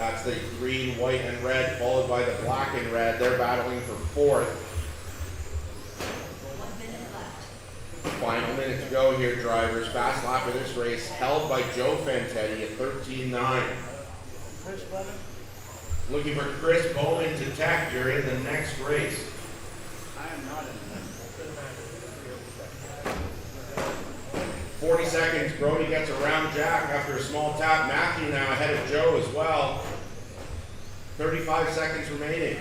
That's the green, white, and red, followed by the black and red. They're battling for fourth. 1 minute left. Final minute to go here, drivers. Fast lap of this race held by Joe Fantetti at 13.9. Chris Bowman. Looking for Chris Bowman to tech during the next race. I am not in 40 seconds. Brody gets around Jack after a small tap. Matthew now ahead of Joe as well. 35 seconds remaining.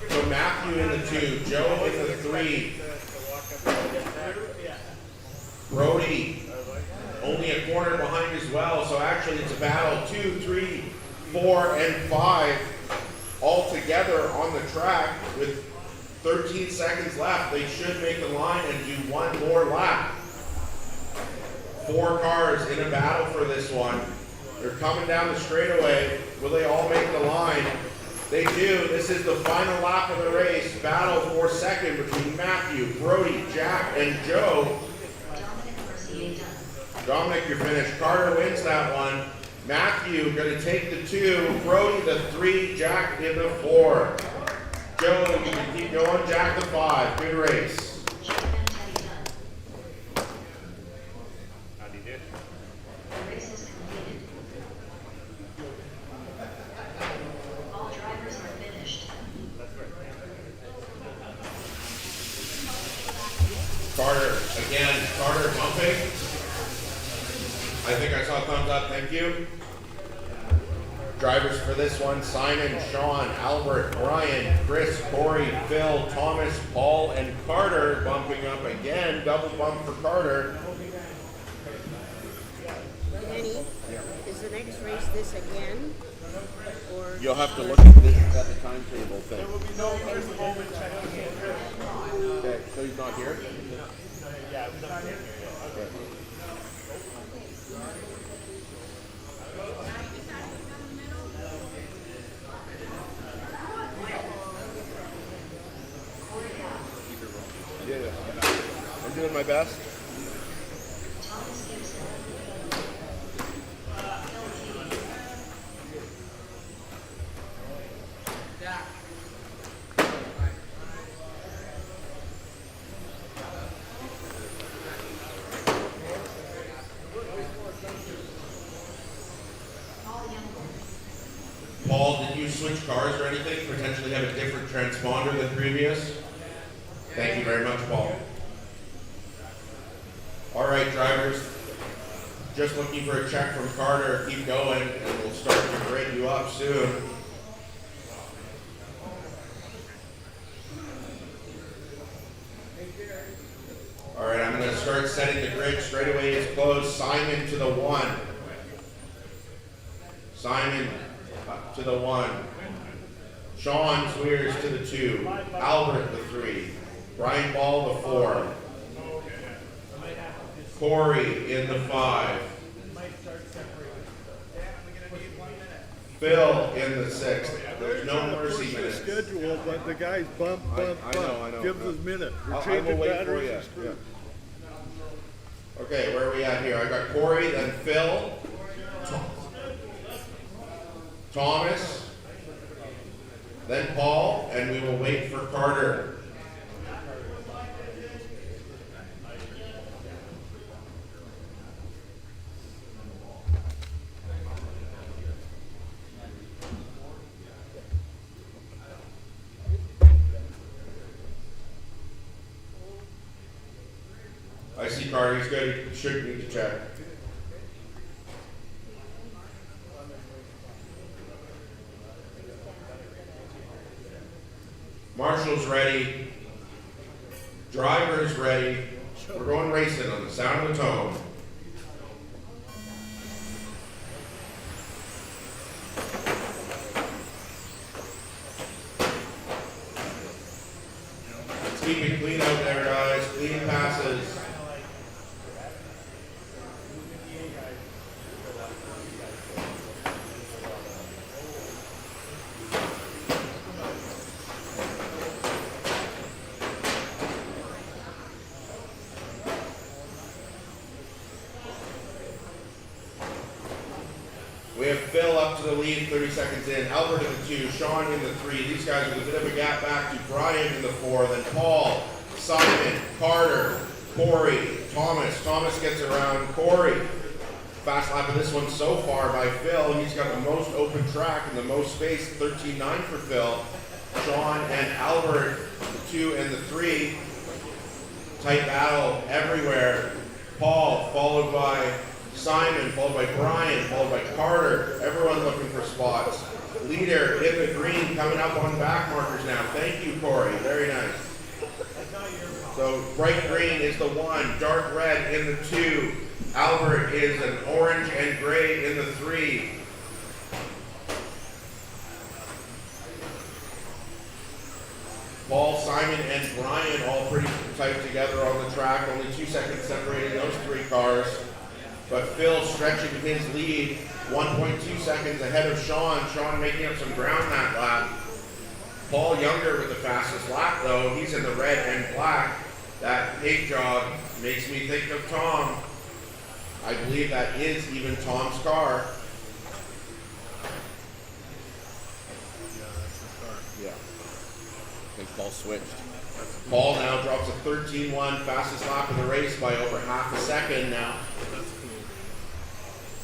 So Matthew in the 2, Joe in the 3. Brody only a corner behind as well. So actually it's a battle 2, 3, 4, and 5 all together on the track with 13 seconds left. They should make the line and do one more lap. 4 cars in a battle for this one. They're coming down the straightaway. Will they all make the line? They do. This is the final lap of the race. Battle for second between Matthew, Brody, Jack, and Joe. Dominic Mercier done. Dominic, you're finished. Carter wins that one. Matthew going to take the 2. Brody the 3. Jack in the 4. Joe, you can keep going. Jack the 5. Good race. Joe Fantetti done. How'd he do? The race is completed. All drivers are finished. Carter, again, Carter bumping. I think I saw a thumbs up, thank you. Drivers for this one, Simon, Sean, Albert, Brian, Chris, Corey, Phil, Thomas, Paul, and Carter bumping up again. Double bump for Carter. Denny, is the next race this again? Or You'll have to look at this at the timetable thing. There will be no Chris Bowman checking in. Okay, so he's not here? Yeah, he's not here. Okay. Yeah, I'm doing my best. Thomas Gibson. Paul Youngberg. Paul, did you switch cars or anything? Potentially have a different transponder than previous? Thank you very much, Paul. All right, drivers. Just looking for a check from Carter. Keep going, and we'll start to grade you up soon. All right, I'm going to start setting the grid. Straightaway is closed. Simon to the 1. Simon up to the 1. Sean Swears to the 2. Albert the 3. Brian Ball the 4. Corey in the 5. Phil in the 6. There's no mercy minutes. Schedule, but the guys bump. I know. Gives us minute. We're I will changing wait for batteries you. and screws. Yeah. Okay, where are we at here? I got Corey, then Phil, Thomas, then Paul, and we will wait for Carter. I see Carter, he's good, should need to check. Marshall's ready. Driver's ready. We're going racing on the sound of the tone. Let's keep it clean out there, guys. Clean passes. We have Phil up to the lead, 30 seconds in. Albert in the 2, Sean in the 3. These guys with a bit of a gap back to Brian in the 4. Then Paul, Simon, Carter, Corey, Thomas. Thomas gets around Corey. Fast lap of this one so far by Phil. He's got the most open track and the most space, 13.9 for Phil. Sean and Albert, the 2 and the 3. Tight battle everywhere. Paul, followed by Simon, followed by Brian, followed by Carter. Everyone looking for spots. Leader in the green coming up on back markers now. Thank you, Corey. Very nice. So bright green is the 1, dark red in the 2. Albert is an orange and gray in the 3. Paul, Simon, and Brian all pretty tight together on the track. Only 2 seconds separating those 3 cars. But Phil stretching his lead, 1.2 seconds ahead of Sean. Sean making up some ground that lap. Paul Younger with the fastest lap though. He's in the red and black. That paint job makes me think of Tom. I believe that is even Tom's car. Yeah. I think Paul switched. Paul now drops a 13.1, fastest lap of the race by over half a second now.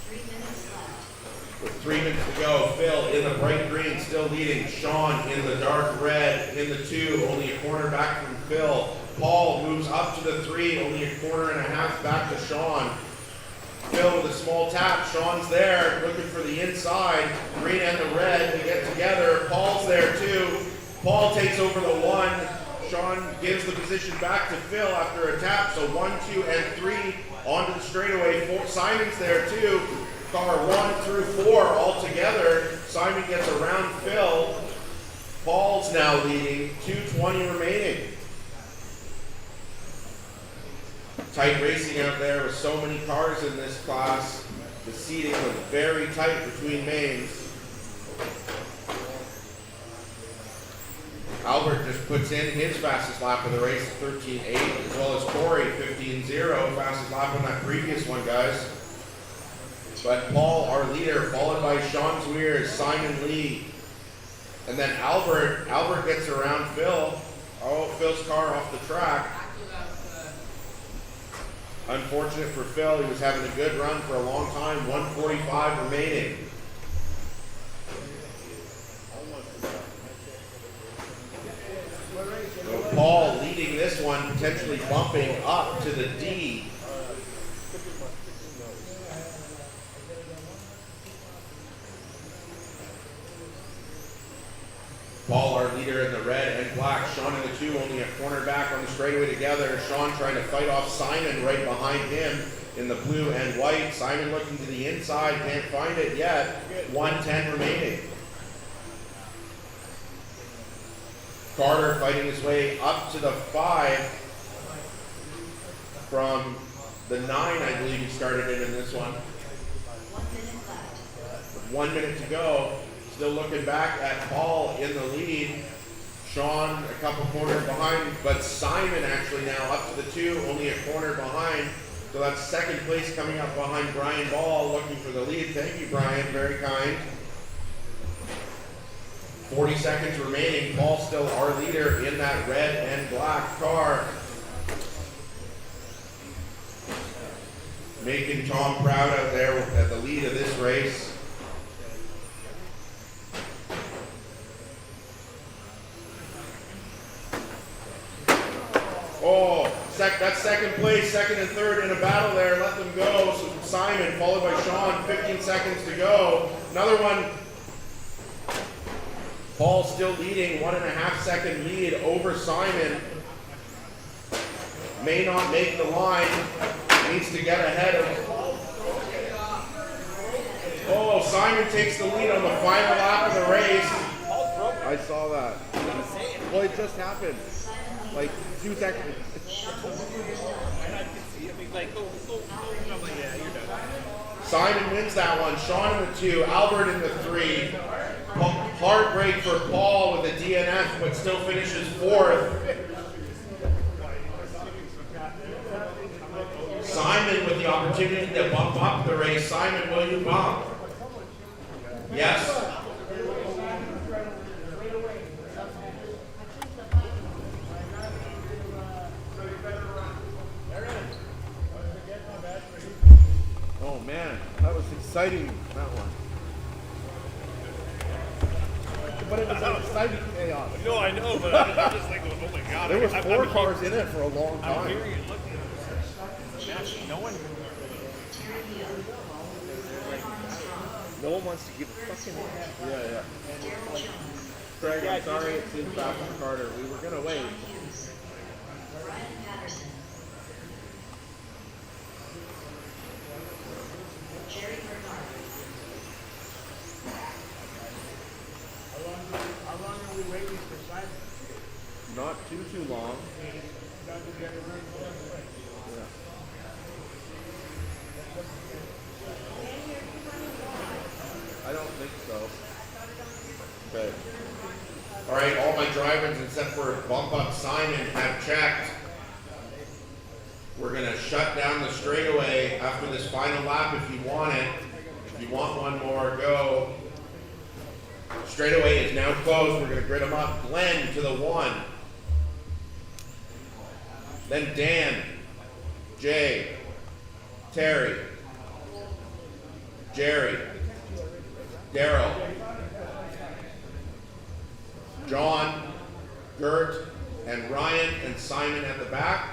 3 minutes left. With 3 minutes to go, Phil in the bright green still leading. Sean in the dark red in the 2, only a corner back from Phil. Paul moves up to the 3, only a corner and a half back to Sean. Phil with a small tap. Sean's there looking for the inside. Green and the red to get together. Paul's there too. Paul takes over the 1. Sean gives the position back to Phil after a tap. So 1, 2, and 3 onto the straightaway. Simon's there too. Car 1 through 4 all together. Simon gets around Phil. Paul's now leading. 2:20 remaining. Tight racing out there with so many cars in this class. The seating was very tight between mains. Albert just puts in his fastest lap of the race, 13.8, as well as Corey, 15.0, fastest lap on that previous one, guys. But Paul, our leader, followed by Sean Zweers, Simon Lee, and then Albert gets around Phil. Oh, Phil's car off the track. Unfortunate for Phil, he was having a good run for a long time, 1:45 remaining. So Paul leading this one, potentially bumping up to the D. Paul, our leader in the red and black. Sean in the 2, only a corner back on the straightaway together. Sean trying to fight off Simon right behind him in the blue and white. Simon looking to the inside, can't find it yet. 1:10 remaining. Carter fighting his way up to the 5 from the 9, I believe he started it in this one. 1 minute left. 1 minute to go. Still looking back at Paul in the lead. Sean a couple corners behind, but Simon actually now up to the 2, only a corner behind. So that's second place coming up behind Brian Ball, looking for the lead. Thank you, Brian, very kind. 40 seconds remaining. Paul still our leader in that red and black car. Making Tom proud out there at the lead of this race. Oh, that's second place, second and third in a battle there. Let them go. So Simon, followed by Sean, 15 seconds to go. Another one. Paul still leading, 1.5 second lead over Simon. May not make the line. Needs to get ahead of. Oh, Simon takes the lead on the final lap of the race. I saw that. Well, it just happened. Like 2 seconds. Simon wins that one. Sean in the 2, Albert in the 3. Heartbreak for Paul with a DNF, but still finishes 4th. Simon with the opportunity to bump up the race. Simon, will you bump? Yes. Oh man, that was exciting. That one. But it was an exciting chaos. No, I know, but I'm just like, oh my god. There was I'm 4 hearing- cars in it for a long I'm time. hearing it looking at this. Man, no one. No one wants to give a fucking yeah. Craig, I'm sorry it seems fast for Carter. We were gonna wait. Ryan Patterson. Jerry Bernard. How long are we waiting for Simon? Not too long. I don't think so. Okay. All right, all my drivers except for Bump Up Simon have checked. We're gonna shut down the straightaway after this final lap if you want it. If you want one more, go. Straightaway is now closed. We're gonna grid them up. Glenn to the 1. Then Dan, Jay, Terry, Jerry, Daryl, John, Gert, and Ryan and Simon at the back.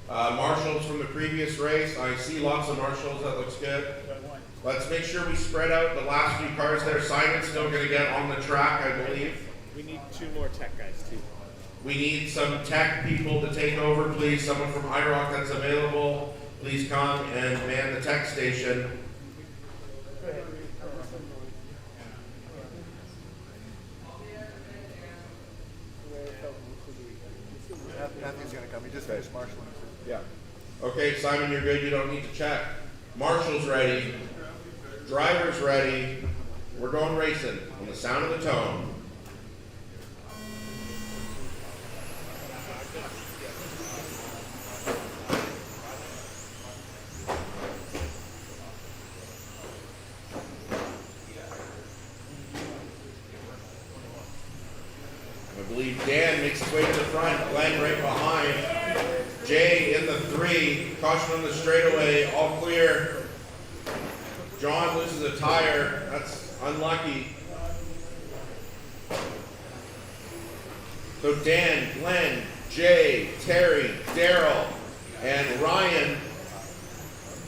Marshals from the previous race. I see lots of marshals. That looks good. Let's make sure we spread out the last few cars there. Simon's still going to get on the track, I believe. We need 2 more tech guys, too. We need some tech people to take over, please. Someone from IROC that's available. Please come and man the tech station. Matthew's gonna come. He just finished marshalling. Yeah. Okay, Simon, you're good. You don't need to check. Marshal's ready. Driver's ready. We're going racing on the sound of the tone. I believe Dan makes his way to the front, Glenn right behind. Jay in the 3, caution on the straightaway, all clear. John loses a tire, that's unlucky. So Dan, Glenn, Jay, Terry, Daryl, and Ryan,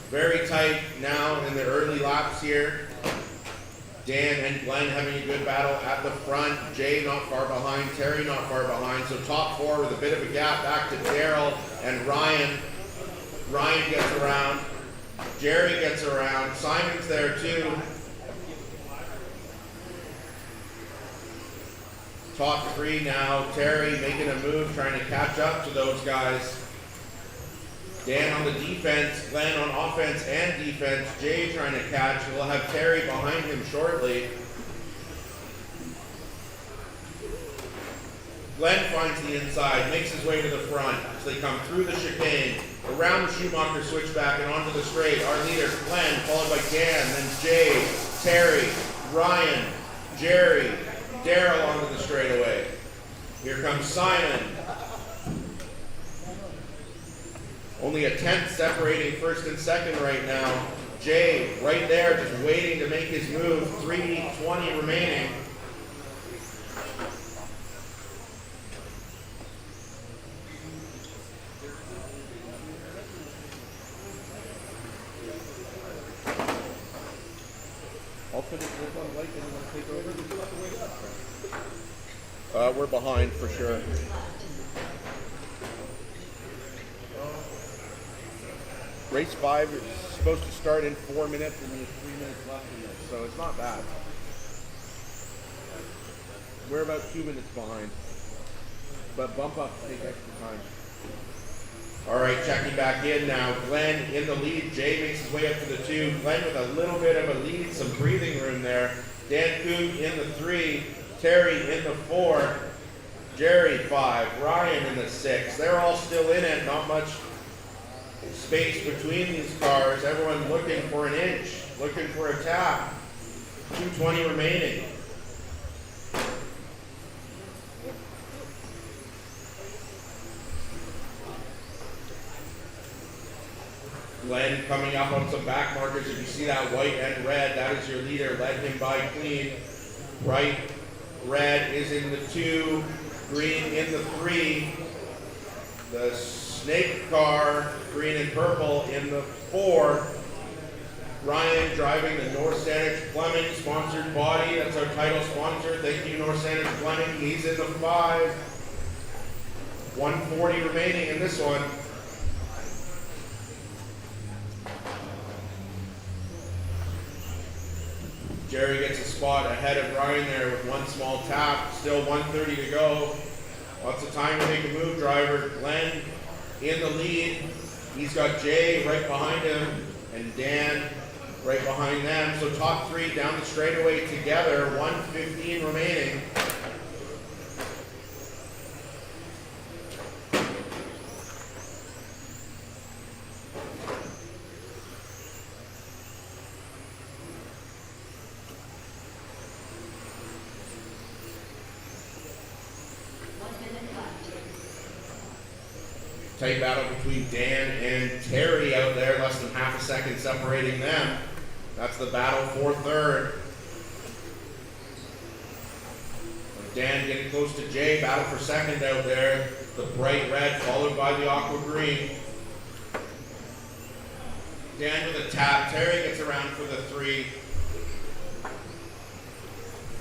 very tight now in the early laps here. Dan and Glenn having a good battle at the front. Jay not far behind. Terry not far behind. So top 4 with a bit of a gap back to Daryl and Ryan. Ryan gets around. Jerry gets around. Simon's there too. Top 3 now. Terry making a move, trying to catch up to those guys. Dan on the defense, Glenn on offense and defense, Jay trying to catch. We'll have Terry behind him shortly. Glenn finds the inside, makes his way to the front as they come through the chicane, around the Schumacher switchback and onto the straight. Our leader, Glenn, followed by Dan, then Jay, Terry, Ryan, Jerry, Daryl onto the straightaway. Here comes Simon. Only a tenth separating first and second right now. Jay right there just waiting to make his move. 3:20 remaining. I'll finish this one late and you want to take over? We're behind for sure. Race 5 is supposed to start in 4 minutes and there's 3 minutes left in it, so it's not bad. We're about 2 minutes behind, but bump up take extra time. All right, checking back in now. Glenn in the lead. Jay makes his way up to the 2. Glenn with a little bit of a lead, some breathing room there. Dan Coog in the 3. Terry in the 4. Jerry 5. Ryan in the 6. They're all still in it. Not much space between these cars. Everyone looking for an inch, looking for a tap. 220 remaining. Glenn coming up on some back markers. If you see that white and red, that is your leader. Let him by clean. Right, red is in the 2, green in the 3. The snake car, green and purple in the 4. Ryan driving the North Saanich Fleming sponsored body. That's our title sponsor. Thank you, North Saanich Fleming. He's in the 5. 140 remaining in this one. Jerry gets a spot ahead of Ryan there with one small tap. Still 130 to go. Lots of time to make a move, driver. Glenn in the lead. He's got Jay right behind him and Dan right behind them. So top 3 down the straightaway together. 115 remaining. Tight battle between Dan and Terry out there, less than half a second separating them. That's the battle for third. Dan getting close to Jay, battle for second out there. The bright red followed by the aqua green. Dan with a tap, Terry gets around for the 3.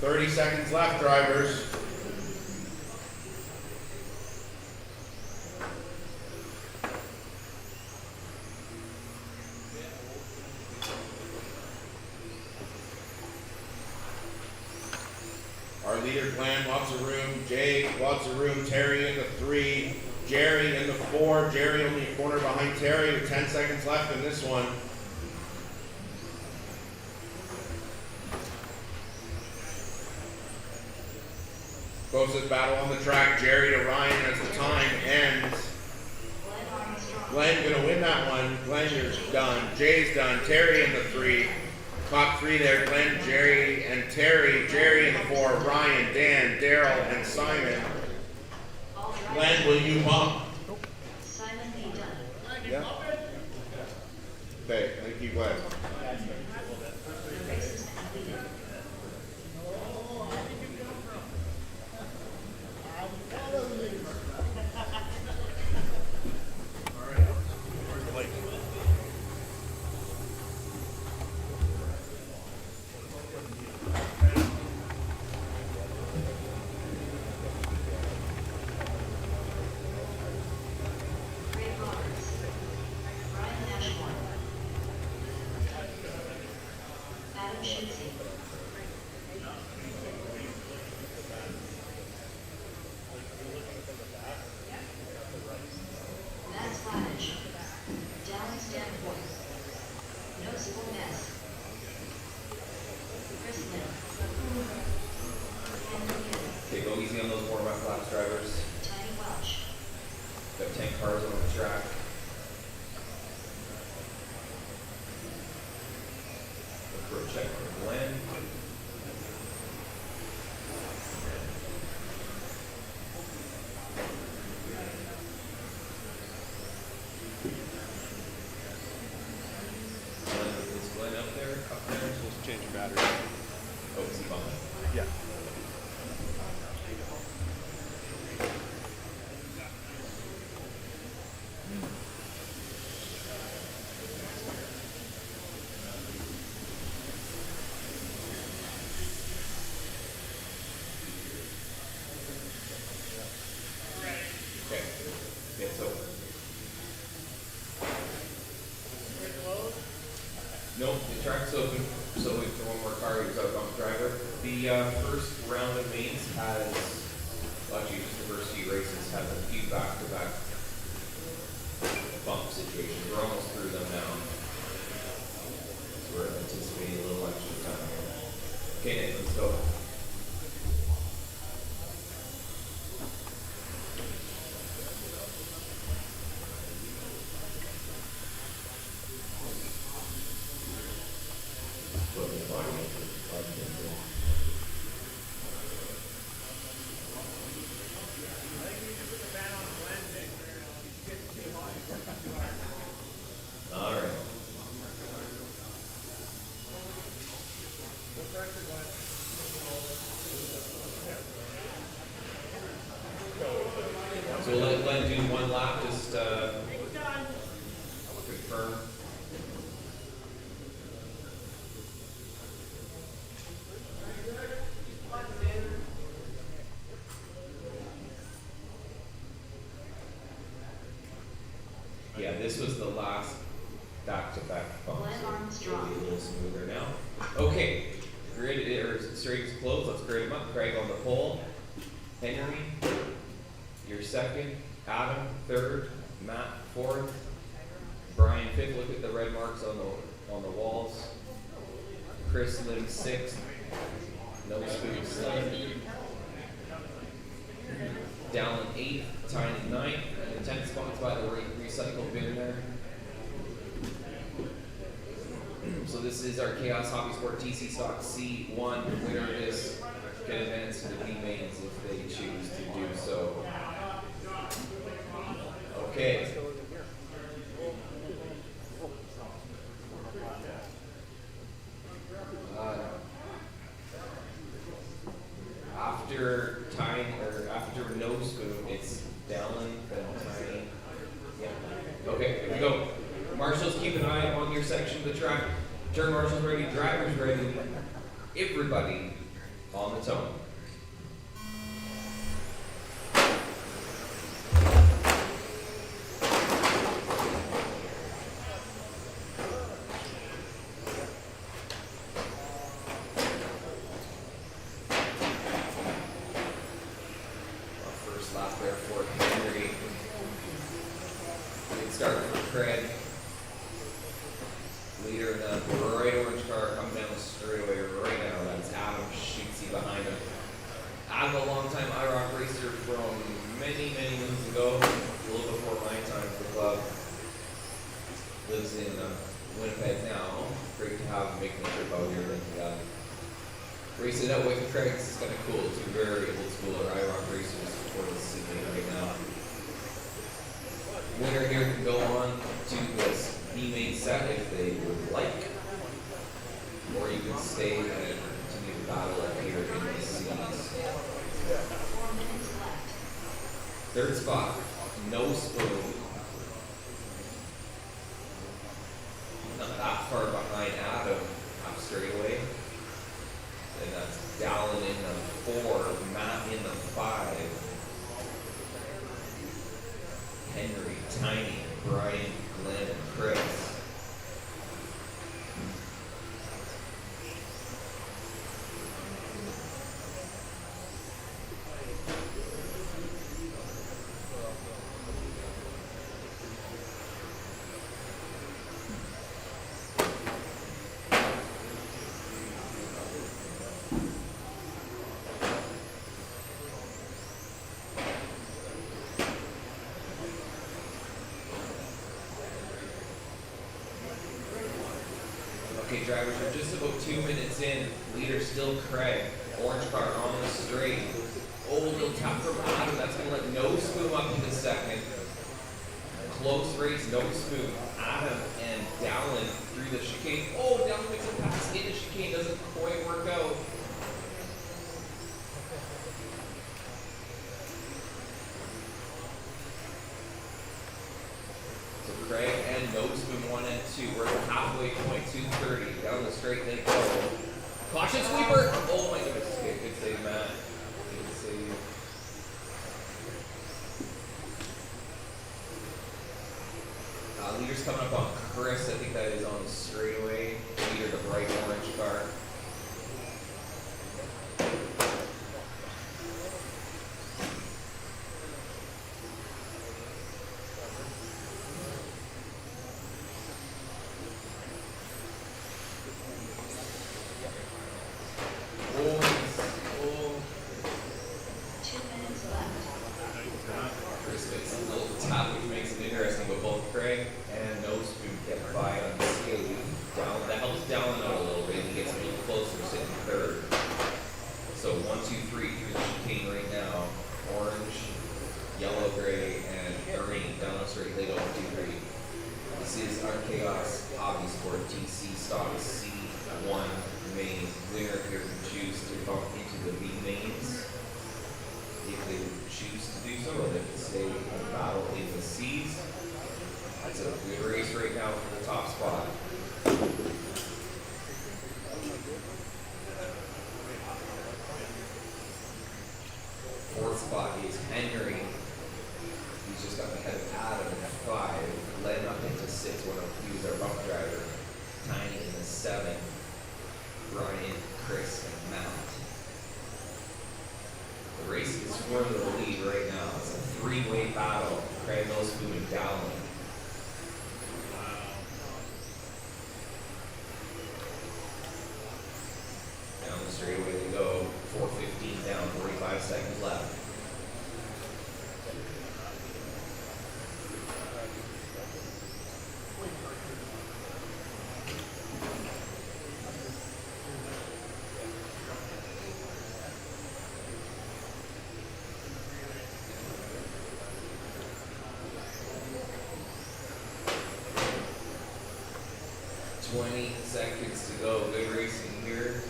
30 seconds left, drivers. Our leader Glenn, lots of room. Jay, lots of room. Terry in the 3. Jerry in the 4. Jerry only a corner behind Terry with 10 seconds left in this one. Closest battle on the track, Jerry to Ryan as the time ends. Glenn gonna win that one. Glenn, you're done. Jay's done. Terry in the 3. Top 3 there, Glenn, Jerry, and Terry. Jerry in the 4, Ryan, Dan, Daryl, and Simon. Glenn, will you bump? Simon B. Dunn. Yeah. Okay, thank you, Glenn. Race is completed. Ray Roberts. Brian Ashmore. Adam Schutze. Matt Slavich. Dallas Danforth. Noticeable Mess. Chris Lynn. Henry Gill. Okay, go easy on those warm-up laps, drivers. Tiny Welch. Got 10 cars on the track. Look for a check on Glenn. Is Glenn up there? Up there? Supposed to change your battery. Oh, is he behind? Yeah. Okay. Yeah, so. No, the track's open, so wait for one more car, who's out bump driver. The first round of mains has, well, actually just the first few races has a few back-to-back bump situations. We're almost through them now. So we're anticipating a little extra time here. Okay, Nick, let's go. one lap, just confirm. Yeah, this was the last back-to-back bump. Glenn So Armstrong. a little smoother now. Okay, grid or straight is closed. Let's grade them up. Craig on the pole. Henry, you're second. Adam third. Matt fourth. Brian fifth. Look at the red marks on the walls. Chris Lim sixth. No spook seventh. Dallin eighth. Tiny ninth. And the 10th spot's by the recycle bin there. So this is our Chaos Hobby Sport TC Stock C1. Winner is can advance to the B mains if they choose to do so. Okay. After tying or after no spoon, it's Dallin, then Tiny. Yeah. Okay, here we go. Marshals, keep an eye on your section of the track. Turn marshals ready, drivers ready. Everybody on the tone. First lap there for Henry. Good start for Craig. Leader in the bright orange car coming down the straightaway right now. That's Adam Sheetsy behind him. Adam, a long-time IROC racer from many, many moons ago, a little before my time at the club. Lives in Winnipeg now. Great to have him making the trip out here. And, racing out with Craig, this is kind of cool. Two very old school IROC racers for Sydney right now. Winner here can go on to this B-main set if they would like, or you can stay and continue the battle up here in the C's. 4 minutes left. Third spot, no spoon. Not that far behind Adam, up straightaway. And that's Dallin in the 4, Matt in the 5. Henry, Tiny, Brian, Glenn, and Chris. Okay, drivers, we're just about 2 minutes in. Leader still Craig. Orange car on the straight. Oh, little tap from Adam. That's going to let No Spoon up in the second. Close race, No Spoon. Adam and Dallin through the chicane. Oh, Dallin makes a pass into chicane. Doesn't quite work out. So Craig and No Spoon 1 and 2. We're at the halfway point, 2:30. Down the straight they go. Caution sweeper! Oh my goodness. Okay, good save, Matt. Good save. Leader's coming up on Chris. I think that is on the straightaway. Leader, the bright orange car. Oh, 2 minutes left. Chris makes a little tap, which makes it interesting, but both Craig and No Spoon get by unscathed. Down 7. Brian, Chris, and Matt. The race is for the lead right now. It's a 3-way battle. Craig Millspoon and Dowling. Down the straightaway they go. 4:15 down, 45 seconds left. Seconds to go. Good racing here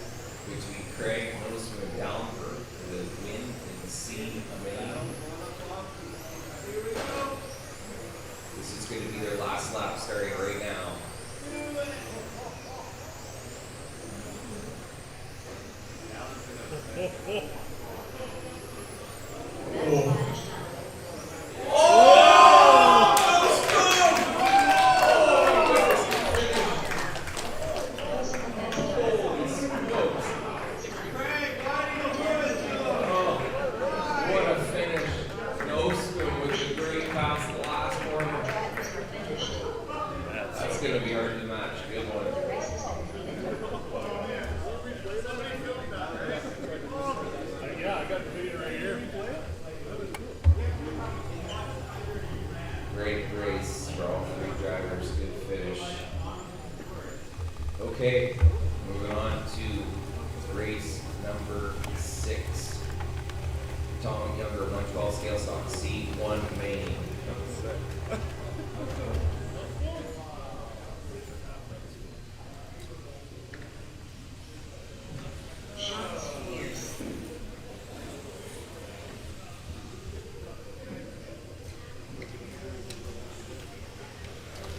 between Craig Millspoon and Dowling for the win in C main. This is going to be their last lap starting right now. What a finish. Millspoon with a great pass the last corner. That's going to be hard to match. Good one. Yeah, I got the video right here. Great race for all 3 drivers. Good finish. Okay, moving on to race number 6. Tom Younger, 112 scale stock C1 main. Sean Spears.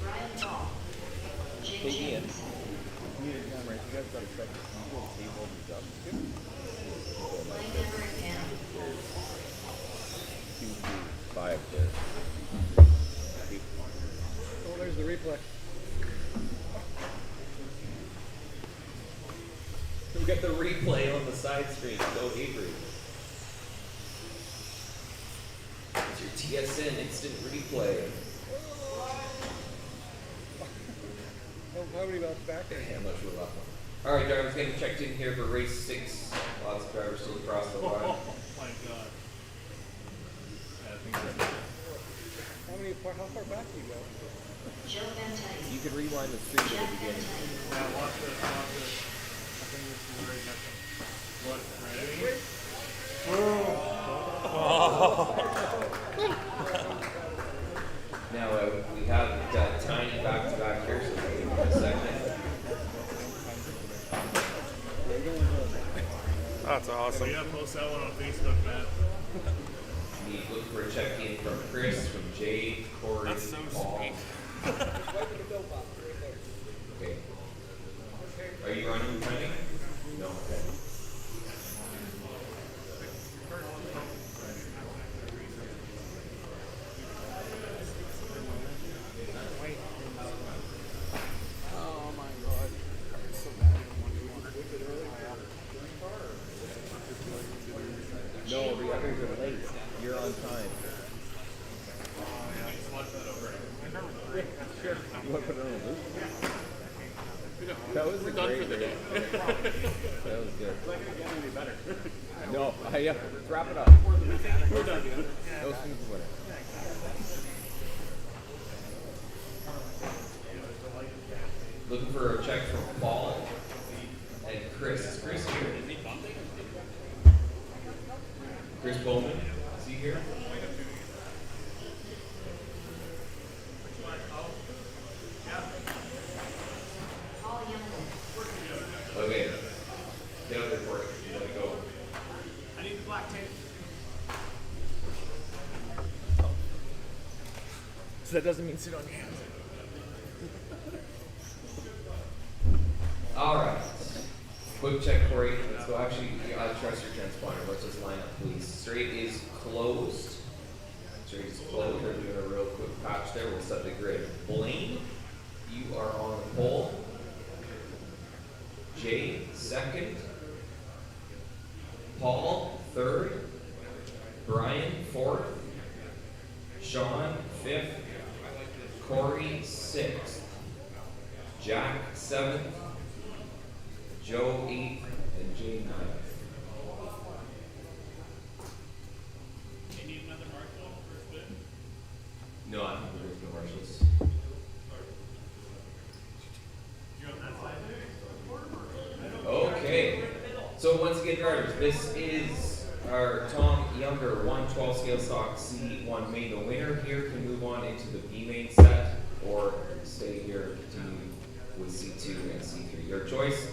Ryan Ball. Jake James. Mike Everett. 5 there. Oh, there's the replay. We got the replay on the side screen. Go Avery. It's your TSN instant replay. How many about back there? Yeah, much for that one. Alright, drivers getting checked in here for race 6. Lots of drivers still across the line. Oh my god. Yeah, I think so. How far back do you go? Joe Bentice. You could rewind the stream at Jeff the beginning. Bentice. Yeah, watch this, watch this. I think this is right next to what, ready? Now we have tiny back-to-back here, so wait one second. That's awesome. Yeah, post that one on Facebook, man. We look for a check-in from Chris, from Jade, Corey, That's so Paul. sweet. Okay. Are you running timing? No. Okay. Oh my god. So bad. No, the others are late. You're on time. Sure. You want to put it on a loop? That was a great day. That was good. No, yeah, let's wrap it up. We're done. No smooth winner. Looking for a check from Paul and Chris. Is Chris here? Chris Bowman, is he here? Paul Youngwood. Okay. Get out there for it. You want to go. I need the black tape. So that doesn't mean sit on your hands. All right. Quick check, Corey. Let's go. Actually, trust your transponder. Let's just line up, please. Straight is closed. Straight is closed. We're doing a real quick patch there. We'll set the grid. Blaine, you are on the pole. Jay second, Paul third, Brian fourth, Sean fifth, Corey sixth, Jack seventh, Joe eighth, and Jay ninth. No, I don't think there's no marshals. Okay. So once again, drivers, this is our Tom Younger 112 scale stock C1 main. The winner here can move on into the B main set or stay here and continue with C2 and C3. Your choice.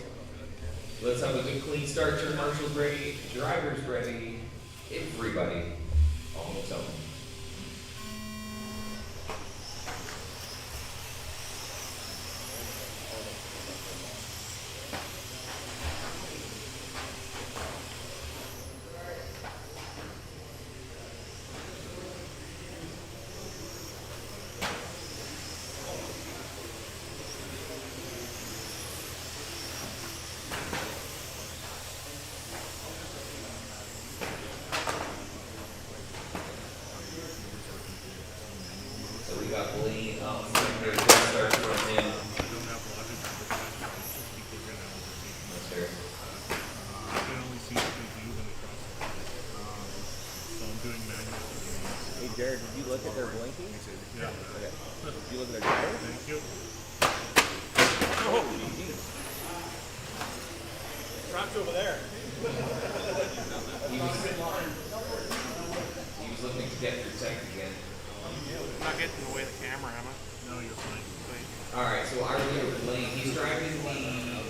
Let's have a good clean start. Your marshals ready, drivers ready, everybody on the zone. So we got Blaine up here. Good start from him. That's fair. Hey Jared, did you look at their blinking? Yeah. Okay. Did you look at their tires? Thank you. Oh, geez. Truck's over there. He was looking to get through tech again. Not getting in the way of the camera, am I? No, you're fine. Alright, so our leader Blaine, he's driving the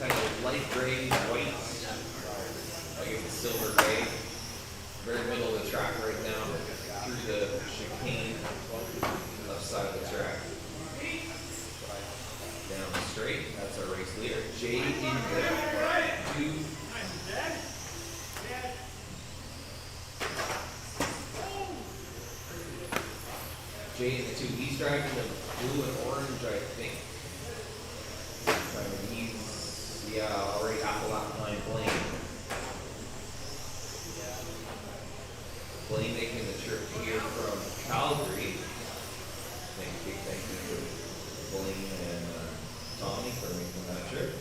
kind of light gray, white, I guess it's silver gray, very middle of the track right now, through the chicane, left side of the track. Down straight, that's our race leader. Jay in the two. Jay in the two. He's driving the blue and orange, I think. He's, yeah, already half a lap behind Blaine. Blaine making the trip here from Calgary. Big thank you to Blaine and Tommy for making that trip.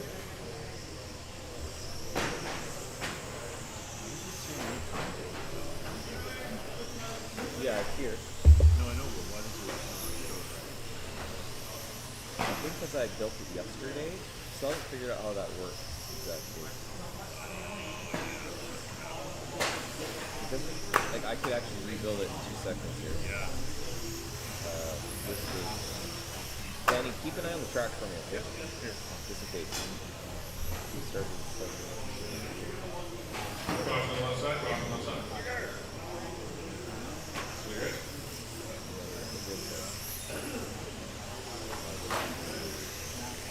Yeah, it's here. No, I know, but why does it? I think because I built it yesterday, so I haven't figured out how that works exactly. It doesn't, like I could actually rebuild it in 2 seconds here. Yeah. This is, Danny, keep an eye on the track for me, okay? Here. Just in case. He started Caution on the side, caution on the side. Clear it.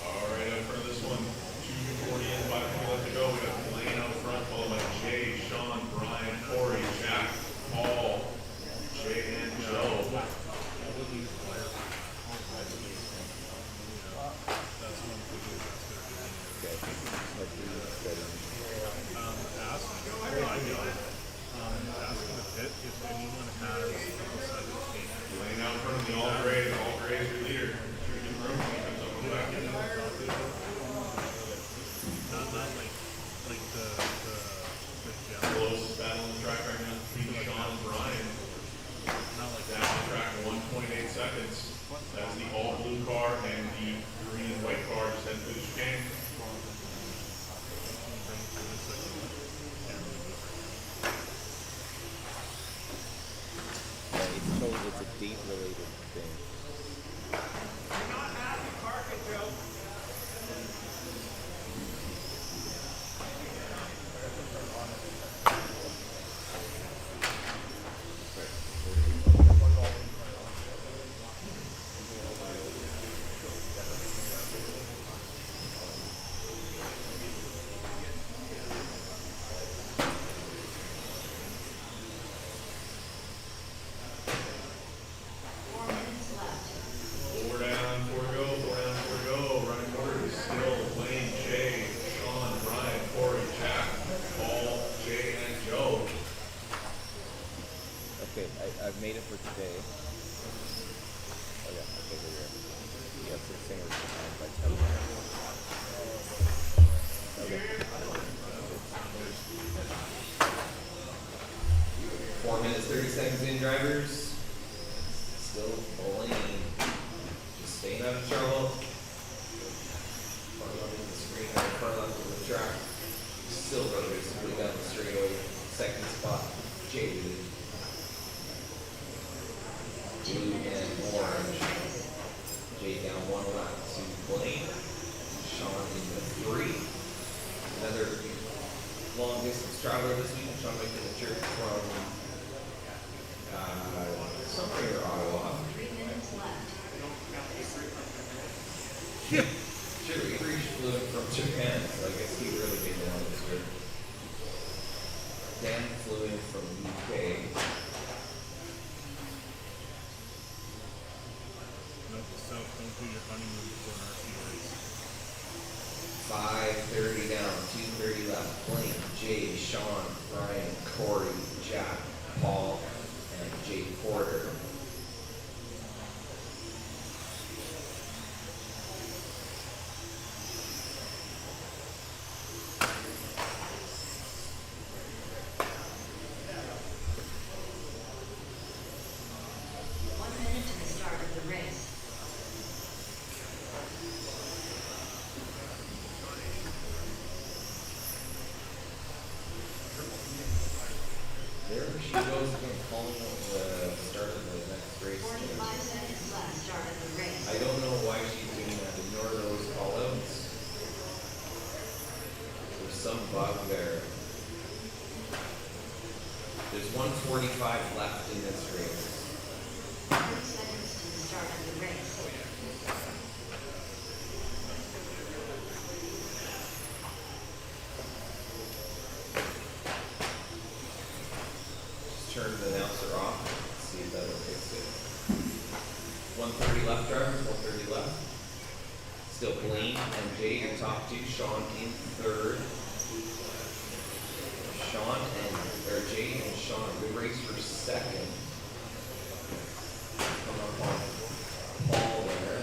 All right, up for this one, 2:40 in, 5 left to go. We got Blaine out front, followed by Jay, Sean, Brian, Corey, Jack, Paul, Jay, and Joe. Ask in the pit if anyone has a side of the Blaine out front of the all gray is your leader. Should we do room? Comes up the back. Not like the gel. Closest battle on the track right now between Sean and Brian. Not like Down on track in 1.8 seconds. That's the all blue car and the green and white car just heading through the chicane. it's a date related thing. Blaine drivers, still Blaine. Just staying out of trouble. Far left of the screen, far left of the track. Still rode basically down the straightaway. Second spot, Jay. Blue and orange. Jay down one lap to Blaine. Sean in the 3. Another long distance traveler this week. Sean making the trip from somewhere near Ottawa. 3 minutes left. Sure, Avery flew in from Japan, so I guess he really made it on this trip. Dan flew in from UK. Note to self, don't do your honeymoon before an RC race. 5:30 down, 2:30 left. Blaine, Jay, Sean, Brian, Corey, Jack, Paul, and Jake Porter. One minute to the start of the race. There she goes again, calling out the start of the next race. 45 seconds left. Start of the race. I don't know why she's doing that. Ignore those call-outs. There's some bug there. There's 1:45 left in this race. 30 seconds to the start of the race. Just turn the announcer off. See if that'll fix it. 1:30 left, drivers. 1:30 left. Still Blaine and Jay, your top two. Sean in third. Jay and Sean, good race for second. Come up on Paul there.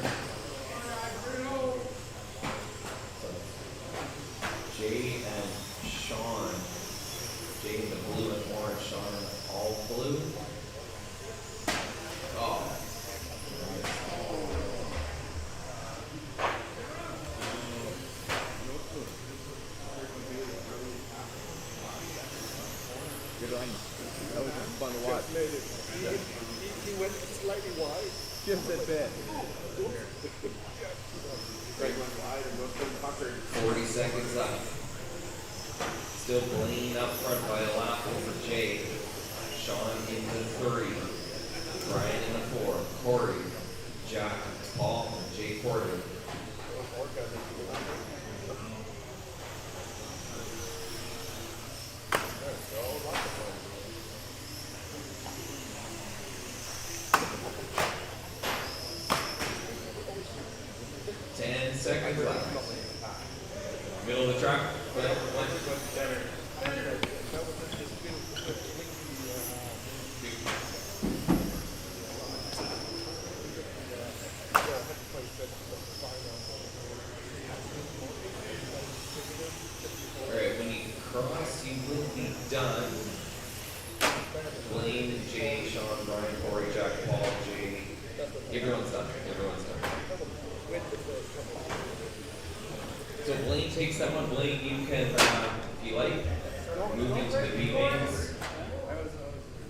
So, Jay and Sean. Jay in the blue and orange, Sean in all blue. Oh. Good on you. That was fun to watch. He went slightly wide. Just a bit. Right one wide and goes to the pucker. 40 seconds left. Still Blaine up front by a lap over Jay. Sean in the 3. Brian in the 4. Corey, Jack, Paul, and Jay Porter. Seconds left. Middle of the track. Alright, when you cross, you will be done. Blaine, Jay, Sean, Brian, Corey, Jack, Paul, Jay. Everyone's done. Everyone's done. So Blaine takes that one. Blaine, you can, if you like, move into the B lanes.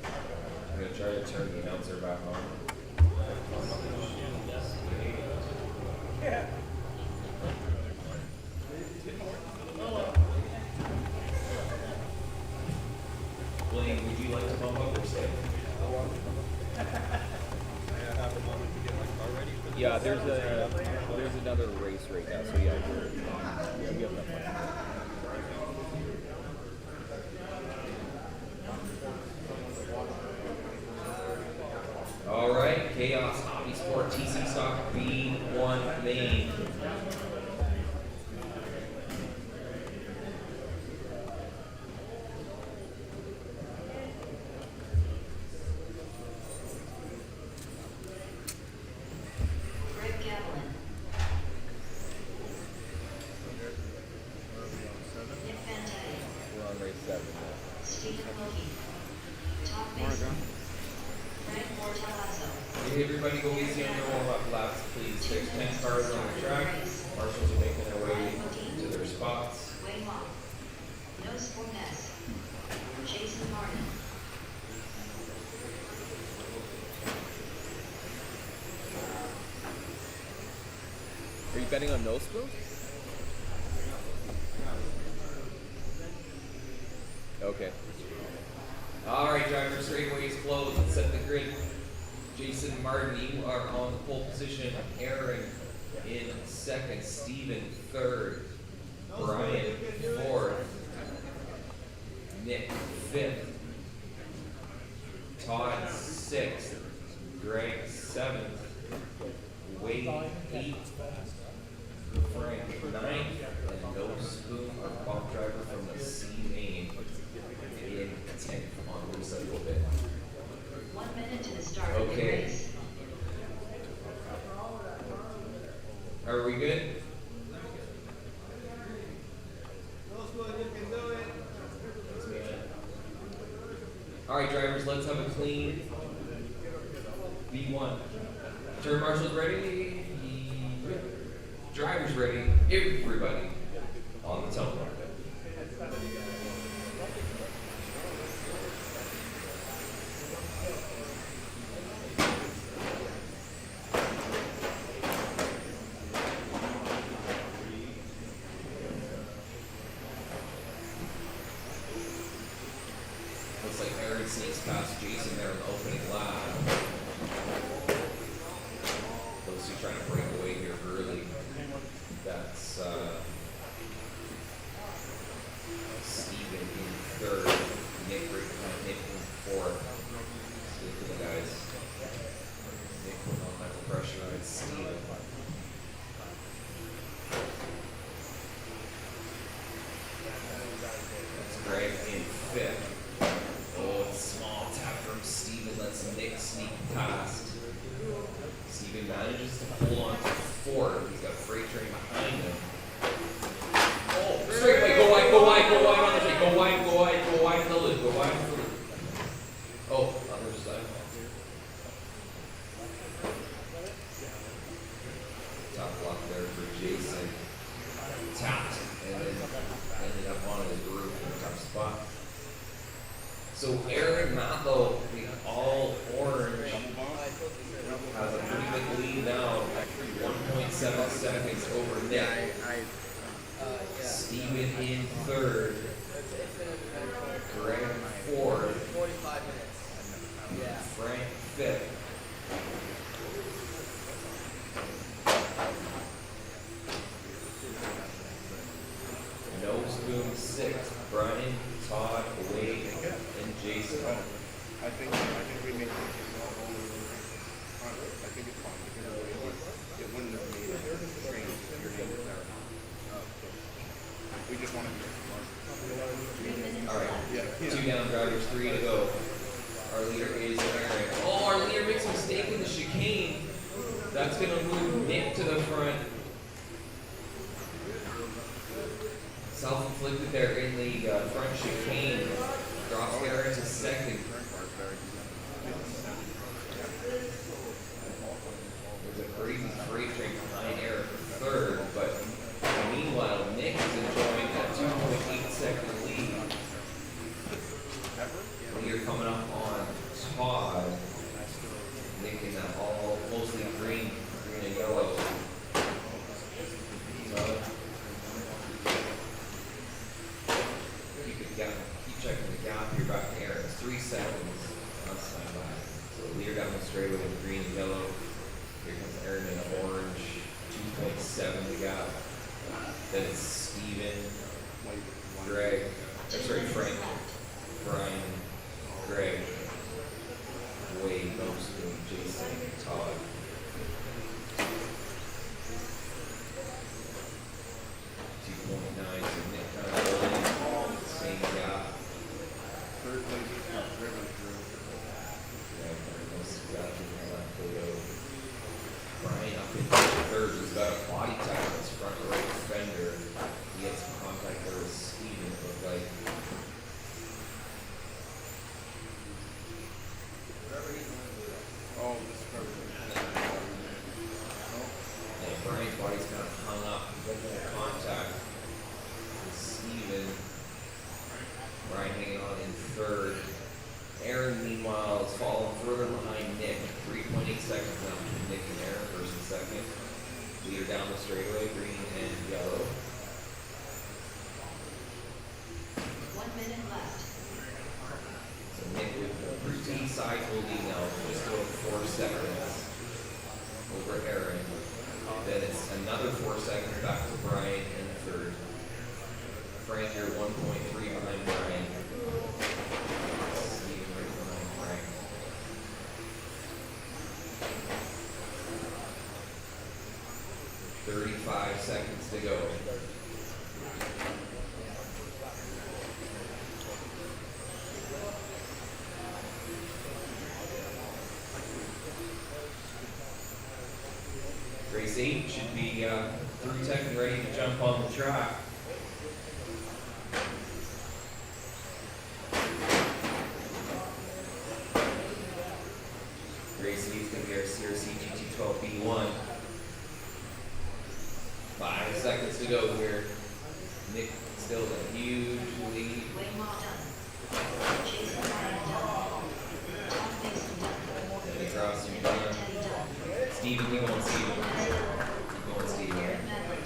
I'm gonna try to turn the announcer back on. Blaine, would you like to bump up or stay? Yeah, there's another race right now, so yeah, we have enough time. All right, Chaos Hobby Sport TC Stock B1 main. Greg Gatlin. Nick Fantetti. We're on race 7 now. Stephen Logie. Todd Mason. Greg Mortalazzo. Hey, everybody go easy on your warm-up laps, please. There's 10 cars on the track. Marshals are making their way to their spots. Wayne Long. Nos Fornes. Jason Martin. Are you betting on no spoon? Okay. All right, driver, straightaway is closed. Let's set the grid. Jason Martin, you are on the pole position. Aaron in second. Steven third. Brian fourth. Nick fifth. Todd sixth. Greg seventh. Wade eighth. Frank ninth. And no spoon or bump driver from the C main in 10th on the recycle bit. 1 minute to the start of the Okay. race. Are we good? All right, drivers, let's have a clean V1. Turn marshals ready. Drivers ready. Everybody on the telephone. Looks like Aaron sneaks past Jason there in the opening lap. Those who trying to break away here early. That's Steven in third, Nick right behind Nick in fourth. Let's get to the guys. Nick putting on that pressure on Steven. That's Greg in fifth. Oh, small tap from Steven lets Nick sneak past. Steven manages to hold on to fourth. He's got a freight train behind him. Oh, straightaway, go wide, go wide, go wide on the straight. Go wide, go wide, go wide in the loop, go wide in the loop. Oh, other side. Top block there for Jason. Tapped and then ended up on his roof in a tough spot. So Aaron Matho, the all orange, has a pretty big lead now, 1.7 seconds over Nick. Steven in third. Greg fourth. 45 minutes. Yeah. Frank fifth. Nose Boom sixth. Brian, Todd, Wade, and Jason. I think we made it. I think it's fine because it wouldn't have made it strange if your name was there. We just want to be. 3 minutes All right. left. Yeah. Two down drivers, 3 to go. Our leader is Aaron. Oh, our leader makes a mistake in the chicane. That's going to move Nick to the front. Self-inflicted there in the front chicane. Drops Aaron to second. There's a crazy freight train behind Aaron for third, but meanwhile, Nick is enjoying that 2.8 second lead. Leader coming up on Todd. Nick in that all mostly green and yellow. So, keep checking the gap here back to Aaron. It's 3 seconds on standby. So leader down the straightaway with green and yellow. Here comes Aaron in orange. 2.7 the gap. Then it's Steven, Greg, Frank, Brian, Greg, Wade, Nospoon, Jason, Todd. Same gap. Third place is not driven through. Brian up in third, he's got a body tap on his front right fender. He had some contact there with Steven, it looked like. minute left. So Nick with pretty sizable lead now, just about 4 seconds over Aaron. Then it's another 4 seconds back to Brian in third. Frank, you're 1.3 behind Brian. Steven right behind Frank. "35 seconds to go." Race 8 should be through tech and ready to jump on the track. Race 8 is going to be our CRC GT12 B1. 5 seconds to go here. Nick still a huge lead. Wayne Law done. Jason Ryan done. Tom Mason done. And across you Teddy done. done. Steven, keep going, Steven. Keep going, Steven. Aaron Medler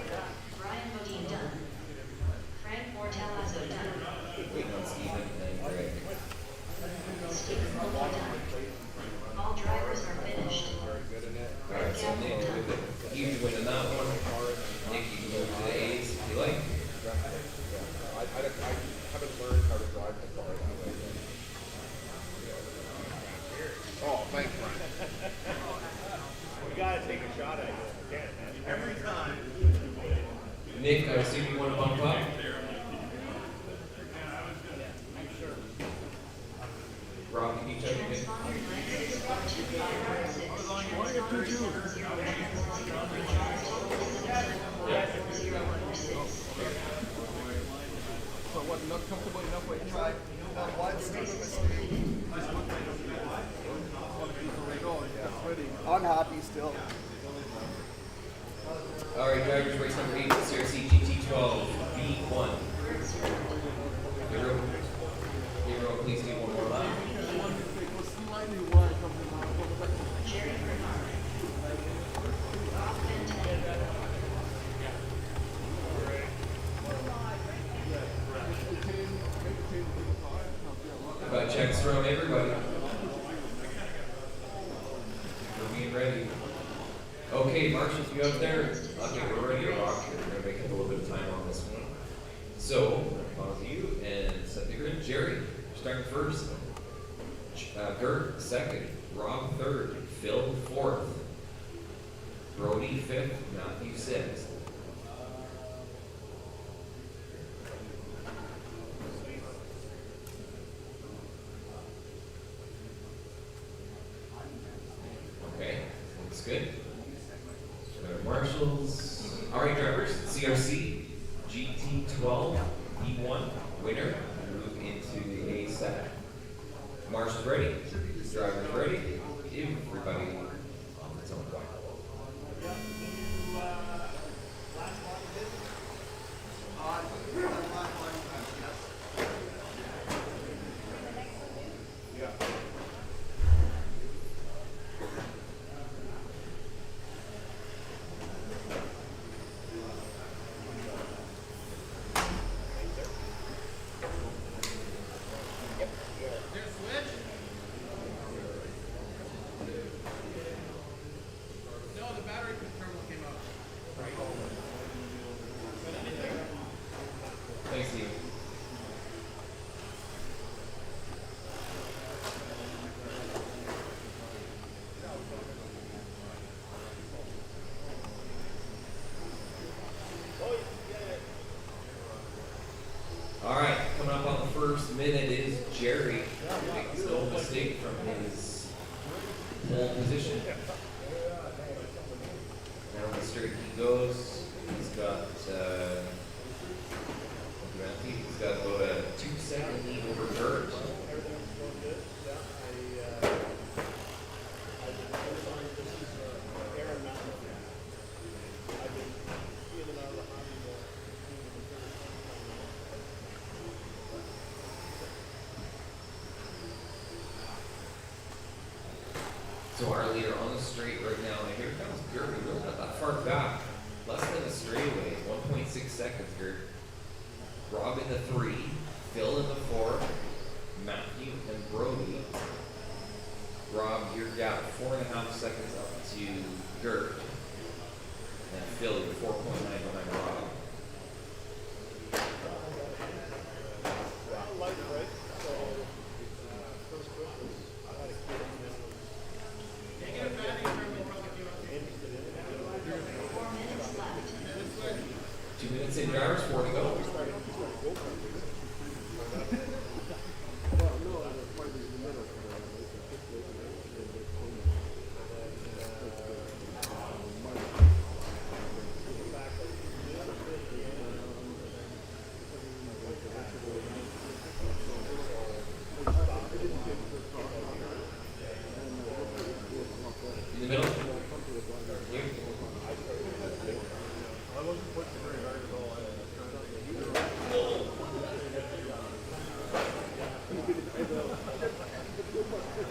done. Brian Modine done. Frank Mortalazzo done. Waiting on Steven and Greg. Stephen Mulvey done. All drivers are finished. Alright, so Nick with a huge win in that one. Nick, you can move to the A's if you like. I haven't learned how to drive the car that way. Oh, thanks, Brian. We gotta take a shot at it again, man. Every time. Nick, I assume you want to bump up? Rob, can you check Nick? Transponder 964256. Transponder 70 recharge total distance 101016. So what, not comfortable enough waiting time? Unhappy still. Alright, drivers, race number 8, CRC GT12 B1. Hero, please do one more lap. Jerry Bernard. Rob Fenton. How about checks from everybody? We're being ready. Okay, Marshall, you up there? Okay, we're ready to rock here. We're gonna make up a little bit of time on this one. So, pause you and set the grid. Jerry, starting first. Gert second. Rob third. Phil fourth. Brody fifth. Matthew sixth. Okay, looks good. Marshals. Alright, drivers. CRC GT12 E1 winner. Move into the A set. Marshals ready. Drivers ready. Everybody on its own point. Thanks, Steve. Alright, coming up on the first minute is Jerry. Makes no mistake from his pole position. Down the straight he goes. He's got about a 2-second lead over Bert. So our leader on the straight right now, and here comes Gert. Really not that far back. Less than a straightaway, 1.6 seconds, Gert. Rob in the 3, Phil in the 4, Matthew and Brody. Rob, your gap 4.5 seconds up to Gert. And Phil, you're 4.9 behind Rob. left. 2 minutes in drivers, 4 to go. In the middle. Here.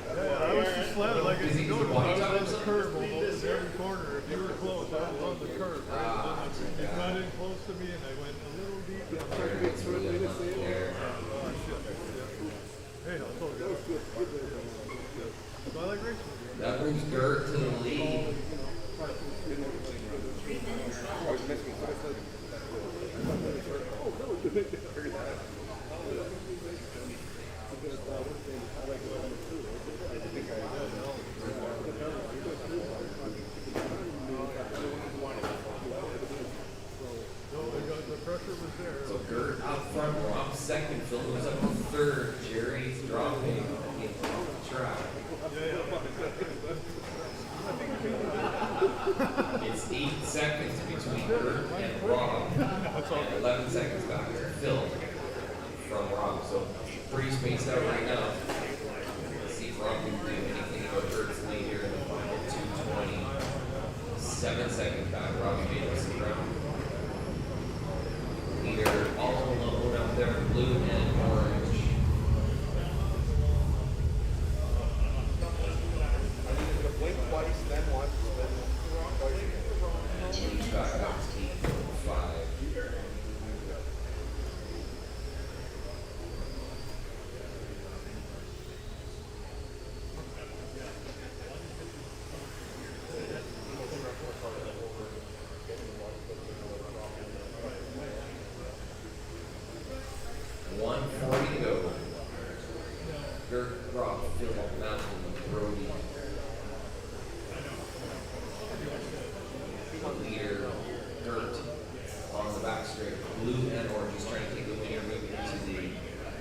I was just slamming like Is it's he going. walking I was top on or the something? curb almost every corner. If you were close, I was on the curb. Right? You got in close to me and I went a little deep. It's really unlucky there. Oh, shit. Hey, I told you. So I like racing. That brings Gert to the lead. 3 minutes I was left. missing something. No, the pressure was there. So Gert out front, Rob second, Phil moves up to third, Jerry's dropping in track. It's 8 seconds between Gert and Rob, and 11 seconds back to Phil from Rob. So pretty spaced out right now. Let's see if Rob can do anything about Gert's lead here in the final 2:20. 7 seconds back, Rob made us some ground. Leader all alone out there in blue and orange. Blink twice, then once, then twice. Leads back up to 5. $140 to go. Gert, Rob, Phil, Matthew, Brody. Leader, Gert, on the back straight. Blue and orange. He's trying to take the winner moving to the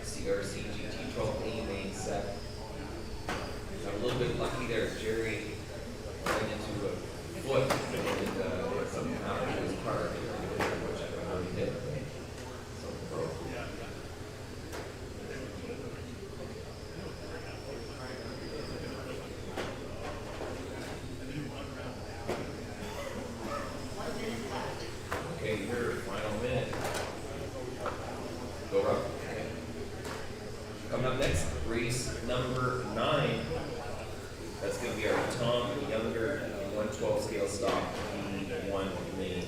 CRC GT 12A main set. Got a little bit lucky there. Jerry ran into a foot and something happened to his car. Which I already did. Something broke. Okay, your final minute. Go Rob. Coming up next, race number 9. That's going to be our Tom Younger 112 scale stock V1 main.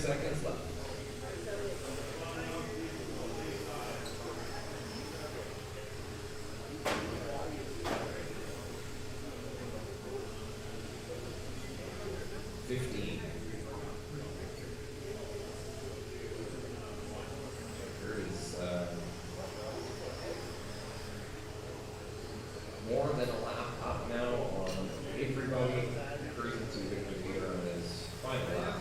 Seconds left. More than a lap up now on everybody, cruising to victory here on his final lap.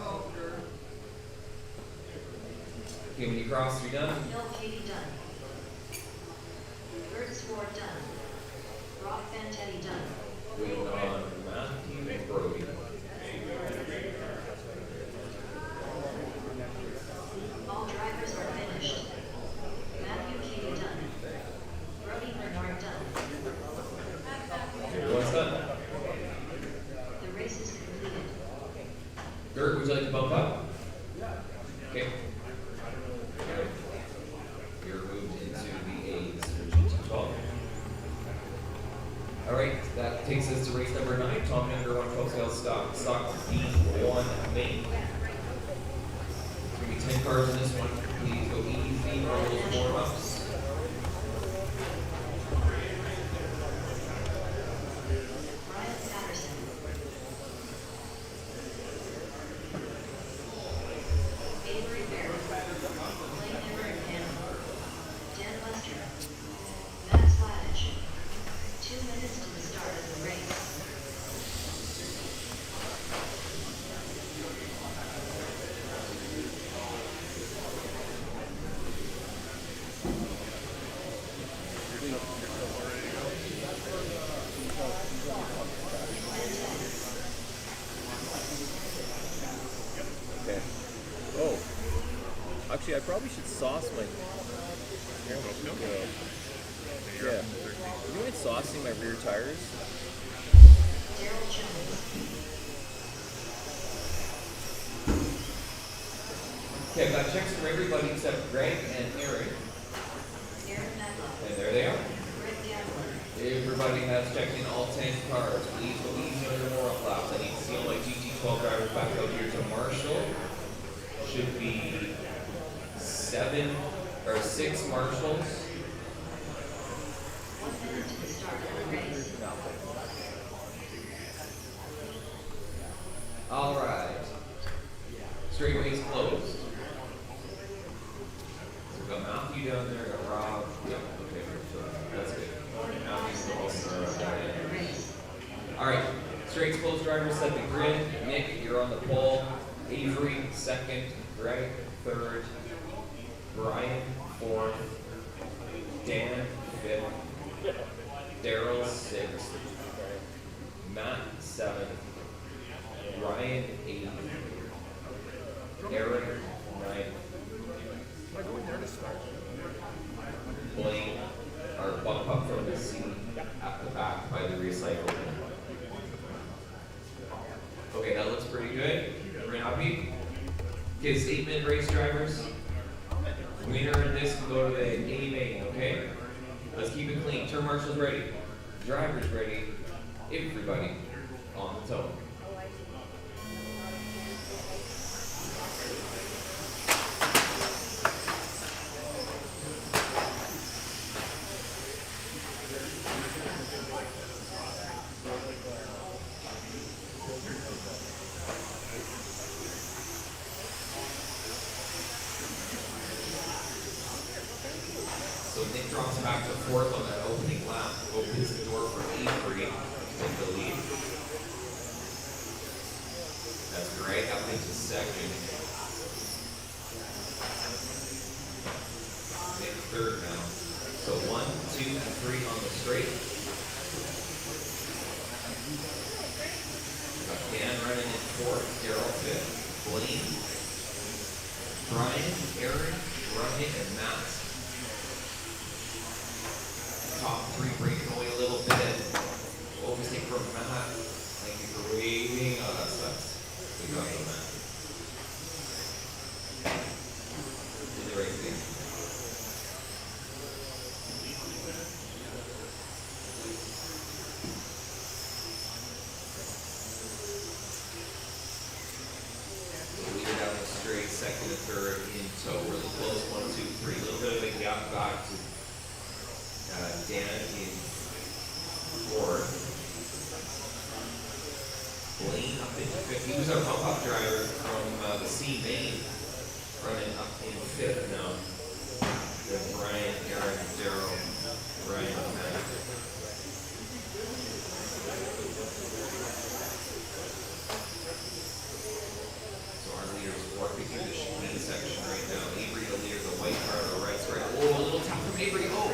Okay, when you cross, you're done. Phil Katie done. Gert Swart done. Rob Fantetti done. Waiting on Matthew and Brody. All drivers are finished. Matthew Katie done. Brody Bernard done. Everyone's done. The race is completed. Gert, would you like to bump up? Okay. Your race number 9, Tommy under 112 scale stock D1 main. There's gonna be 10 cars in this one. Please go easy on those warm-ups. Ryan Patterson. Avery Barrett. Blaine Everett Hannah. Dan Lester. Matt Sladich. 2 minutes to the start of the race. Okay. Oh. Actually, I probably should sauce my. Yeah. You mind saucing my rear tires? Daryl Jones. Okay, I've got checks from everybody except Greg and Aaron. Aaron Medlock. And there they are. Greg Gambler. Everybody has checked in all 10 cars. Please go easy on your warm-up laps. I need to see all my GT12 drivers back out here to Marshall. Should be 6 Marshalls. 1 minute to the start of the race. All right. Straightways closed. So we've got Matthew down there, got Rob. Yep, okay, so that's good. Matthew's also down. All right, straights closed drivers set the grid. Nick, you're on the pole. Avery, second. Greg, third. Brian, fourth. Dan, fifth. Daryl, sixth. Matt, seventh. Ryan, eighth. Aaron, ninth. Blaine, or bump up from the seat at the back by the recycle bin. Okay, that looks pretty good. Everyone happy? Okay, statement race drivers. Winner in this can go to the A main, okay? Let's keep it clean. Turn marshals ready. Drivers ready. Everybody on the toe. So Nick drops back to fourth on that opening lap, opens the door for Avery to take the lead. That's Greg up into second. Nick third now. So 1, 2, and 3 on the straight. Got Dan running in fourth, Daryl fifth, Blaine, Brian, Aaron, Ryan, and Matt. Top 3 breaking away a little bit. Overtake from Matt. Thank you for waiting. Oh, that sucks. Good job on that. Did the right thing. So leader down the straight, second and third in tow. Really close, 1, 2, 3. A little bit of a gap back to Dan in fourth. Blaine up in fifth. He was our pump-up driver from the C main, running up in fifth now. Then Brian, Aaron, Daryl, Ryan, and Matt. So our leaders working through the chicane section right now. Avery, the leader, the white car, the red stripe. Oh, a little tap from Avery. Oh!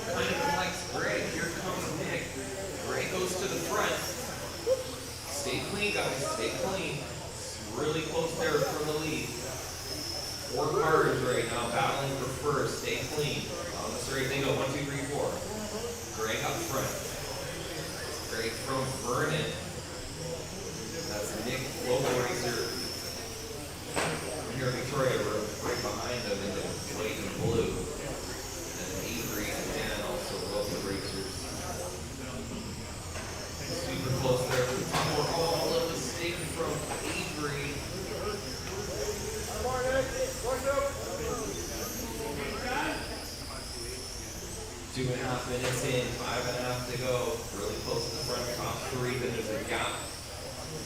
Kind of likes Greg. Here comes Nick. Greg goes to the front. Stay clean, guys. Stay clean. Really close there from the lead. 4 cars right now battling for first. Stay clean. On the straight they go. 1, 2, 3, 4. Greg up front. Greg from Vernon. That's Nick Local Racer. Here in Victoria, we're right behind them in the white and blue. Avery and Dan also both the racers. Super close 2.5 minutes in, 5.5 to go. Really close to the front, top three, then there's a gap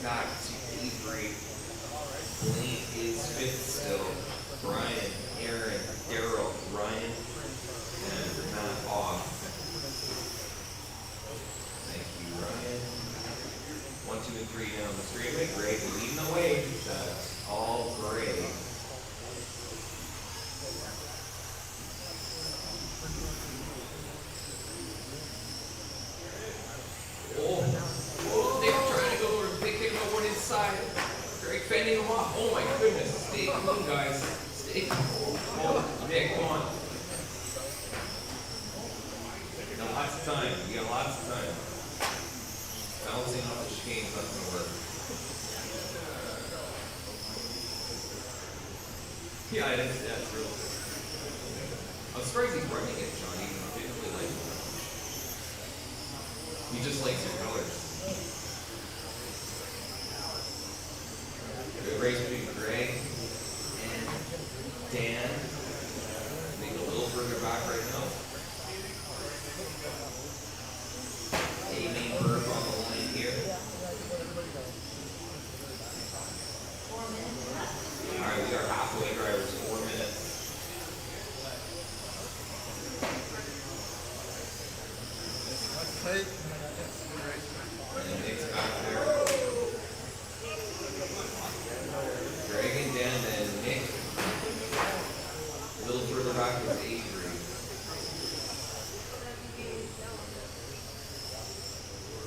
back to Avery. Blaine is fifth still. Brian, Aaron, Daryl, Ryan, and Matt off. Thank you, Ryan. 1, 2, and 3 down the straightaway. Greg leading the way. That's all Greg. Oh, they were trying to go over, they kicked him over inside. Greg fending him off. Oh my goodness. Stay cool, guys. Stay cool. Oh, Nick, come on. You got lots of time. You got lots of time. Bouncing off the chicane's not gonna work. Yeah, that's real. I'm surprised he's running it, John, even if he didn't really like it. He just likes your colors. Good race between Greg and Dan. Maybe a little further back right now. A-main Burp on the line here. 4 minutes left. Alright, we are halfway, drivers, 4 minutes. Hey. And Nick's back there. Greg and Dan and Nick. A little further back is Avery.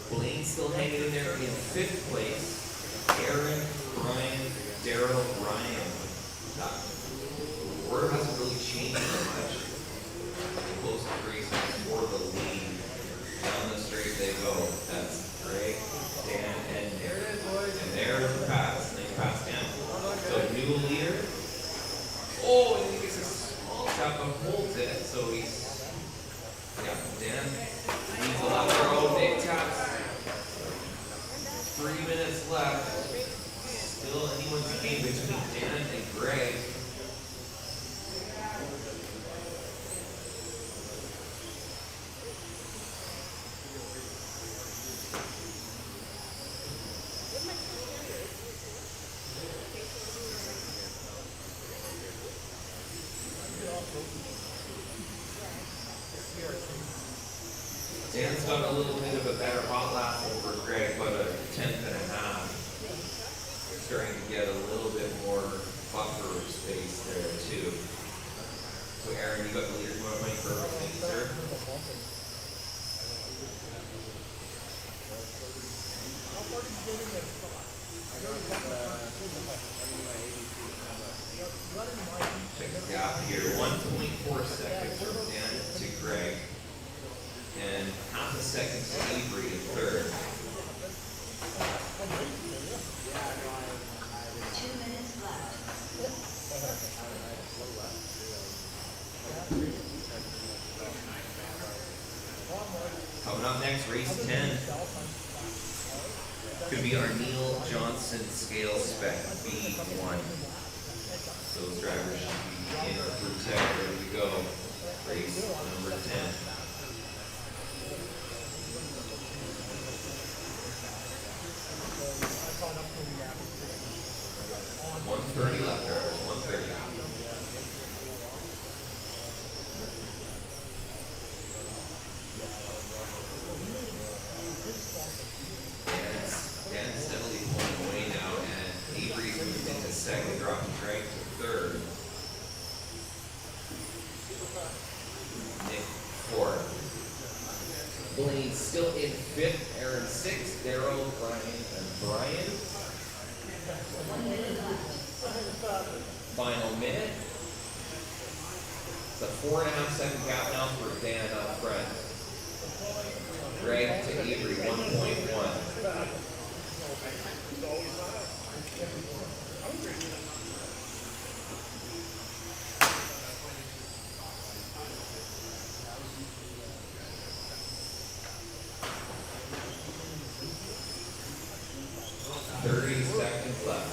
Blaine still hanging in there in fifth place. Aaron, Brian, Daryl, Ryan. The order hasn't really changed that much. Close to races for the lead. Down the straight they go. That's Greg, Dan, and Nick. And there's the pass. They pass down. So new leader. Oh, and he gets a small tap and holds it. So he's, yeah, Dan leads the lap. Oh, big taps. 3 minutes left. Still anyone's game between Dan and Greg. Dan's got a little bit of a better hot lap over Greg, but a 10.5. Starting to get a little bit more buffer space there too. So Aaron, you got the leader's motor money for thank you, sir. Check the gap here, 1.4 seconds from Dan to Greg. And half a second to Avery in third. 2 minutes left. Coming up next, race 10. Could be our Neil Johnson scale spec B1. Those drivers should be in through tech, ready to go. Race number 10. 1:30 left, drivers. 1:30. Dan steadily pulling away now, and Avery's moved into second, dropping Greg to third. Nick fourth. Blaine still in fifth. Aaron sixth. Daryl, Ryan, and Brian. 1 minute left. Final minute. It's a 4.5 second gap now for Dan up front. Greg to Avery, 1.1. Seconds left.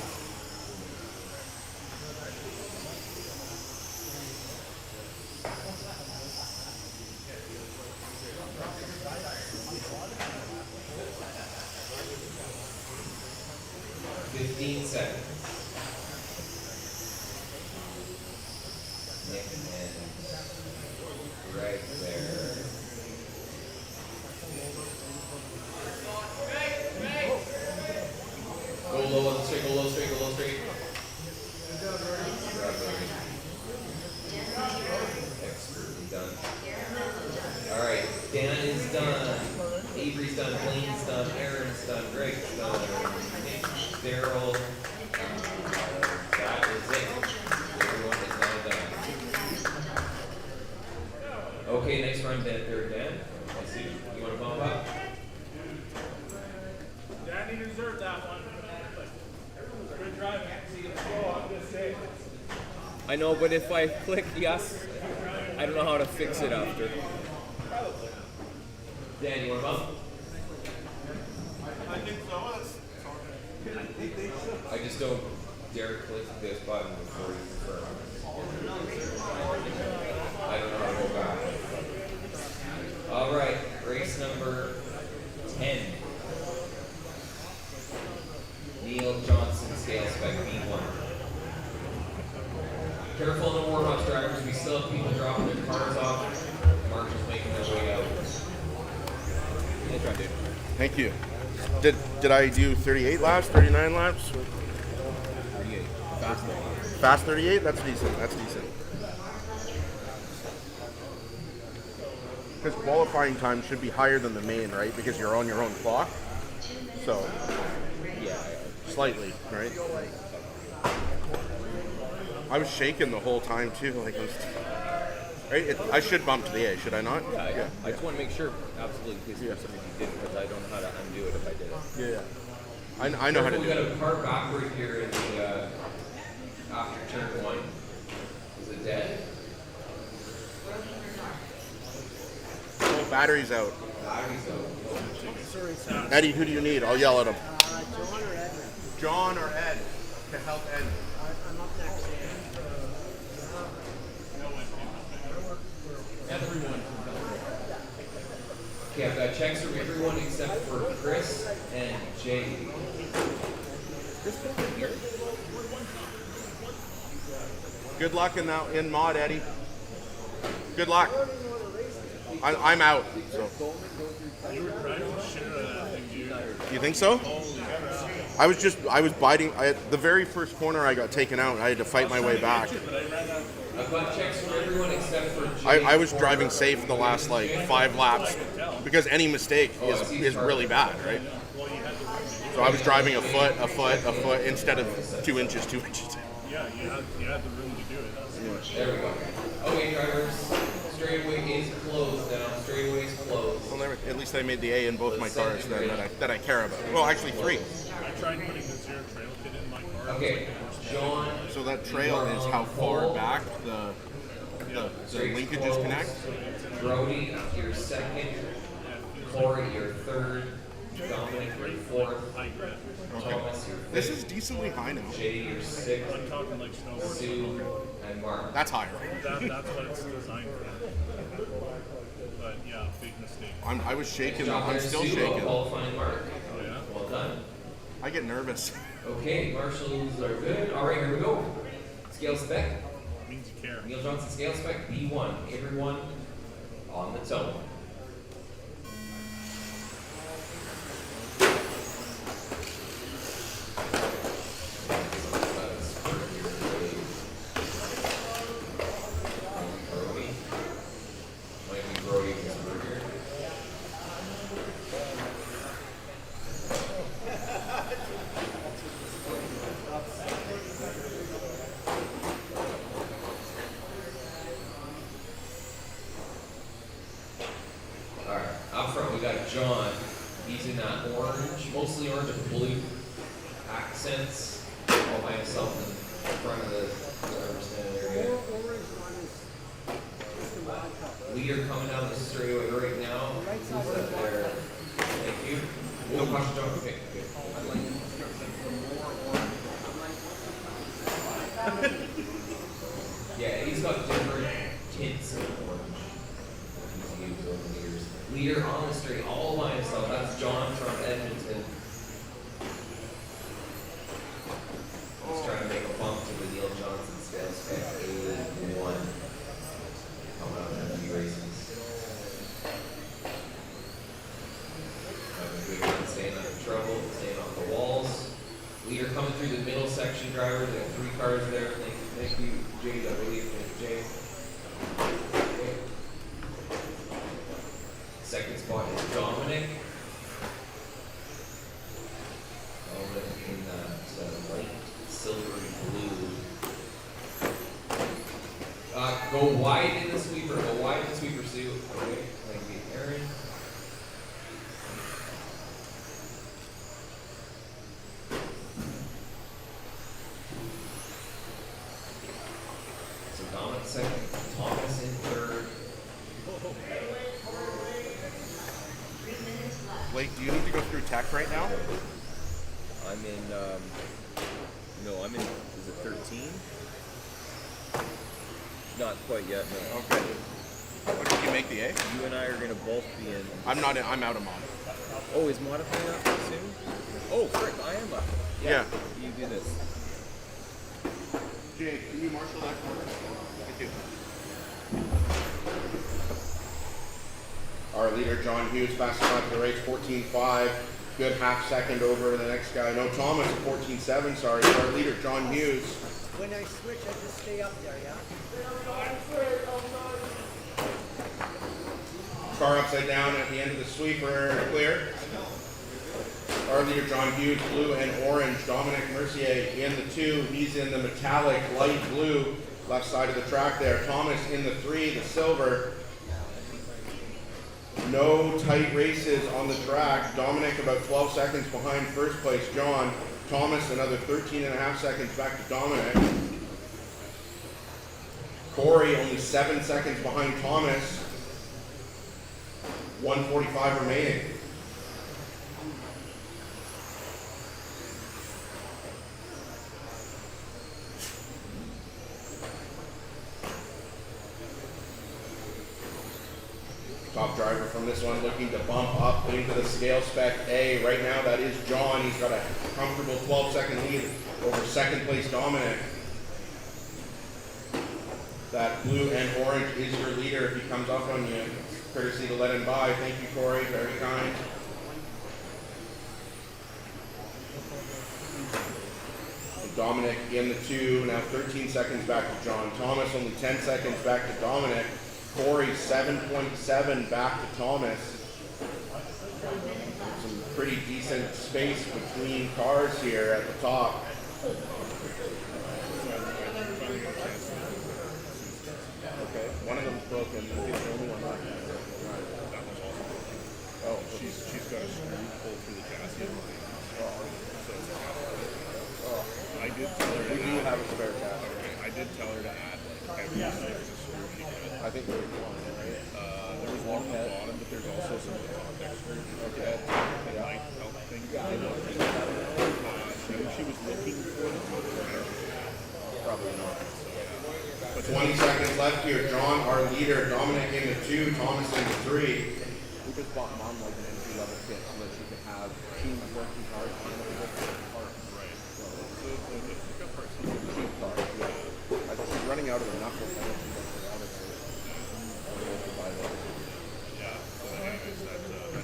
seconds. Nick and right there. Go low on the straight, go low straight, go low straight. Expertly done. Alright, Dan is done. Avery's done, Blaine's done, Aaron's done, Greg's done, Nick, Daryl. That is it. Everyone is now done. Okay, next run, Dan. I see. You want to bump up? Danny deserved that one. Good driving. See you go, I'm just saying. I know, but if I click yes, I don't know how to fix it after. Dan, you want to bump? I think so. I just don't dare click this button before you confirm. I don't know how to go back. Alright, race number 10. Neil Johnson, scale spec B1. Careful on the warm-ups, drivers. We still have people dropping their cars off. Mark is making their way out. Nice run, dude. Thank you. Did I do 38 laps, 39 laps? 38. Fast though. Fast 38? That's decent. That's decent. Because qualifying time should be higher than the main, right? Because you're on your own clock. So, Yeah. slightly, right? I was shaking the whole time too. Like, right? I should bump to the A, should I not? Yeah. I just want to make sure, absolutely, in case there's something you did, because I don't know how to undo it if I did it. Yeah. I know how to We do got it. a car backward here in the after turn 1. Is it dead? Oh, battery's out. Battery's out. Eddie, who do you need? I'll yell at him. John or Edwin? John or Ed to help Ed. I'm up next. Okay, I've got checks from everyone except for Chris and Jay. Good luck in mod, Eddie. Good luck. I'm out. So. You think so? I was biting. The very first corner I got taken out. I had to fight my way back. I've got checks from everyone except for Jay. I was driving safe the last like 5 laps because any mistake is really bad, right? So I was driving a foot instead of 2 inches, 2 inches. Yeah, you had the room to do it. There we go. Okay, drivers. Straightaway is closed now. Straightaway is closed. Well, at least I made the A in both my cars that I care about. Well, actually 3. I tried putting the zero trail kit in my car. Okay, John. So that trail is how far back the linkages connect. Brody, your second. Corey, your third. Dominic, your fourth. Thomas, your fifth. This is decently high now. Jay, your sixth. I'm talking like snowboard. Sue, and Mark. That's higher. That's what it's designed for. But yeah, big mistake. I was shaking. Job I'm there, still Sue, shaking. qualifying Mark. Oh yeah? Well done. I get nervous. Okay, marshals are good. All right, here we go. Scale spec. Means you care. Neil Johnson scale spec B1. Everyone on the toe. Brody. Might be Brody Whisperger. Alright, up front we got John. He's in that orange, mostly orange and blue accents, all by himself in front of the whoever's standing there. Leader coming down the straightaway right now. Who's up there? Thank you. We'll watch John. Okay, yeah, he's got different tints of orange. He's used over the years. Leader on the straight all by himself. That's John from Edmonton. He's trying to make a bump to the Neil Johnson scale spec 81. Coming out of FP races. Having a good run, staying out of trouble, staying off the walls. Leader coming through the middle section, drivers. There are 3 cars there. Thank you, Jade, I believe. Thank you, Jade. Okay. Second spot is Dominic. Dominic in that light silvery blue. Go wide in the sweeper. Go wide in the sweeper, Sue. Okay. Thank you, Aaron. So Dominic second, Thomas in third. 3 minutes left. Blake, do you need to go through tech right now? I'm in, no, I'm in, is it 13? Not quite yet, no. Okay. What did you make the A? You and I are gonna both be in. I'm not in, I'm out of mod. Oh, is modifying up soon? Oh, frick, I am up. Yeah. You do this. Jay, can you marshal that corner? Thank you. Our leader, John Hughes, fastest lap of the race, 14.5. Good half second over the next guy. No, Thomas, 14.7, sorry. Our leader, John Hughes. When I switch, I just stay up there, yeah? Car upside down at the end of the sweeper, clear. Our leader, John Hughes, blue and orange. Dominic Mercier in the 2. He's in the metallic light blue, left side of the track there. Thomas in the 3, the silver. No tight races on the track. Dominic about 12 seconds behind first place, John. Thomas another 13.5 seconds back to Dominic. Corey only 7 seconds behind Thomas. 1:45 remaining. Top driver from this one looking to bump up into the scale spec A. Right now that is John. He's got a comfortable 12-second lead over second place Dominic. That blue and orange is your leader if he comes up on you. Courtesy to let him by. Thank you, Corey. Very kind. Dominic in the 2, now 13 seconds back to John. Thomas only 10 seconds back to Dominic. Corey 7.7 back to Thomas. Some pretty decent space between cars here at the top. Okay, one of them's broken. He's the only one left. Oh, she's got a screw pulled through the chassis. I did tell her. We do have a spare cast. I did tell her to add like heavy screw. She could. I think there's one, right? There was one on the bottom, but there's also some contact screws. Okay. That might help things. She was looking for them. Probably not. 20 seconds left here. John, our leader. Dominic in the 2, Thomas in the 3. We just bought Mom like an entry-level kit so that she could have two working cars and a different parts. Right. So the pickup parts. Cheap cars, yeah. She's running out of the knuckles. I don't think that's out of her. Yeah. So anyways, that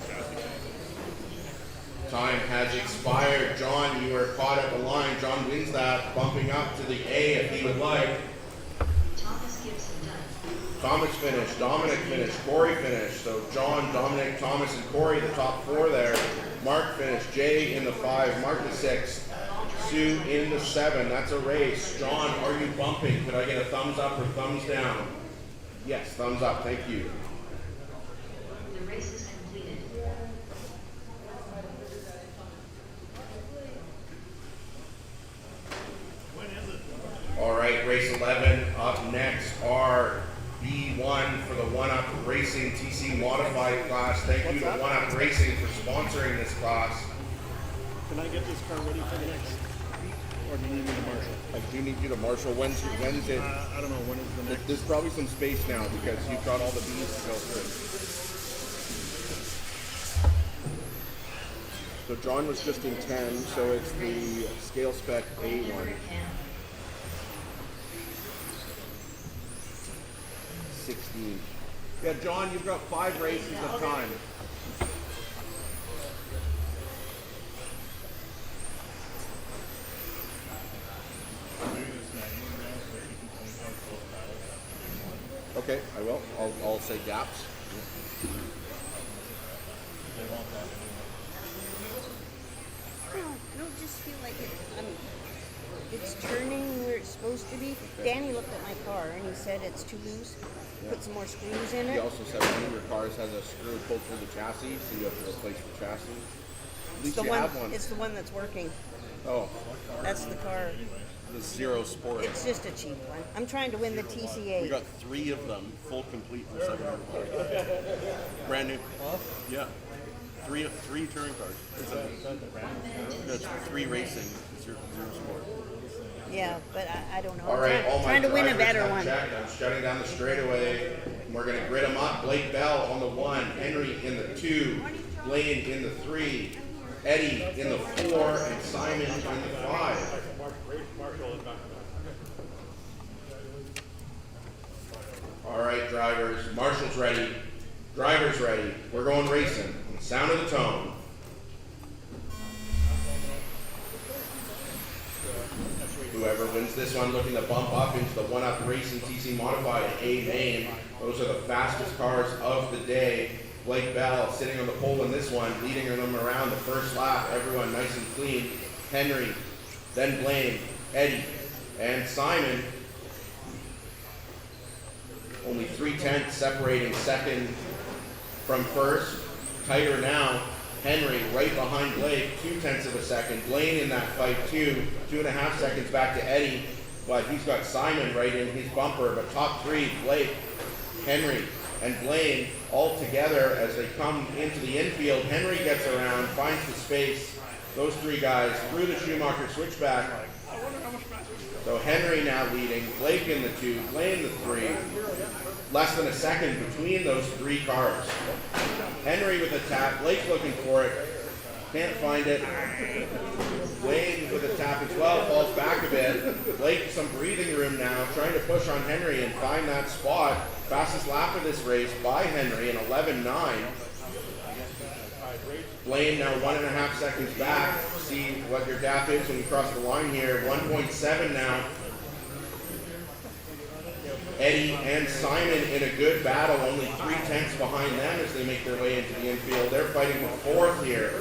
chassis. Time has expired. John, you are caught at the line. John wins that, bumping up to the A if he would like. Thomas Gibson done. Thomas finished, Dominic finished, Corey finished. So John, Dominic, Thomas, and Corey, the top 4 there. Mark finished, Jay in the 5, Mark the 6, Sue in the 7. That's a race. John, are you bumping? Could I get a thumbs up or thumbs down? Yes, thumbs up. Thank you. The race is completed. All right, race 11. Up next are B1 for the One-Up Racing TC Modified class. Thank you to One-Up Racing for sponsoring this class. Can I get this car ready for the next week? Or do you need me to marshal? I do need you to marshal. When's it? I don't know, when is the next? There's probably some space now because you've got all the B's to go through. So John was just in 10, so it's the scale spec A1. Number 10. 16. Yeah, John, you've got 5 races of time. Okay, I will. I'll say gaps. No, I don't just feel like it's turning where it's supposed to be. Danny looked at my car and he said it's too loose. Put some more screws in He it. also said one of your cars has a screw pulled through the chassis, so you have to replace the chassis. At It's least the you have one. It's the one that's working. Oh, That's the car. the Zero Sport. It's just a cheap one. I'm trying to win the We TCA. got 3 of them, full complete for $700. Brand new. Yeah. Three touring cars. That's 3 racing. Zero Sport. Yeah, but I don't know. All right, all my Trying to win a drivers better have one. checked. I'm shutting down the straightaway. We're gonna grid them up. Blake Bell on the 1, Henry in the 2, Blaine in the 3, Eddie in the 4, and Simon in the 5. All right, drivers. Marshall's ready. Drivers ready. We're going racing. Sound of the tone. Whoever wins this one looking to bump up into the one-up Racing TC Modified A main. Those are the fastest cars of the day. Blake Bell sitting on the pole in this one, leading them around the first lap. Everyone nice and clean. Henry, then Blaine, Eddie, and Simon. Only 3/10 separating second from first. Tighter now. Henry right behind Blake, 2/10 of a second. Blaine in that fight too, 2.5 seconds back to Eddie, but he's got Simon right in his bumper. But top 3, Blake, Henry, and Blaine all together as they come into the infield. Henry gets around, finds the space. Those 3 guys through the Schumacher switchback. So Henry now leading, Blake in the 2, Blaine the 3. Less than a second between those 3 cars. Henry with a tap, Blake looking for it, can't find it. Blaine with a tap as well, falls back a bit. Blake some breathing room now, trying to push on Henry and find that spot. Fastest lap of this race by Henry in 11.9. Blaine now 1.5 seconds back. See what your gap is when you cross the line here. 1.7 now. Eddie and Simon in a good battle, only 3/10 behind them as they make their way into the infield. They're fighting for 4th here.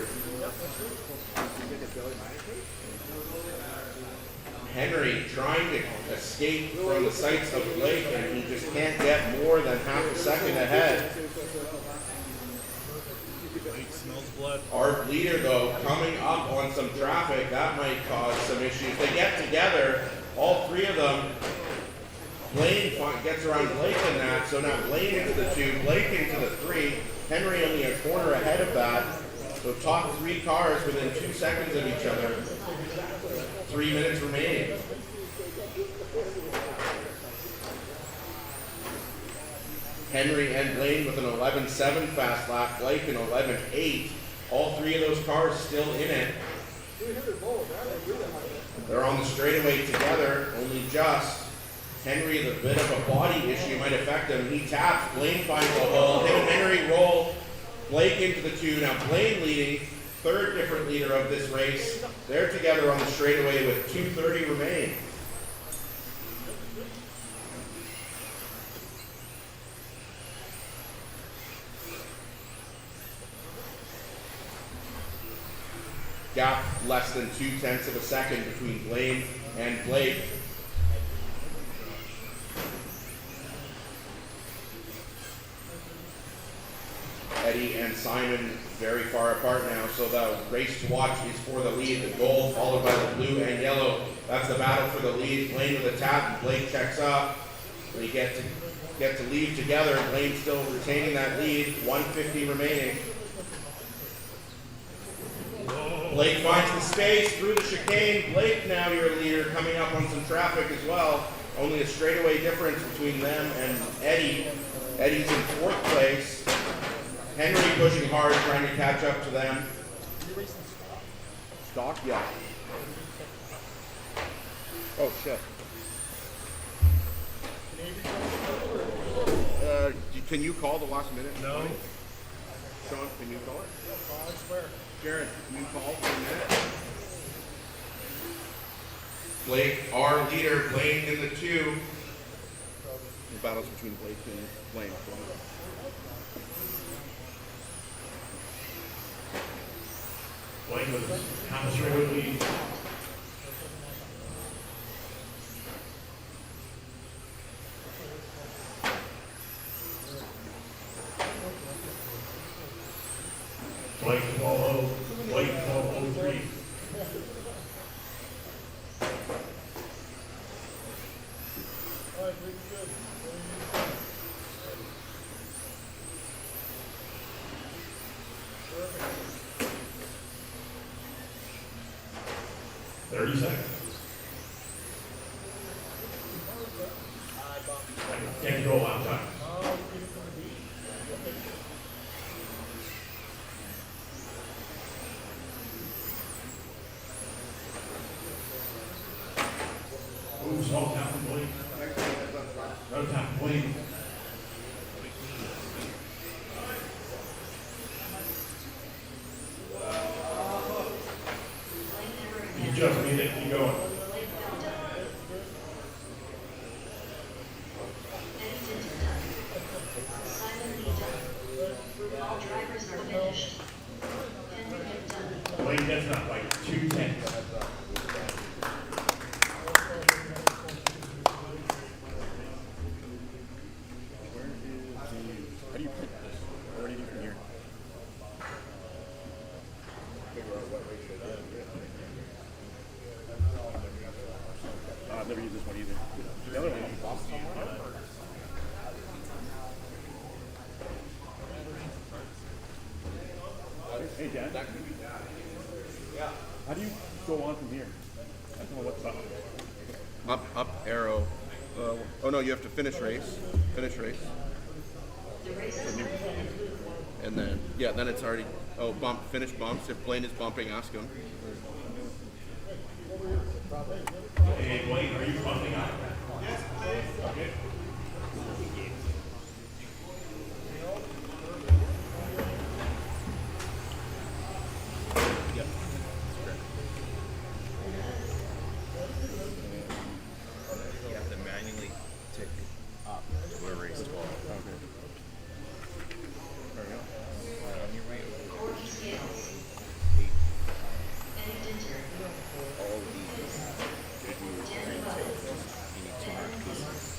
Henry trying to escape from the sights of Blake, and he just can't get more than half a second ahead. Our leader, though, coming up on some traffic, that might cause some issues. They get together, all 3 of them. Blaine gets around Blake in that, so now Blaine into the 2, Blake into the 3, Henry only a corner ahead of that. So top 3 cars within 2 seconds of each other. 3 minutes remaining. Henry and Blaine with an 11.7 fast lap, Blake an 11.8. All 3 of those cars still in it. They're on the straightaway together, only just. Henry, the bit of a body issue might affect him. He taps, Blaine finds the hole. Him and Henry roll Blake into the 2. Now Blaine leading, 3rd different leader of this race. They're together on the straightaway with 2:30 remaining. Gap less than 2/10 of a second between Blaine and Blake. Eddie and Simon very far apart now, so the race to watch is for the lead. The gold followed by the blue and yellow. That's the battle for the lead. Blaine with a tap, and Blake checks up. They get to leave together. Blaine still retaining that lead. 1:50 remaining. Blake finds the space through the chicane. Blake now your leader, coming up on some traffic as well. Only a straightaway difference between them and Eddie. Eddie's in 4th place. Henry pushing hard, trying to catch up to them. Stock, yeah. Oh shit. Can you call the last minute? No. Sean, can you call it? I swear. Jared, can you call for a minute? Blake, our leader, Blaine in the 2. The battles between Blake and Blaine. Blake was how much road lead? Blake 12-0, Blake 12-03. Can't go out time. Ooh, small town Blake. No town Blake. You just made it, keep going. All drivers are finished. Henry McDonough. Blake, that's not like 2 tenths. How do you print this? What do you do from here? Figure out what ratio that is. I've never used this one either. The other one. Hey, Dad. How do you go on from here? I don't know what's up. Up, arrow. Oh no, you have to finish race. Finish race. The race is over. And then, yeah, then it's already, oh, bump, finish bumps. If Blaine is bumping, ask him. Hey, Blake, are you bumping out? Yes. Okay. Yep. You have to manually tick up to a race 12. Okay. There we go. On your way over Corky Scales. Eddie Dinter. all of these. Danny Buck. You need 2 more pieces.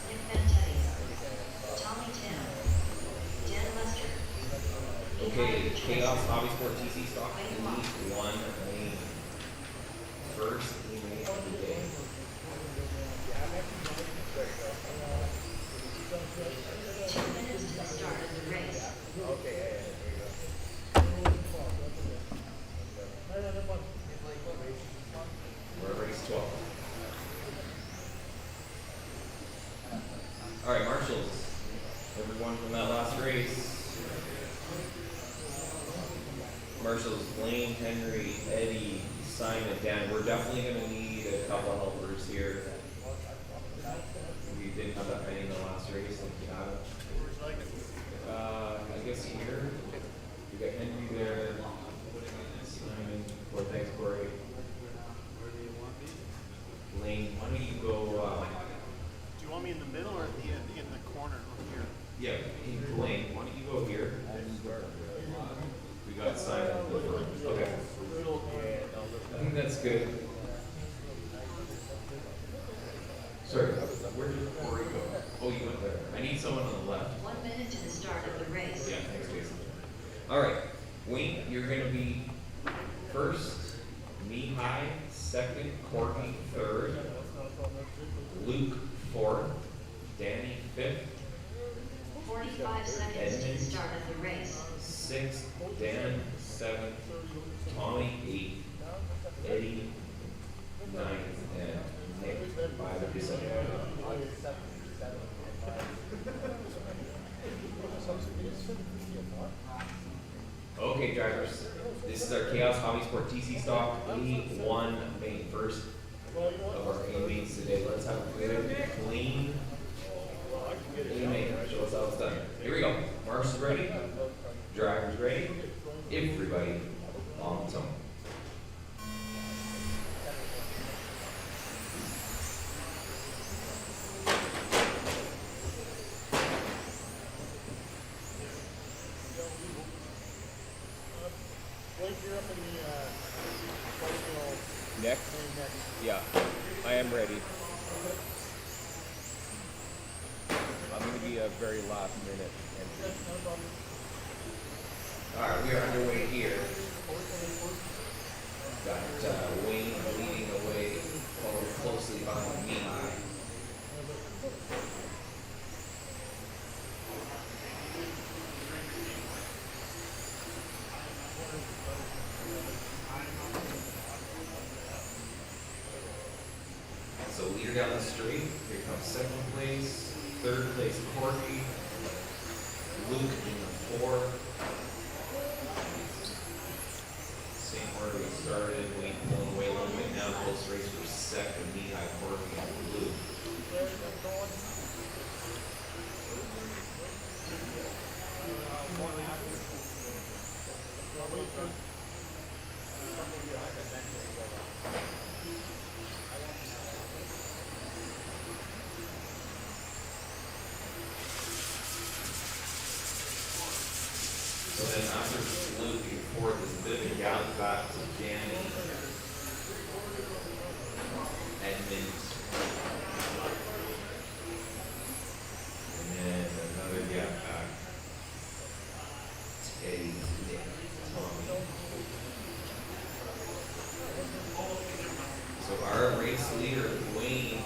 Nick Ventetti. Tommy Tim. Dan Lester. Okay, Chaos Hobby Sport TC stock. We need 1 lane. First lane of the day. 2 minutes to the start of the race. We're at race 12. Alright, marshals. Everyone from that last race. Marshals, Blaine, Henry, Eddie, Simon, Dan. We're definitely going to need a couple helpers here. We didn't have that many in the last race, like you have. I guess here, we got Henry there, Simon, well, thanks, Corey. Blaine, why don't you go, Do you want me in the middle or in the corner over here? yeah, hey, Blaine, why don't you go here? We got Simon. Okay. I think that's good. Sorry, where did Corey go? Oh, you went there. I need someone on the left. 1 minute to the start of the race. Yeah, thanks, Jason. Alright, Wayne, you're gonna be first, Mihai second, Courtney third, Luke fourth, Danny fifth, 45 seconds to the start of the race. sixth, Dan seventh, Tommy eighth, Eddie ninth, and Nick by the seventh. Okay, drivers, This is our Chaos Hobby Sport TC stock A1 main. First of our A mains today. Let's have a good, clean A main. Show us how it's done. Here we go. Marks is ready. Driver's ready. Everybody on its own. Blake, you're up in the, personal Next? thing next. Yeah, I am ready. I'm gonna be a very last minute entry. Alright, we are underway here. Got Wayne leading the way, followed closely behind me. So leader down the street, here comes second place, third place Corky, Luke in the fourth. Same order we started, Wayne pulling away a little bit now, close race for second, Mihai, Corky, and Luke. So then after Luke in fourth is a bit of a gallop back to Danny, Edmund, and then another gap back, Teddy, Nick, Tommy. So our race leader, Wayne,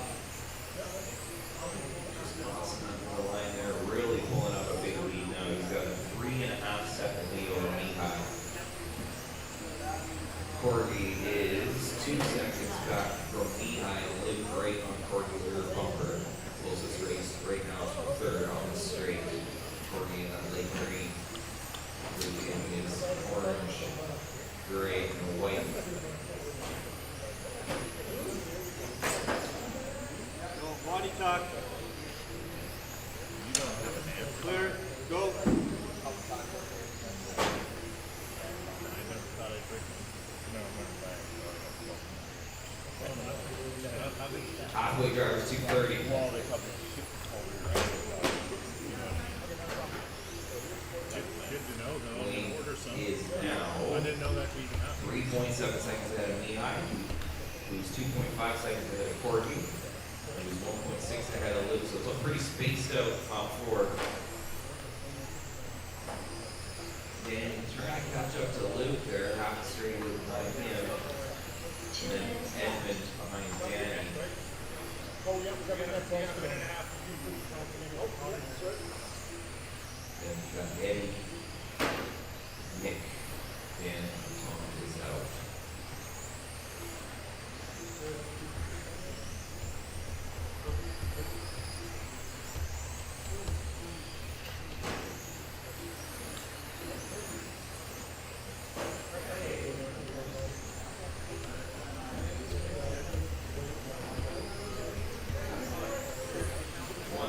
just crossing under the line there, really pulling up a big lead now. He's got a 3.5 second lead over Mihai. Corky is 2 seconds back from Mihai and Luke right on Corky's rear bumper. Closest race right now is from third on the straight. Corky in that light green. Luke in his orange, gray, and white. Go, body talk. You don't have an answer. Clear, go. Halfway drivers 230. Well, they probably should Good to know, though. Wayne Order some. is I now didn't know that even happened. 3.7 seconds ahead of Mihai, who's 2.5 seconds ahead of Corky, who's 1.6 ahead of Luke, so it's a pretty spaced out top four. Danny trying to catch up to Luke there, half a straight Luke behind him, and then Edmund behind Danny. Then you got Eddie, Nick, Dan, and Tom is out.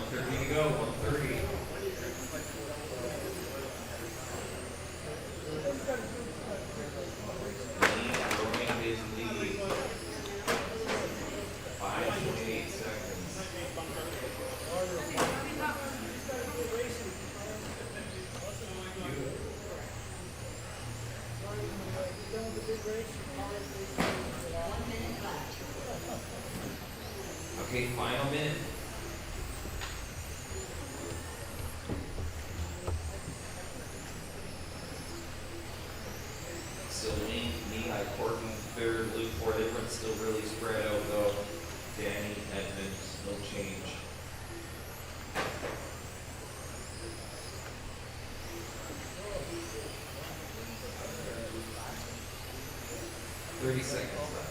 To go, 130. Lead, is lead. 5.8 seconds. Okay, final minute. Still Wayne, Mihai, Corky, third, Luke, fourth. Everyone's still really spread out though. Danny, Edmund, no change. $30 seconds left.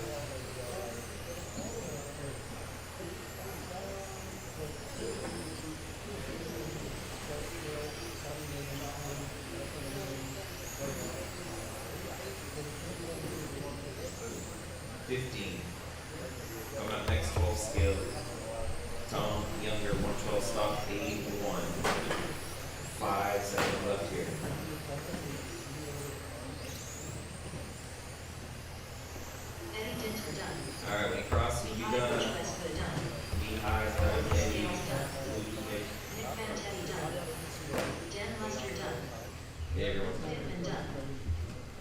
15. Coming up next, 12 scale. Tom Younger, 112 stock, 81. 5 seconds left here. Eddie Dinter done. Alright, we cross you Mike done. Westwood done. Beehive done. Eddie. Nick Fantetti done. Dan Lester done. Yeah, everyone's done. Pittman done.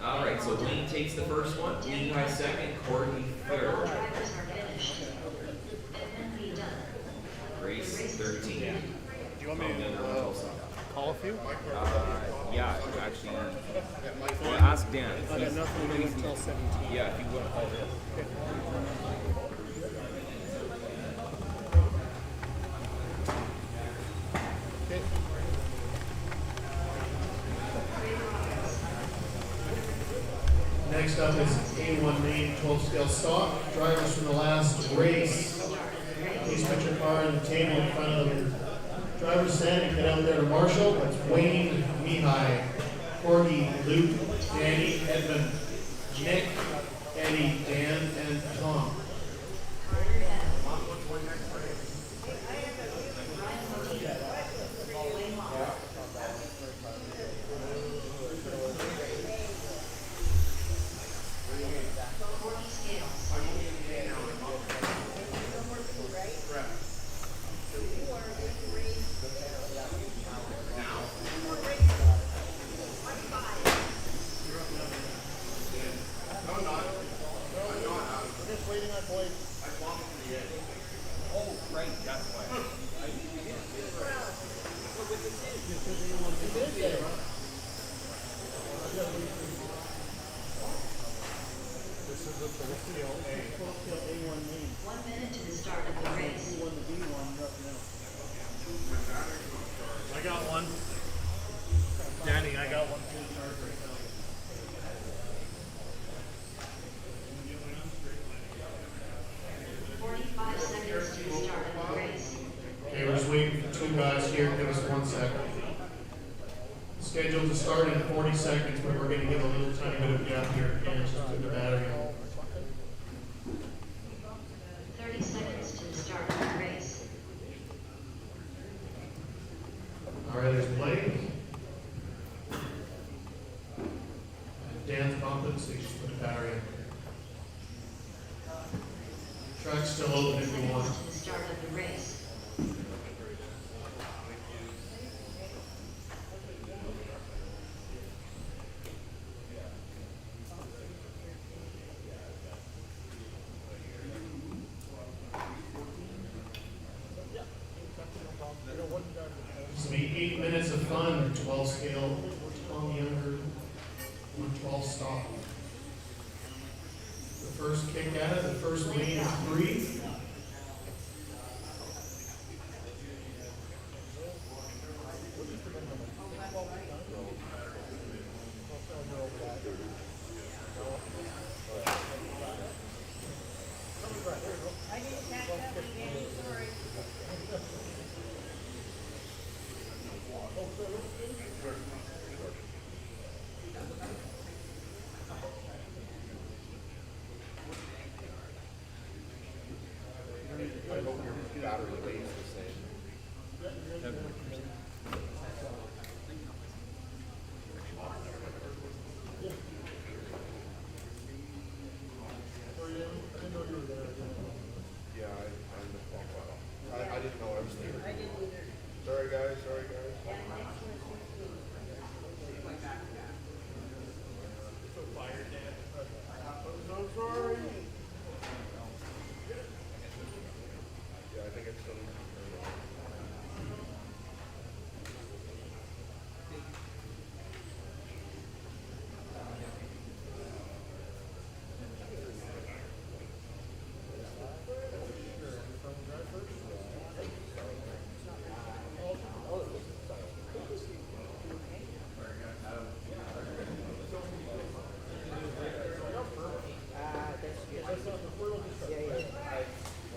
Alright, so Wayne takes the first one, Lehigh second, Courtney All third. drivers are finished. Pittman Lee done. Race 13. Do you want me Tom Younger, to 112 stock. call a few? Yeah, actually. Well, ask Dan. I got nothing to do until 17. Yeah, if you want to call him. Okay. Next up is A1 Main 12 scale stock. Drivers from the last race. Please put your car on the table in front of them. Drivers standing, get out there to Marshall. That's Wayne, Mihai, Corgi, Luke, Danny, Edmund, Nick, Eddie, Dan, and Tom. Carter Bell. Ryan Modine. Wayne Long. Courtney Scales. Oh, right, that's why. This is a full scale A. 1 minute to the start of the race. I got one. Danny, I got one too. 45 seconds to the start of the race. Okay, we're just waiting for two guys here. Give us 1 second. Scheduled to start in 40 seconds, but we're going to give a little tiny bit of gap here. And just put the battery on. 30 seconds to the start of the race. All right, there's Blake. And Dan's bumping, so you just put the battery in. Track's still open if you want. To the start of the race. This will be 8 minutes of fun, 12 scale, Tom Younger, 112 stop. The first kick at it, the first lane is 3. I hope your battery weighs the same. Yeah, I didn't know I was there. I didn't either. Sorry guys, sorry guys. So sorry. Yeah, I think it's still.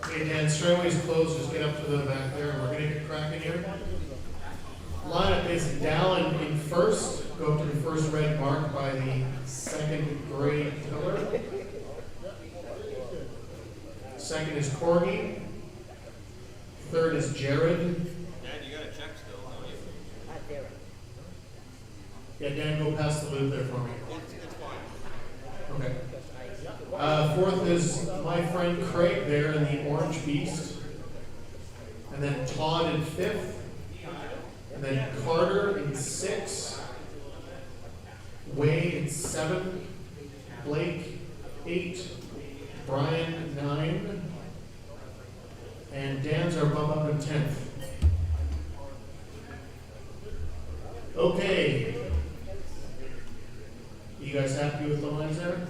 Okay, Dan, straightaway's closed, just get up to the back there, and we're gonna get cracking here. Lineup is Dallin in first, go up to the first red mark by the second gray pillar. Second is Corgi. Third is Jared. Dad, you got a check still, don't you? Not there. Yeah, Dan, go past the loop there for me. It's fine. Okay. Fourth is my friend Craig there in the Orange Beast. And then Todd in fifth. And then Carter in sixth. Wade in seventh. Blake 8. Brian 9. And Dan's our bump up in 10th. Okay. You guys happy with the lines there?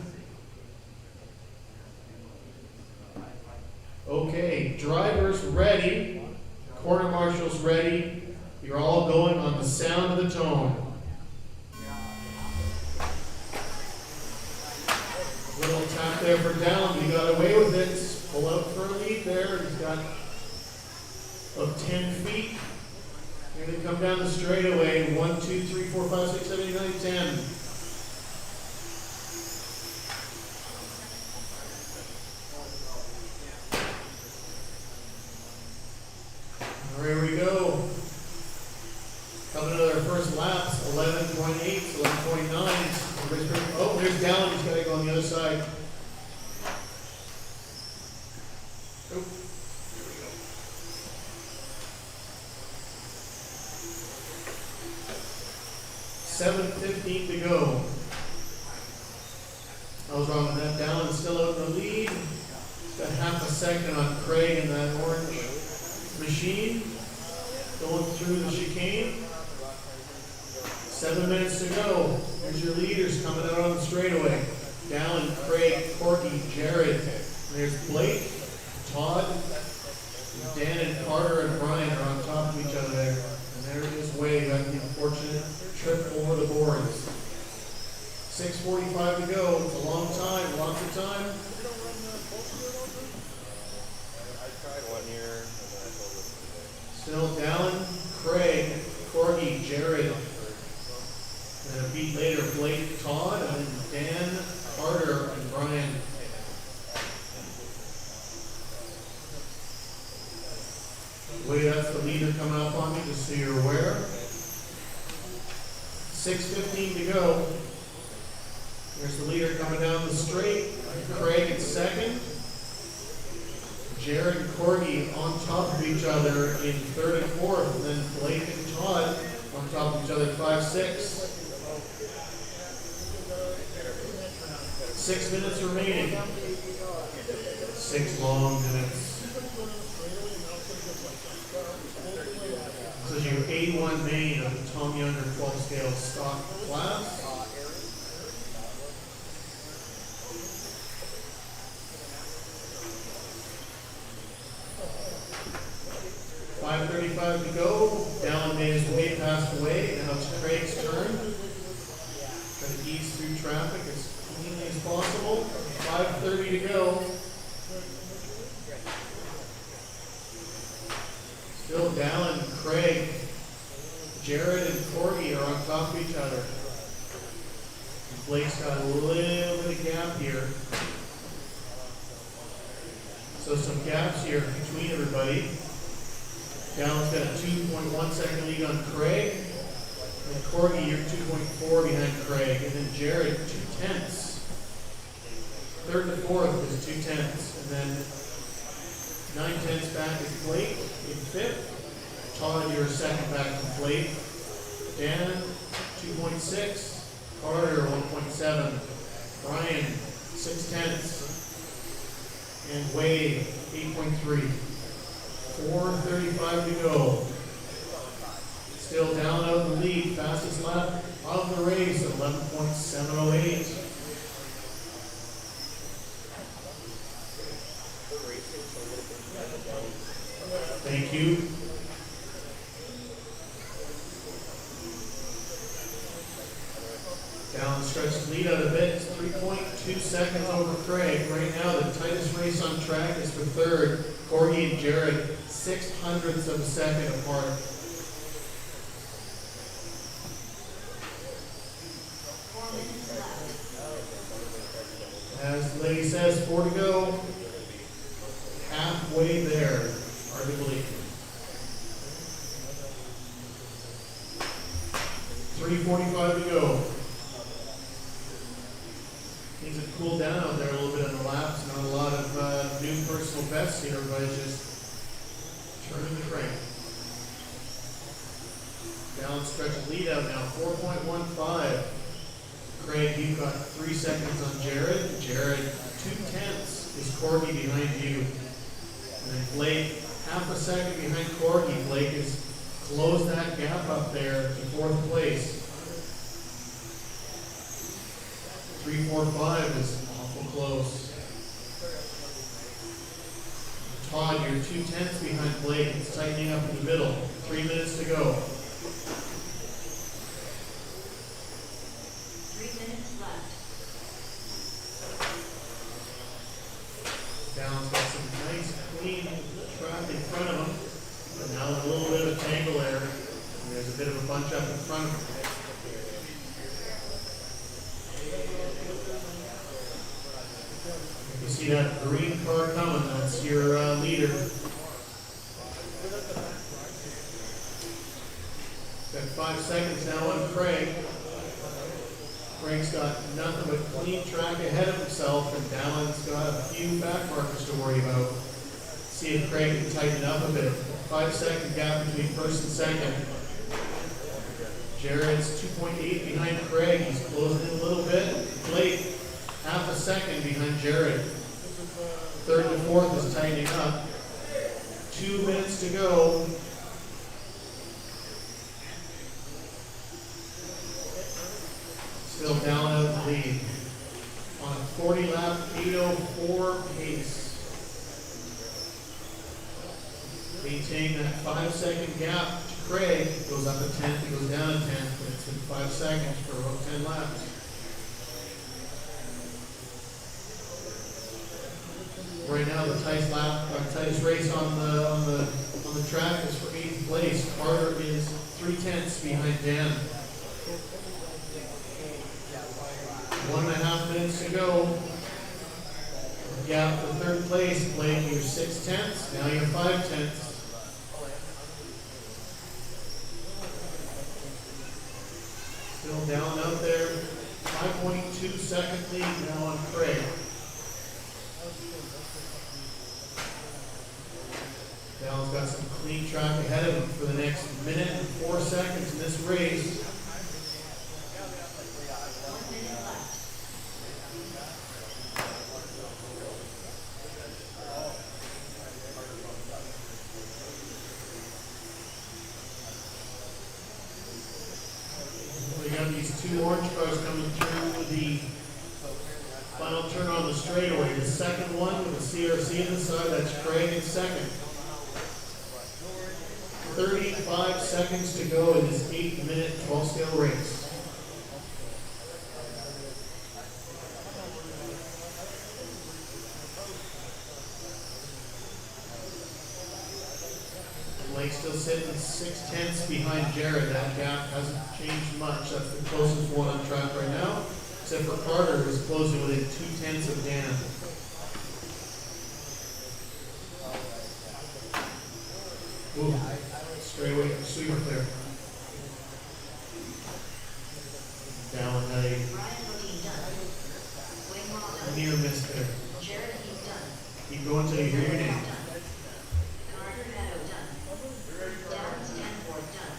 Okay, drivers ready, quarter marshals ready. You're all going on the sound of the tone. Little tap there for down. You got away with it. Pull out for a lead there. He's got about 10 feet. Here they come down the straightaway. 1, 2, 3, 4, 5, 6, 7, 8, 9, 10. Here we go. Coming to their first laps, 11.8, 11.9. Oh, there's Dallin. He's got to go on the other side. Oh, here we go. 7:15 to go. I was wrong with that. Dallin's still out in the lead. He's got half a second on Craig in that orange machine. Going through the chicane. 7 minutes to go. Here's your leaders coming out on the straightaway. Dallin, Craig, Corky, Jared. And there's Blake, Todd, Dan and Carter and Brian are on top of each other there. And there is Wade, got the unfortunate trip over the boards. 6:45 to go. It's a long time, lots of time. I tried one year, and then I told Still Dallin, Craig, Corky, Jared. And then a beat later, Blake, Todd, and then Dan, Carter, and Brian. Wait, that's the leader coming up on me, just so you're aware. 6:15 to go. Here's the leader coming down the straight. Craig in second. Jared and Corgi on top of each other in third and fourth. And then Blake and Todd on top of each other, 5, 6. 6 minutes remaining. 6 long minutes. This is your A1 main of the Tom Younger 12 scale stock class. .535 to go. Dallin made his way past away. Now it's Craig's turn. Trying to ease through traffic as cleanly as possible. 5:30 to go. Still Dallin, Craig, Jared, and Corgi are on top of each other. And Blake's got a little bit of gap here. So some gaps here between everybody. Dallin's got a 2.1 second lead on Craig. And Corgi, you're 2.4 behind Craig. And then Jared, 2/10. Third to fourth is 2/10. And then 9/10 back is Blake in fifth. Todd, you're second back from Blake. Dan, 2.6. Carter, 1.7. Brian, 6/10. And Wade, 8.3. 4:35 to go. Still down out in the lead. Fastest lap of the race at 11.708. Thank you. Dallin stretched the lead out a bit. It's 3.2 seconds over Craig. Right now, the tightest race on track is for third. Corgi and Jared, 0.06 of a second apart. As the lady says, 4 to go. Wade there, arguably. 3:45 to go. Things have cooled down out there a little bit on the laps. Not a lot of new personal bests here, but it's just turning the crank. Down stretch lead out now, 4.15. Craig, you've got 3 seconds on Jared. Jared, 2/10 is Corgi behind you. And then Blake, half a second behind Corgi. Blake has closed that gap up there to 4th place. 3:45 is awful close. Todd, you're 2/10 behind Blake. It's tightening up in the middle. 3 minutes to go. 3 minutes left. Downs got some nice clean track in front of him, but now in a little bit of a tangle there. And there's a bit of a bunch up in front of him. You see that green car coming, that's your leader. Got 5 seconds now on Craig. Craig's got nothing but clean track ahead of himself, and Dallon's got a few back markers to worry about. See if Craig can tighten up a bit. 5-second gap between first and second. Jared's 2.8 behind Craig. He's closing in a little bit. Blake, half a second behind Jared. 3rd and 4th is tightening up. 2 minutes to go. Still down out the lead. On a 40-lap 8:04 pace. Maintaining that 5-second gap to Craig. Goes up a 10th, it goes down a 10th, but it's in 5 seconds for about 10 laps. Right now, the tightest race on the track is for 8th place. Carter is 3/10 behind Dan. 1.5 minutes to go. Gap for 3rd place. Blake, you're 6/10. Now you're 5/10. Still down out there. 5.2 second lead now on Craig. Dallon's got some clean track ahead of him for the next minute and 4 seconds in this race. 1 minute left. We got these 2 orange cars coming through the final turn on the straightaway. The second one with the CRC on the side, that's Craig in second. 35 seconds to go in this 8-minute 12-scale race. Blake's still sitting 6/10 behind Jared. That gap hasn't changed much. That's the closest one on track right now, except for Carter, who's closing within 2/10 of Dan. Ooh, straightaway sweeper clear. Dallon had Brian Bodine done. Wayne Law a done. near miss there. Jared Heath done. Keep going till you hear your name. Done. Carter Meadow done. Dallin Stanford done.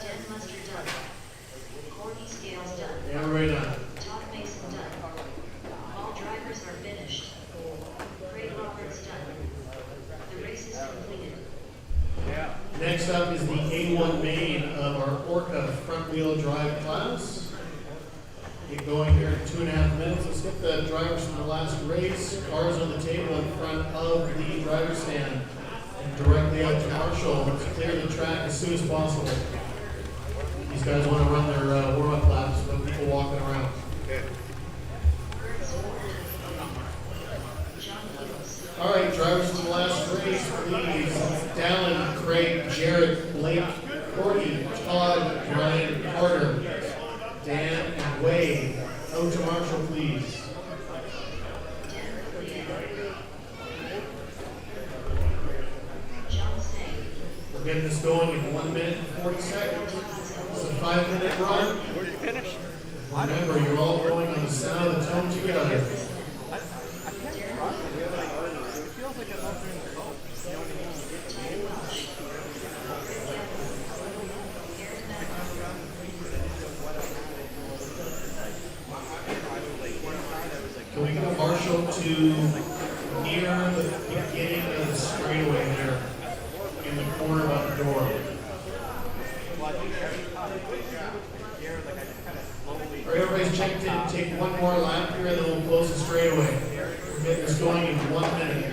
Dan Muster done. Courtney Scales done. Everybody done. Todd Mason done. All drivers are finished. Craig Roberts done. The race is completed. Next up is the A1 main of our Orca front-wheel drive class. Get going here in 2.5 minutes. Let's get the drivers from the last race. Cars on the table in front of the driver's stand and directly out to Marshall. Let's clear the track as soon as possible. These guys want to run their warm-up laps with people walking around. All right, drivers from the last race, please. Dallin, Craig, Jared, Blake, Cordy, Todd, Ryan, Carter, Dan, and Wade. Out to Marshall, please. going in 1 minute and 40 seconds. It's a 5-minute run. Where did you finish? Remember, you're all going on the sound of the tone together. It feels like I'm entering the boat. You know what I Can we get Marshall to near the beginning of the straightaway there in the corner of the door? All right, everybody's checked in. Take one more lap here and then we'll close the straightaway. We're getting this going in 1 minute.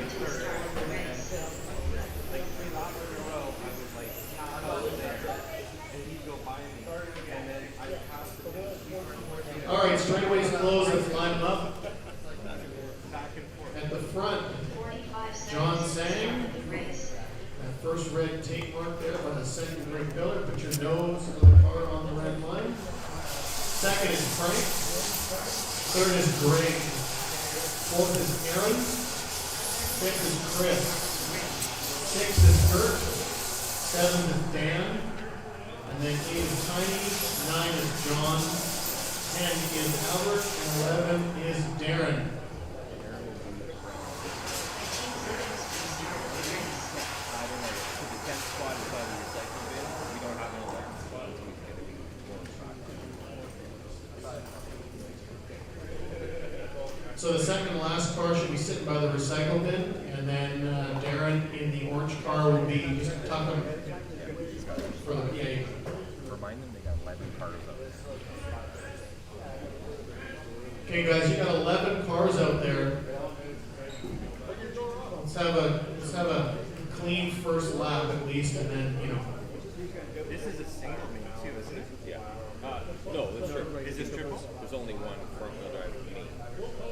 All right, straightaways closed. Let's line them up. At the front, 45 John seconds to Sang. start the race. That first red tape mark there by the second red pillar. Put your nose of the car on the red line. Second is Frank. Third is Greg. Fourth is Aaron. Fifth is Chris. Sixth is Kurt. Seventh is Dan. And then 8 is Tiny. 9 is John. 10 is Albert. And 11 is Darren. So the second and last car should be sitting by the recycle bin, and then Darren in the orange car will be just tucking for the cake. Remind them they got 11 cars up. Okay, guys, you got 11 cars out there. Let's have a clean first lap at least, and then This is a single main too, isn't it? Yeah. No, it's triple. Is this triple? There's only one front wheel drive.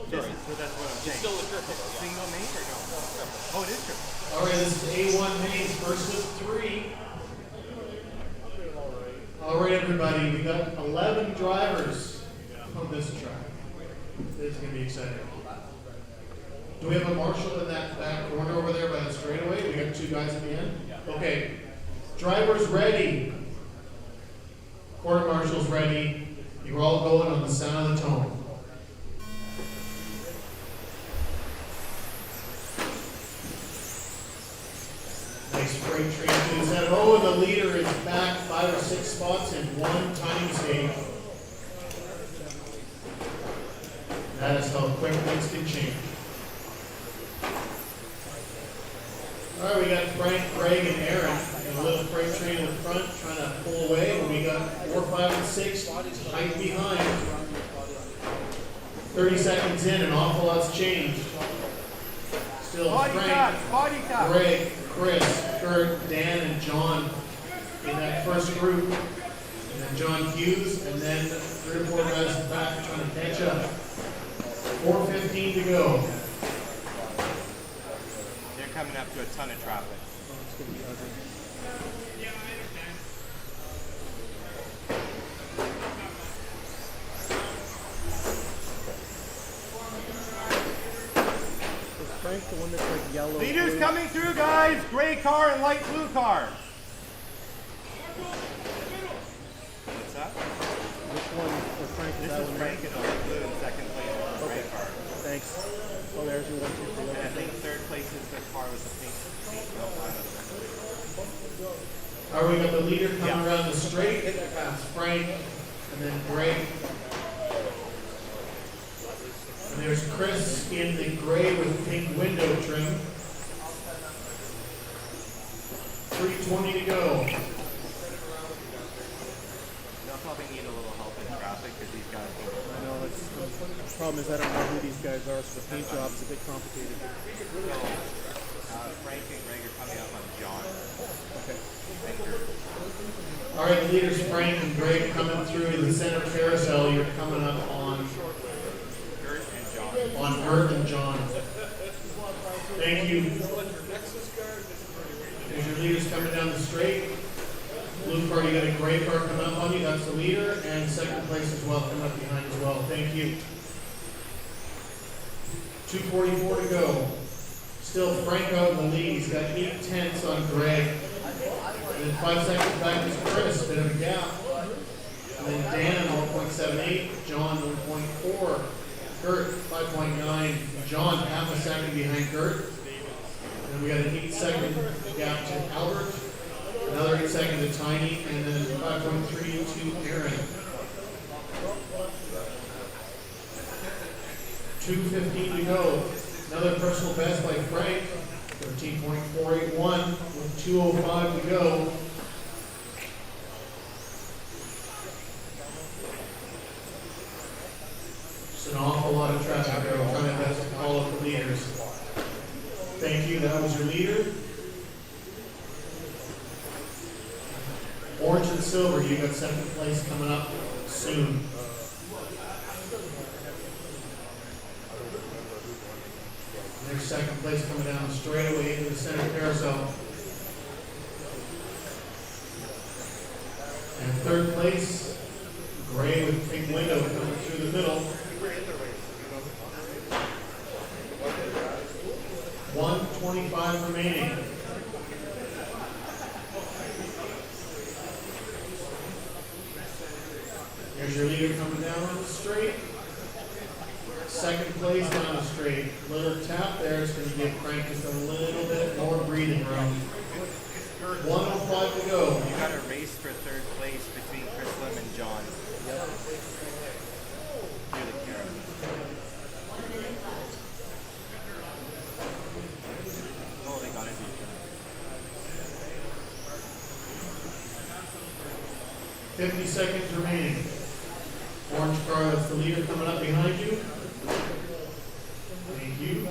Sorry. So that's what I'm saying. It's still a triple. Single main or no? Oh, it is triple. All right, this is A1 main, first of 3. All right, everybody, we got 11 drivers on this track. This is going to be exciting. Do we have a marshal in that back corner over there by the straightaway? We got 2 guys at the end? Okay. Drivers ready. Quarter marshals ready. You're all going on the sound of the tone. Nice freight train to the center. Oh, and the leader is back 5 or 6 spots in one tiny mistake. That is how quick things can change. All right, we got Frank, Greg, and Aaron in a little freight train in the front trying to pull away. And we got 4, 5, and 6 tight behind. 30 seconds in, an awful lot's changed. Still Frank, Greg, Chris, Kurt, Dan, and John in that first group. And then John Hughes, and then 3 or 4 guys in the back trying to catch up. 4:15 to go. They're coming up to a ton of traffic. Frank the one that's like yellow? Leaders coming through, guys. Gray car and light blue car. What's that? Which one? Or Frank is This that is one? Frank in light blue and second place is the gray car. Thanks. Oh, there's your 1, 2, 3. And I think third place is the car with the pink outline of the All right, we got the leader coming around the straight. That's Frank, and then Greg. And there's Chris in the gray with pink window trim. 3:20 to go. They'll probably need a little help in traffic because these guys I know, the problem is I don't know who these guys are, so the paint job's a bit complicated. So, Frank and Greg are coming up on John. Okay. And Kurt. All right, the leaders Frank and Greg coming through the center carousel. You're coming up on Kurt and John. Kurt and John. Thank you. There's your leaders coming down the straight. Blue car, you got a gray car coming up on you. That's the leader, and second place as well coming up behind as well. Thank you. 2:44 to go. Still Frank out in the lead. He's got 8 tenths on Greg. And then 5 seconds back is Chris, bit of a gap. And then Dan, 1.78, John, 1.4, Kurt, 5.9, John, half a second behind Kurt. And then we got an 8-second gap to Albert, another 8 seconds to Tiny, and then 5.3 to Aaron. 2:15 to go. Another personal best by Frank, 13.481 with 2:05 to go. Just an awful lot of traffic there. We're trying our best to call up the leaders. Thank you. That was your leader. Orange and silver, you got second place coming up soon. There's second place coming down the straightaway into the center carousel. And third place, gray with pink window coming through the middle. 1:25 remaining. There's your leader coming down the straight. Second place down the straight. Little tap there. It's going to give Frank just a little bit more breathing room. 1:05 to go. You got a race for third place between Chris Lim and John. Yep. Do the camera. 1 minute left. Oh, they got it. 50 seconds remaining. Orange car, that's the leader coming up behind you. Thank you.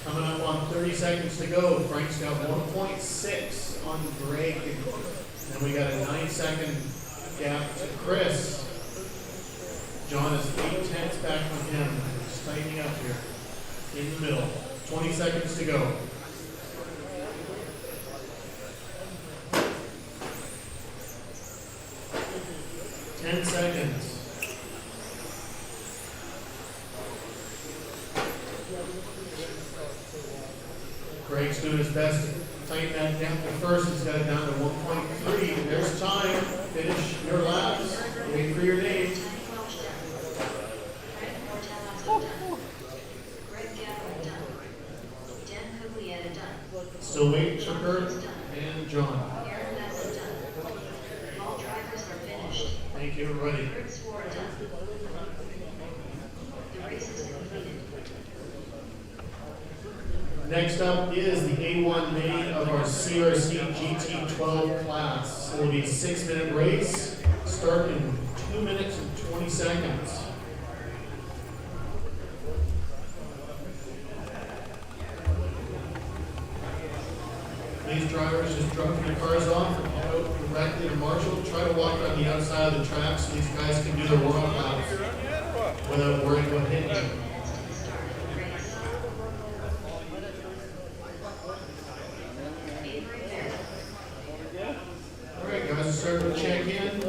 Coming up on 30 seconds to go. Frank's got 1.6 on Greg. And then we got a 9-second gap to Chris. John is 8/10 back from him. Just tightening up here. In the middle. 20 seconds to go. Ten seconds. Greg's doing his best to tighten that gap to first. He's got it down to 1.3. There's time. Finish your laps. Wait for your name. Frank Mortellazzo done. Greg Gallagher done. Dan Cuglietta done. Still waiting for Kurt and John. Aaron Messa done. All drivers are finished. Thank you, everybody. Kurt Swore done. The race is completed. Next up is the A1 main of our CRC GT12 class. It will be a 6-minute race, start in 2 minutes and 20 seconds. These drivers just drop their cars off and head out directly to Marshall. Try to walk on the outside of the track so these guys can do their warm-up laps without worrying about hitting you. Alright guys, we're starting to check in.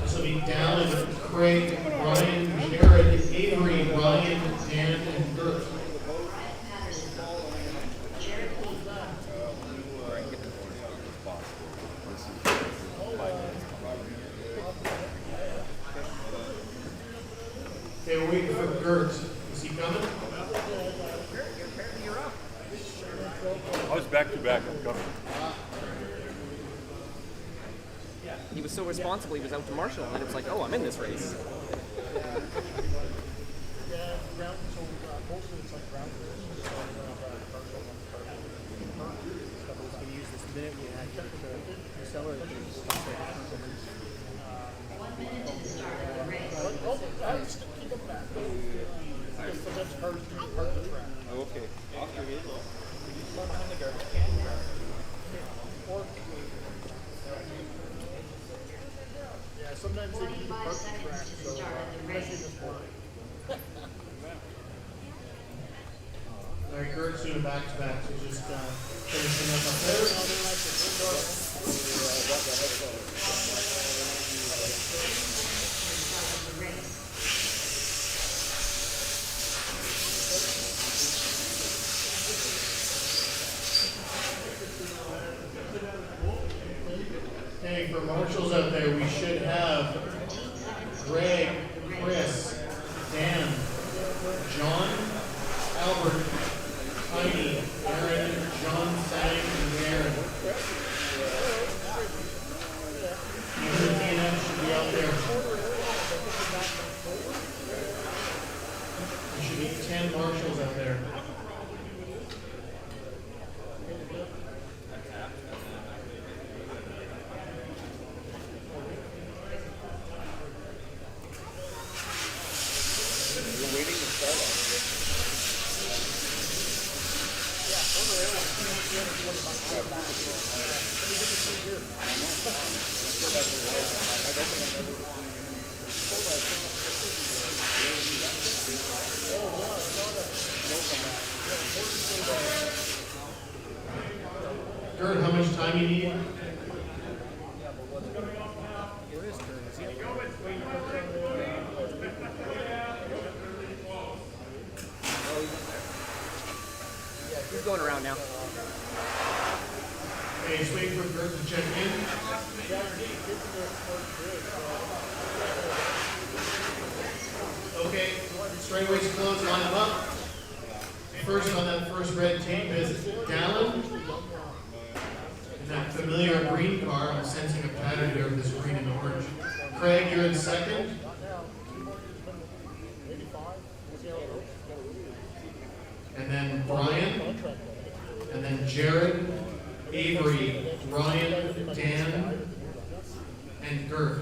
This will be Dallin, Craig, Ryan, Jared, Avery, Ryan, Dan, and Bert. Okay, we're waiting for Gert. Is he coming? I was back to back. I'm coming. He was so responsible, he was out to Marshall, and it's like, oh, I'm in this race. Okay. Off your head. Yeah, sometimes they keep 45 seconds to the start of the race. Alright, Gert's doing back-to-back, so just finishing up there. Greg, Chris, Dan, John, Albert, Heidi, Aaron, John, Sang, and Aaron. The DNF should be out there. There should be 10 marshals out there. We're waiting to start. Gert, how much time you need? He's going around now. Okay, just waiting for Gert to check in. Okay, straightaways closed, line them up. First on that first red tape is Dallin. In that familiar green car, I'm sensing a pattern here of this green and orange. Craig, you're in second. And then Brian. And then Jared, Avery, Ryan, Dan, and Gert.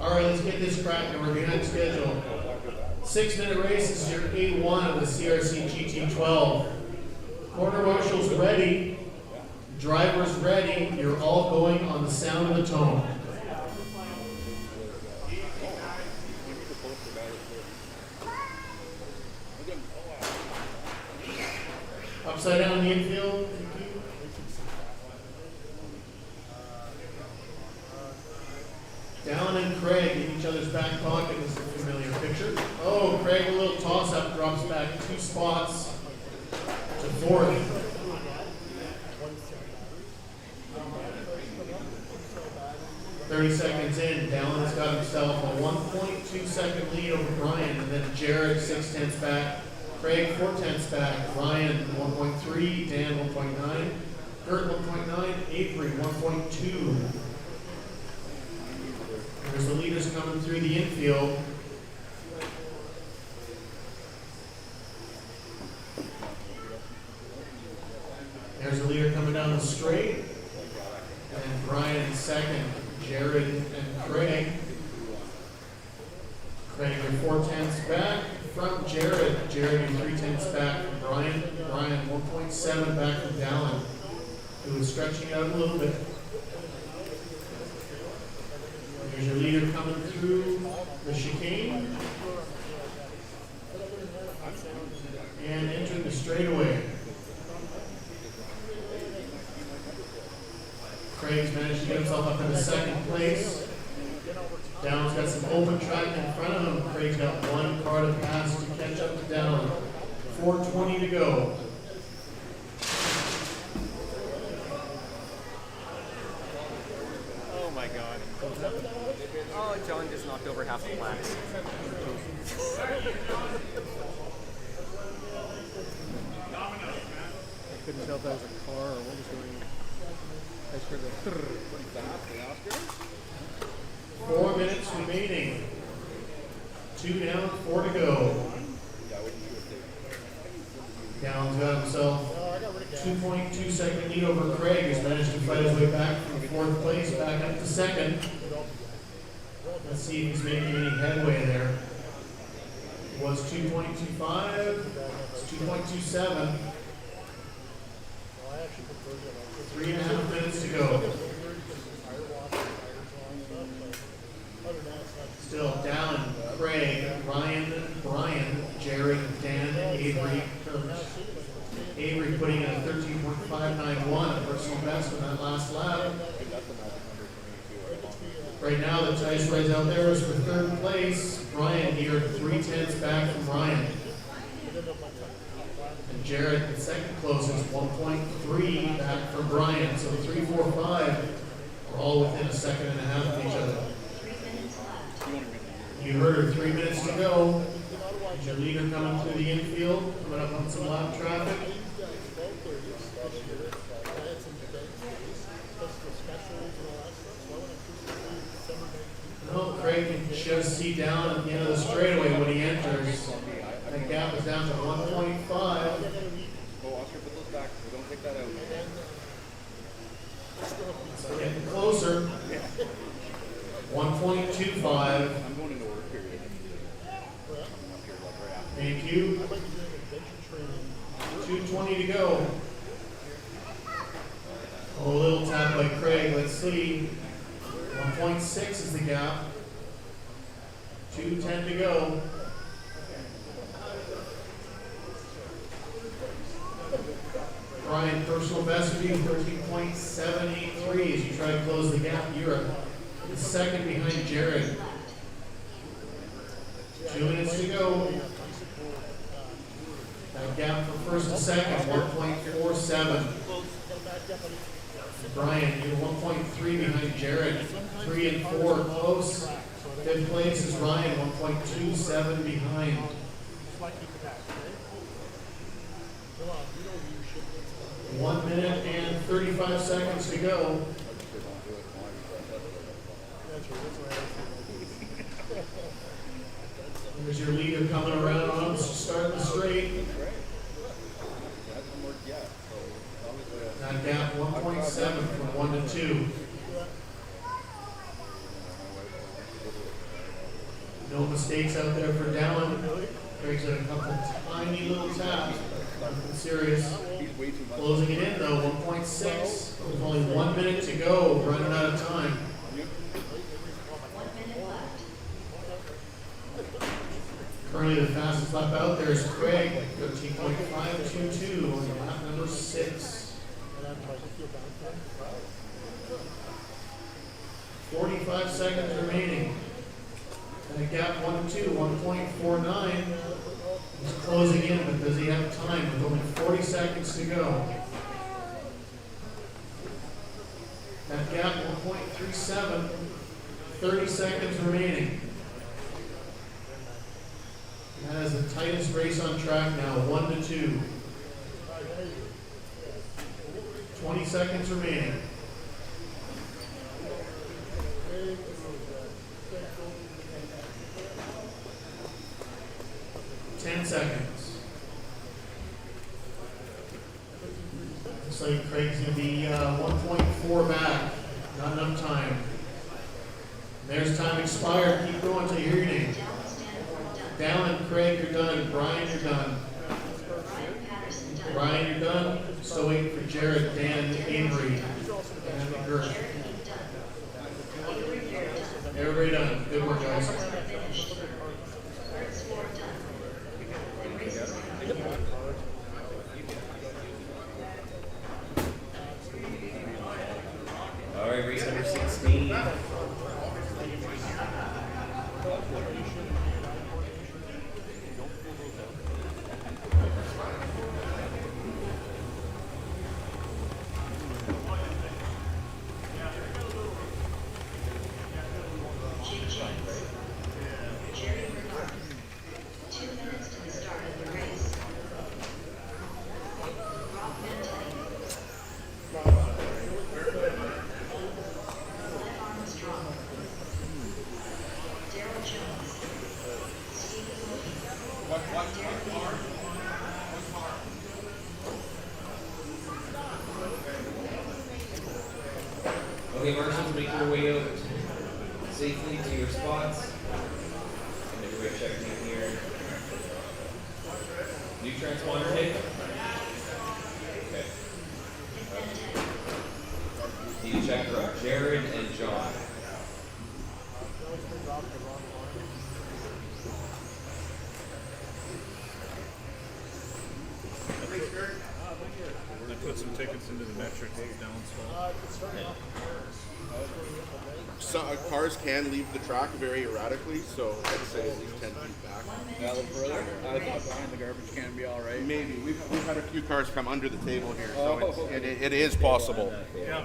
All right, let's get this cracking. We're behind schedule. 6-minute race. This is your A1 of the CRC GT12. Corner marshals ready. Drivers ready. You're all going on the sound of the tone. Upside down in the infield. Dallin and Craig in each other's back pocket. This is a familiar picture. Oh, Craig, a little toss-up, drops back 2 spots to 4th. Seconds in, Dallin's got himself a 1.2 second lead over Brian, and then Jared 6/10 back, Craig 4/10 back, Ryan 1.3, Dan 1.9, Gert 1.9, Avery 1.2. There's the leaders coming through the infield. There's the leader coming down the straight. And Brian in second, Jared and Craig. Craig, you're 4/10 back from Jared. Jared, you're 3/10 back from Brian. Brian, 1.7 back from Dallin, who is stretching out a little bit. There's your leader coming through the chicane. And entering the straightaway. Craig's managed to get himself up into 2nd place. Dallin's got some open track in front of him. Craig's got 1 car to pass to catch up to Dallin. 4:20 to go. Oh my god. Oh, John just knocked over half the plaques. I couldn't tell if that was a car or what was going on. I just heard the pretty fast. 4 minutes remaining. 2 down, 4 to go. Dallin's got himself 2.2 second lead over Craig. He's managed to fight his way back from 4th place back up to 2nd. Let's see if he's making any headway there. It was 2.25. It's 2.27. 3.5 minutes to go. Still Dallin, Craig, Ryan, Brian, Jared, Dan, Avery, Kurt. Avery putting in a 13.591, a personal best in that last lap. Right now, the tie spread out there is for 3rd place. Brian here, 3/10 back from Ryan. And Jared, the second closest, 1.3 back from Brian. So 3, 4, 5 are all within a second and a half of each other. 3 minutes left. You heard her, 3 minutes to go. Is your leader coming through the infield, coming up on some lap traffic? No, Craig can just see down at the end of the straightaway when he enters. That gap is down to 1.5. Go Oscar, put those back. We don't take that out. So getting closer. 1.25. I'm going into work period. Thank you. 2:20 to go. Oh, a little tap by Craig. Let's see. 1.6 is the gap. 2:10 to go. Brian, personal best for you, 13.783 as you try to close the gap. You're a second behind Jared. 2 minutes to go. That gap for first and second, 1.47. Brian, you're 1.3 behind Jared. 3 and 4 close. Fifth place is Ryan, 1.27 behind. 1 minute and 35 seconds to go. There's your leader coming around on us to start the straight. That gap 1.7 from 1 to 2. No mistakes out there for Dallin. Craig's at a couple tiny little taps. Nothing serious. Closing it in though, 1.6. With only 1 minute to go, running out of time. 1 minute left. Currently the fastest lap out there is Craig, 13.522 on lap number 6. 45 seconds remaining. And a gap 1 to 2, 1.49. He's closing in, but does he have time with only 40 seconds to go? That gap 1.37, 30 seconds remaining. That is the tightest race on track now, 1 to 2. 20 seconds remaining. 10 seconds. Looks like Craig's going to be 1.4 back. Not enough time. There's time expired. Keep going until you hear your name. Dallin, Craig, you're done. Brian, you're done. Brian, you're done. Still waiting for Jared, Dan, Avery, and McGurk. Everybody done. Good work, guys. All right, race number 16. Jerry Bernard. 2 minutes to the start of the race. Rob Mantetti. Glenn Armstrong. Daryl Jones. Stephen Wilkie. Derek Moore. Okay, marshals, make your way out safely to your spots. And everybody check in here. New transponder tape? Okay. Need to check for Jared and John. I put some tickets into the metrics down slow. Cars can leave the track very erratically, so I'd say at least 10 feet back. Yeah, a little further. I thought behind the garbage can be all right. Maybe. We've had a few cars come under the table here, so Oh. it is possible. Yeah,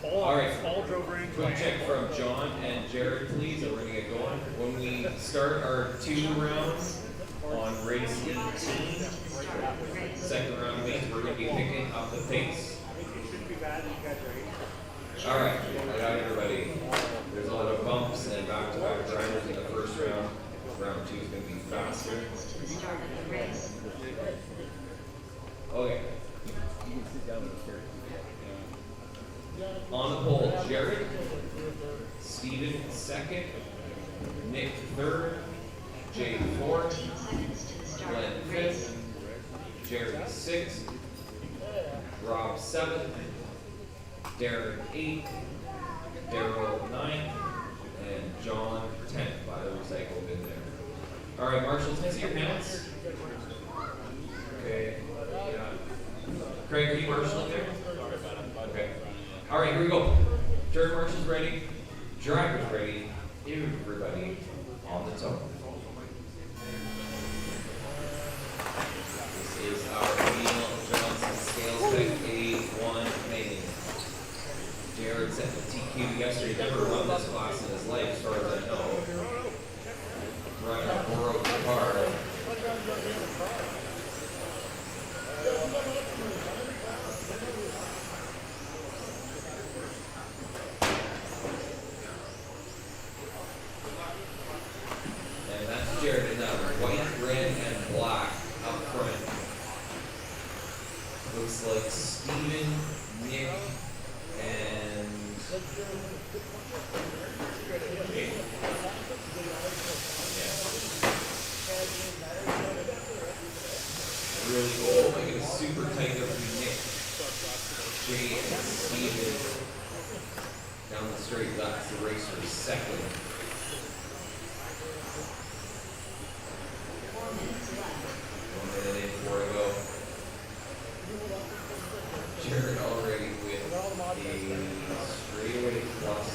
Paul, All right. Paul drove range. Quick check from John and Jared, please, and we're gonna get going. When we start our 2 rounds on race 18, second round means we're gonna be picking up the pace. All right, I got everybody. There's a lot of bumps and back-to-back drivers in the first round. Round 2 is gonna be faster. Okay. On the pole, Jared, Steven second, Nick third, Jay fourth, Glenn fifth, Jerry sixth, Rob seventh, Darren eighth, Daryl ninth, and John 10th by the recycle bin there. All right, Marshall, can I see your pants? Okay. Yeah. Craig, are you marshalling there? Okay. All right, here we go. Turn marshals ready. Drivers ready. Everybody on the toe. This is our Neil Johnson scale spec A1 main. Jared set the TQ yesterday. Never run this class in his life, as far as I know. Running a borrowed car. And that's Jared in white, red, and black up front. Looks like Steven, Nick, and Jay. Really cool. Like it's super tight up between Nick, Jay, and Steven. Down the straight, that's the racer second. 1 minute in, 4 to go. Jared already with a straightaway plus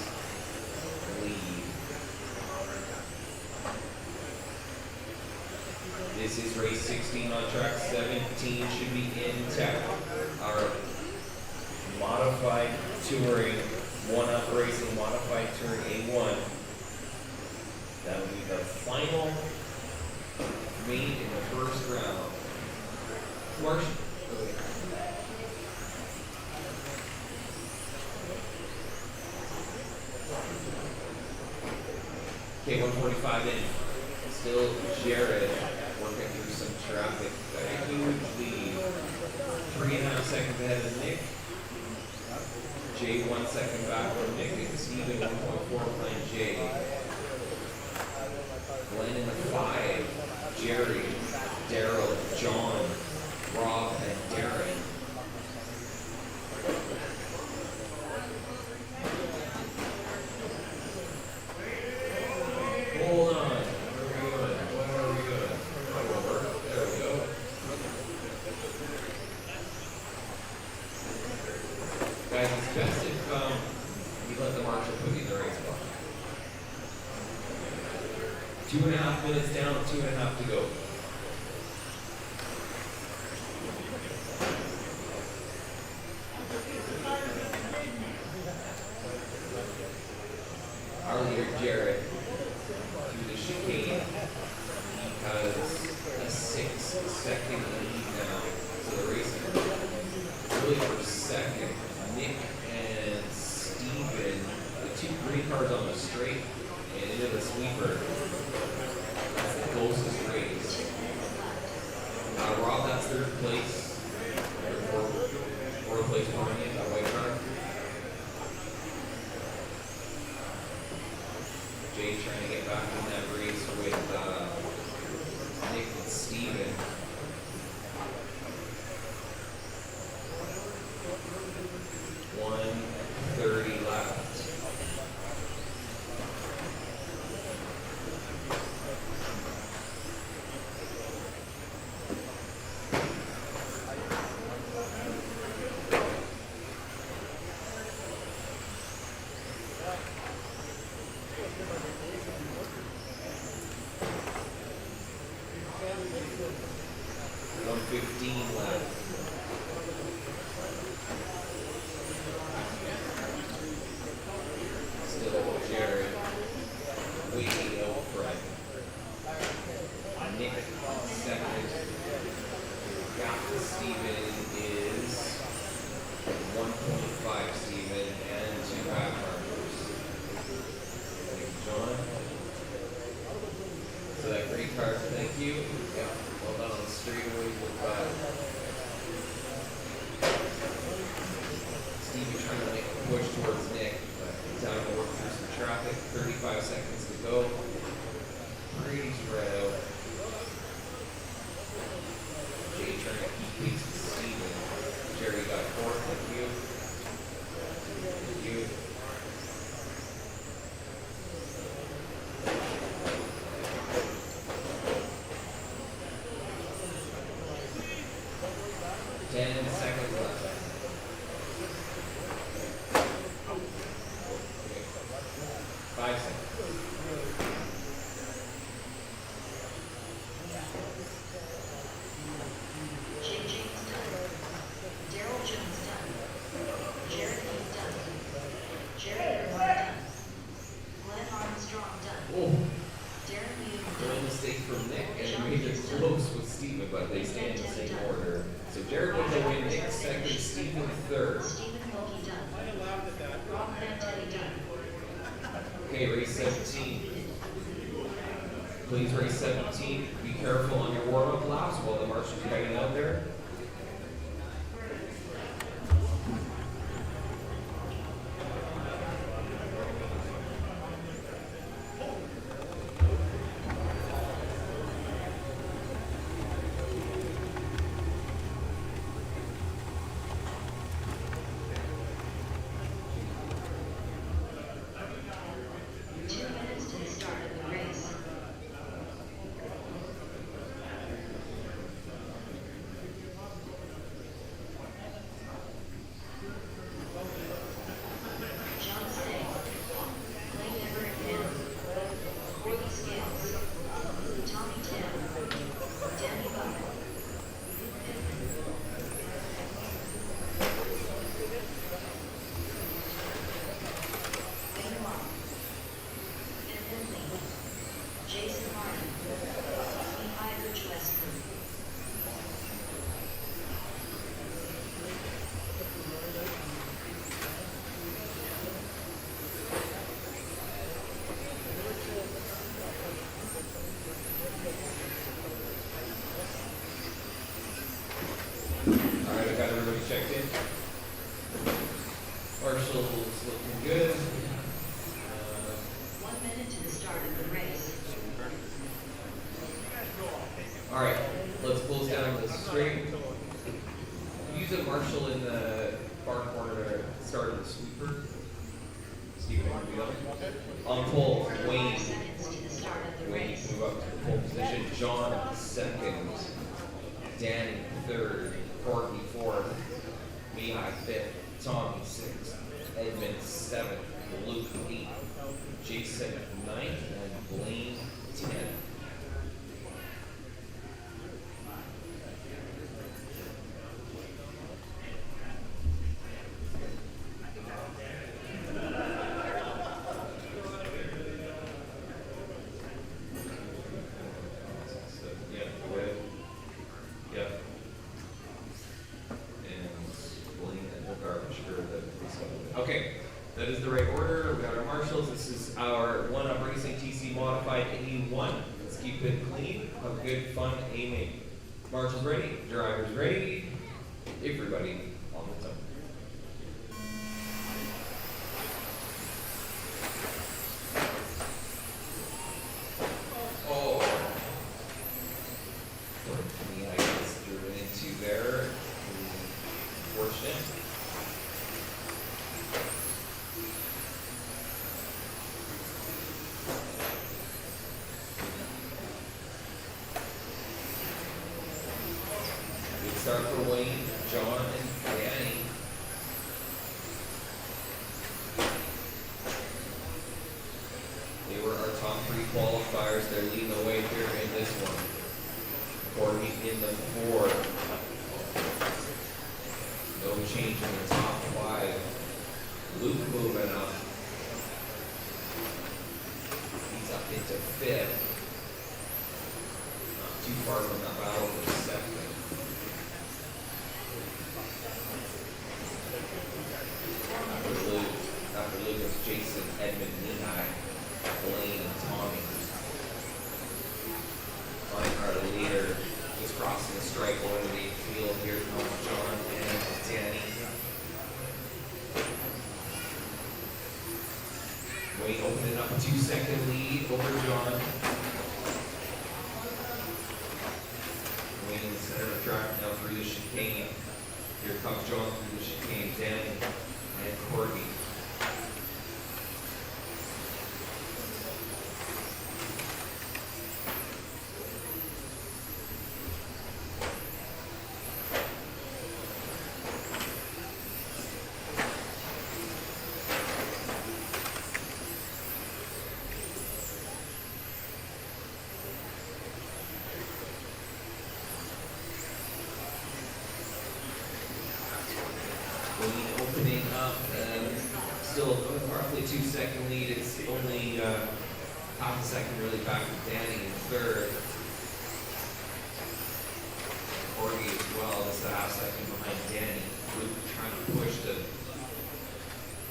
lead. This is race 16 on track 17, should be in tech. Our modified touring, one-up racing, modified touring A1. That'll be the final main in the first round. Marsh. Okay, 145 in. Still Jared working through some traffic. Got a huge lead. 3.5 seconds ahead of Nick. Jay 1 second back from Nick, and Steven 1.4 behind Jay. Glenn in the 5. Jerry, Daryl, John, Rob, and Darren. Hold on. Where are we going? Come over. There we go. Guys, it's best if you let the marshal put you in the race box. 2.5 minutes down, 2.5 to go. Our leader, Jared, through the chicane, has a 6-second lead now. So the race really for second. Nick and Steven, the 2 green cars on the straight and into the sweeper. That's the closest race. Rob, that's 3rd place. Fourth place behind you, that white car. Jay trying to get back in that race with Nick and Steven. $1:30 left. 1:15 left. Still Jared waiting out front. Nick second. Got Steven is 1.5 Steven and 2 half markers. Thank you, John. So that great car, thank you. Yeah, well done on the straightaway with Steve, you're trying to make a push towards Nick, but he's having to work through some traffic. 35 seconds to go. Pretty spread out. Jay trying to keep pace with Steven. Jerry got fourth, thank you. Thank you. Ten seconds left. Okay. 5 seconds. Jay James done. Daryl Jones done. Jared Heath done. Jerry Irvine done. Glenn Armstrong done. Oh, Darren Newton little done. mistake from Nick, and he made it close with Steven, but they stay in the same order. So Jared with the win, Nick second, Steven third. Stephen Wilkie done. Rob Mantelli done. Okay, race 17. Please, race 17. Be careful on your warm-up laps while the marshals are hanging out there. Alright, I got everybody checked in. Marshall's looking good. 1 minute to the start of the race. Alright, let's close down the straight. Use a Marshall in the far corner to start the sweeper. Steven, want to be on pole, Wayne. Wayne, move up to the pole position. John, second. Danny, third. Courtney, fourth. Mihai, fifth. Tommy, sixth. Edmund, seventh. Luke, eighth. Jason, ninth. And Blaine, 10th. Okay, that is the right order. We got our marshals. This is our one-up racing TC modified 81. Let's keep it clean. Have good fun aiming. Marshals ready. Drivers ready. Everybody on the time. Oh. Me, I guess driven into there. Fortunate. Start for Wayne, John, and Danny. They were our top three qualifiers. They're leading the way here in this one. Courtney in the fourth. here come John and Danny. Wayne opening up a 2-second lead over John. Wayne in the center of the track now through the chicane. Here comes John through the chicane, Danny and Corgi. Wayne opening up and still roughly 2-second lead. It's only half a second really back to Danny in third. Corgi as well, just a half second behind Danny. Luke trying to push to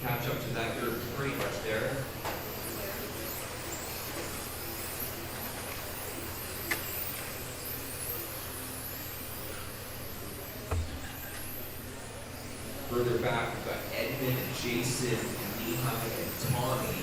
catch up to that group pretty much there. Further back, we've got Edmund, Jason, Nehai, and Tommy.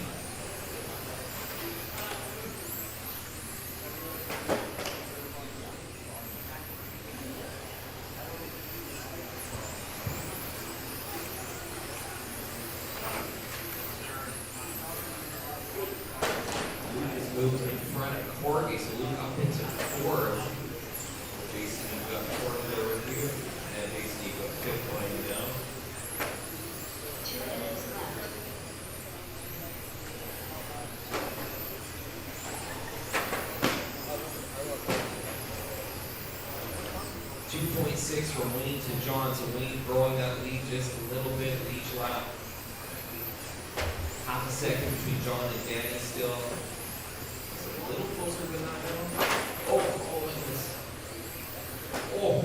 Luke is moved in front of Corgi, so Luke up into fourth. Jason, you've got fourth there with you, and Jason, you've got fifth going down. 2 minutes left. 2.6 from Wayne to John, so Wayne growing that lead just a little bit each lap. Half a second between John and Danny still. It's a little closer than that now. Oh, look at this. Oh.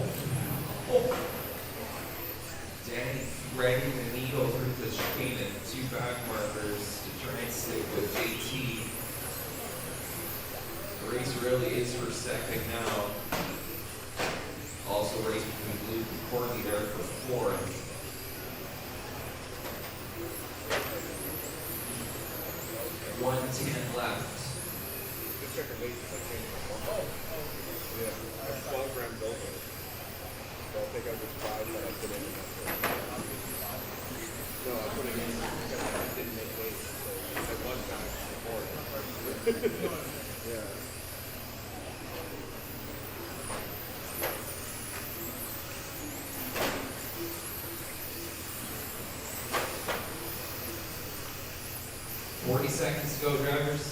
Danny threading the needle through the chicane and 2 back markers to try and stick with JT. The race really is for second now. Also race between Luke and Courtney there for fourth. One 10 left. Yeah, I have 12 grams open. So I'll take out this 5 that I put in. No, I put it in because I didn't make weight. So I was back before. Yeah. Seconds to go, drivers.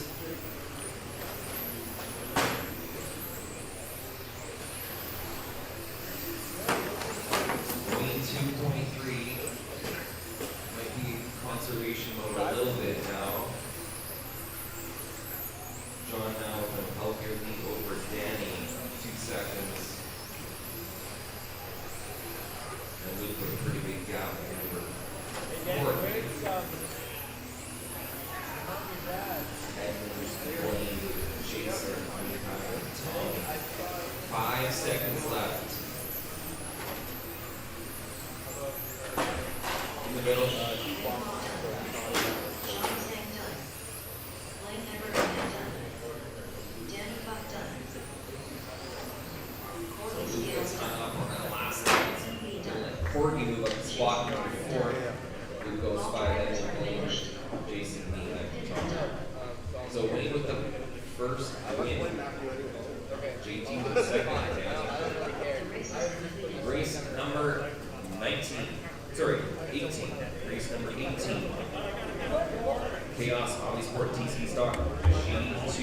Wayne 2.3 might be conservation mode a little bit now. John now with a healthier lead over Danny, 2 seconds. And Luke put a pretty big gap over Courtney. Wayne, Jason, Tom. 5 seconds left. In the middle. So Luke gets hung up on that last second. Corgi move up to spot number 4. Luke goes 5 ahead of Wayne, Jason, Nehai, Tom. So Wayne with the first win. JT with the second. Race number 19. Sorry, 18. Race number 18. Chaos Omnisport TC Stock G2.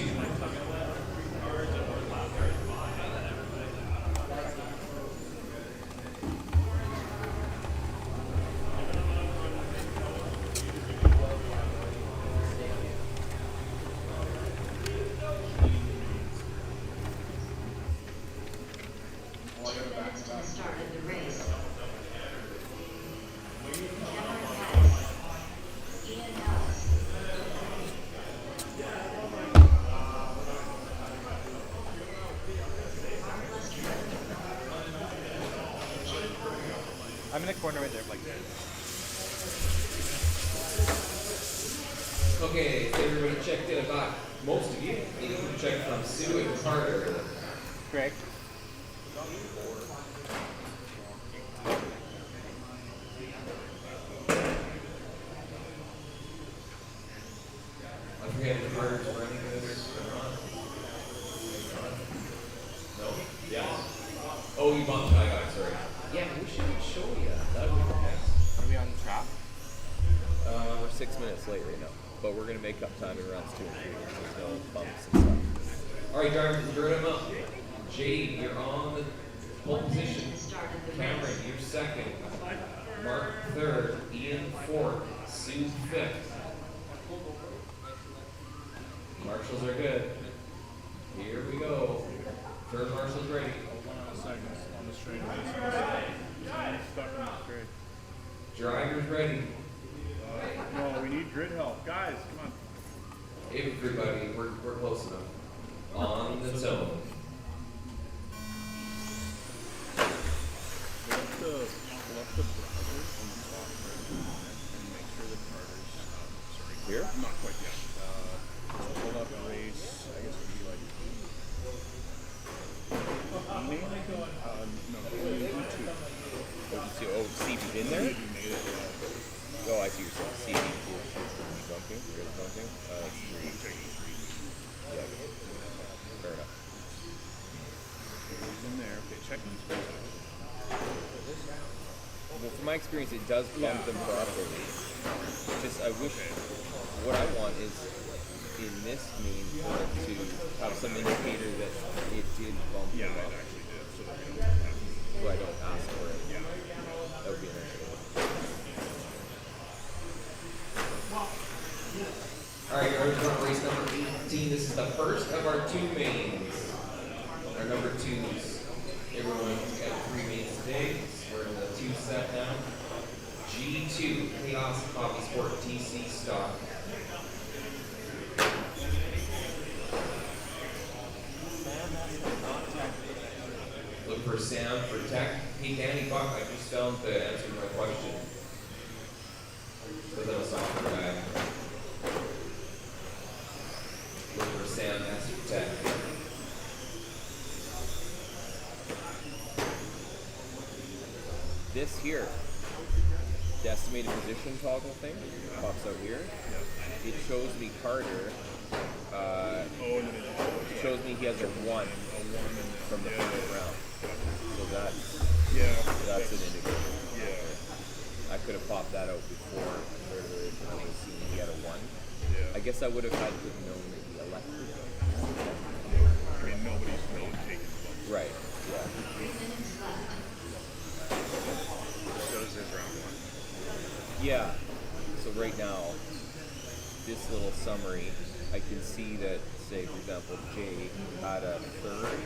I'm in the corner right there, like. Okay, everybody checked in about most of you. You checked from Sue and Carter. Greg. I forget if Carter's running this or not. No? Yes. Oh, you bumped. I got it, sorry. Yeah, we should show you. That would be nice. Are we on the trap? We're 6 minutes late right now, but we're gonna make up time in rounds 2 and 3. There's no bumps and stuff. Alright, drivers, gird them up. Jade, you're on the pole position. Cameron, you're second. Mark third. Ian fourth. Sue fifth. Marshals are good. Here we go. Third marshal's ready. Seconds on the straightaway. Stuck on the straight. Drivers ready. No, we need grid help. Guys, come on. Everybody, we're close enough. On the zone. Let the browser on the top and make sure the Carter's sorry. Here? Not quite yet. Pull up race, I guess it would be like mainly no, YouTube. Oh, CB's in there? You made it, yeah. Oh, I see what you're saying. CB, bumping, grid bumping. Yeah, fair enough. It's in there. Okay, checking. Well, from my experience, it does bump them properly. Just, I wish, what I want is, in this main for it to have some indicator that it did bump them Yeah, up. it actually did. So that we don't have to. So I don't ask for it. Yeah. That would be an issue. Alright, we're on race number 18. This is the first of our two mains. Our number twos. Everyone got 3 mains today. We're in the 2 set now. G2, Chaos Hobby Sport TC stock. Look for Sam for tech. Hey, Danny Buck, I just found the answer to my question. Because I'm a software guy. Look for Sam, that's for tech. This here, the estimated position toggle thing, pops out here. It shows me Carter. It shows me he has a 1 from the first round. So that's an indicator. Yeah. I could have popped that out before where I was seeing he had a 1. Yeah. I guess I would have had to have known that he elected. I mean, nobody's taking the bump. Right, yeah. 3 minutes left. So this is round 1. Yeah. So right now, this little summary, I can see that, say, for example, Jay had a 3rd,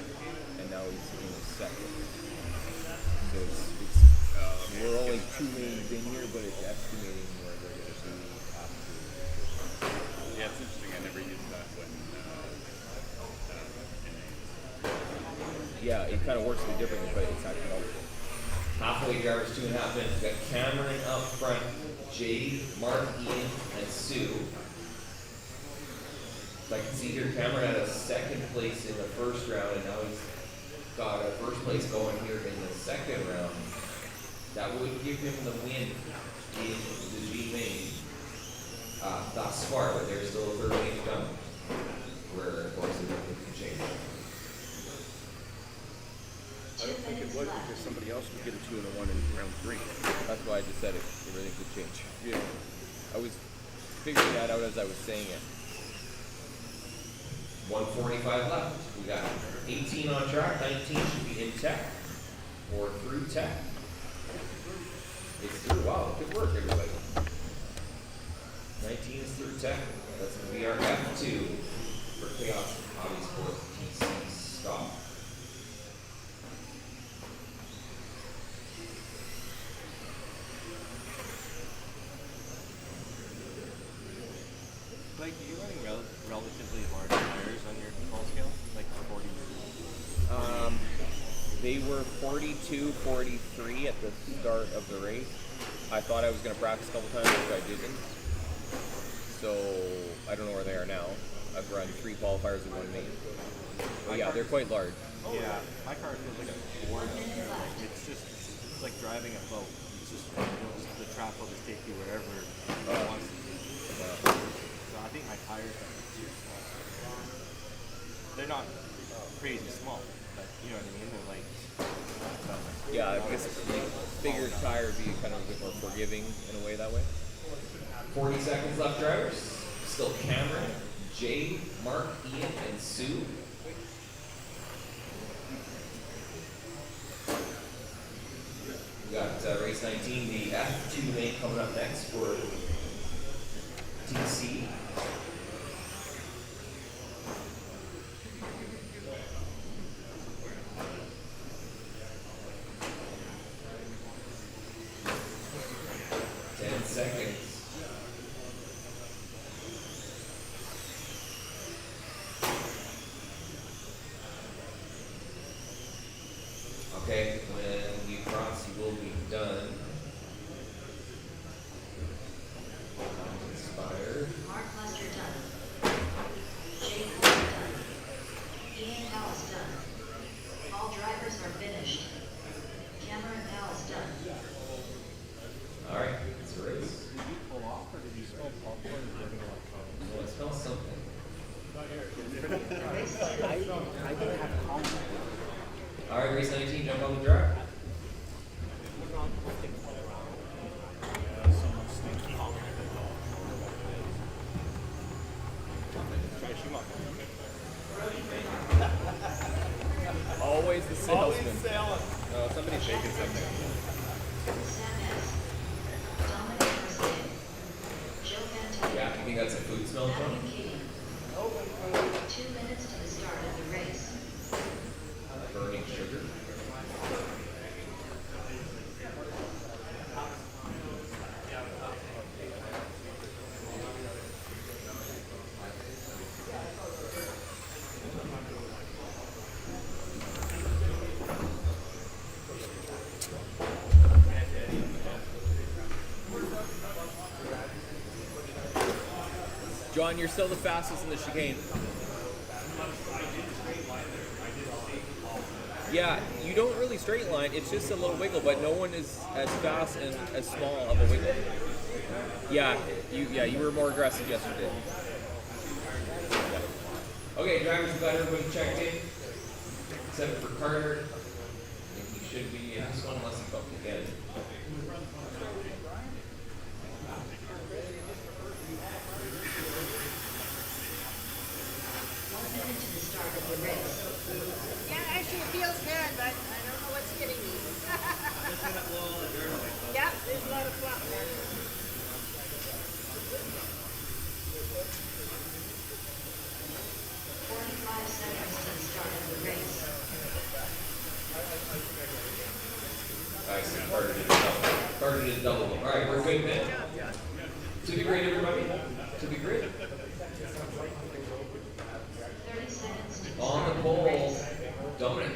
and now he's in a 2nd. So we're only 2 mains in here, but it's estimating where they're going to be after. Yeah, it's interesting. I never used that when. Yeah, it kind of works a bit differently, but it's actually helpful. Halfway drivers, 2.5 minutes. We've got Cameron up front, Jade, Mark, Ian, and Sue. So I can see here Cameron had a 2nd place in the first round, and now he's got a 1st place going here in the 2nd round. That would give him the win in the G main thus far, but there's still a 3rd main to come, where of course it can change. I don't think it would, because somebody else would get a 2 and a 1 in round 3. That's why I just said it. Everything could change. Yeah. I was figuring that out as I was saying it. 145 left. We got 18 on track, 19 should be in tech or through tech. It's through. Wow, good work, everybody. 19 is through tech. That's going to be our F2 for Chaos Hobby Sport TC stock. Like, are you running relatively large tires on your control scale? Like 40? They were 42, 43 at the start of the race. I thought I was going to practice a couple times, but I didn't. So I don't know where they are now. I've run 3 qualifiers and 1 main. But yeah, they're quite large. Yeah, my car feels like a Ford. It's like driving a boat. It's just, the track will just take you wherever it wants to. So I think my tires are too small. They're not crazy small, but you know what I mean? They're like, Yeah, I guess bigger tire would be kind of a bit more forgiving in a way that way. 40 seconds left, drivers. Still Cameron, Jay, Mark, Ian, and Sue. We got race 19, the F2 main coming up next for TC. Okay, when you cross, you will be done. Inspired. Mark Lester done. Jay Cole done. Ian Powell's done. All drivers are finished. Cameron Powell's done. All right, it's a race. Did you pull off or did you smell popcorn and getting electronics? Well, it smells something. I didn't have coffee. All right, race 19, jump on the track. Always the salesman. Oh, somebody's making something. Yeah, you think that's a food smell, John? 2 minutes to the start of the race. Burning sugar. John, you're still the fastest in the chicane. Yeah, you don't really straight line. It's just a little wiggle, but no one is as fast and as small of a wiggle. Yeah, you were more aggressive yesterday. Okay, drivers, we've got everybody checked in. Except for Carter. I think he should be in this one unless he bumped again. Yeah, actually it feels good, but I don't know what's getting me. Yep, there's a lot of fluff there. I see Carter did double. Carter did double. All right, we're good, man. To be great, everybody. To be great. On the pole, Dominic.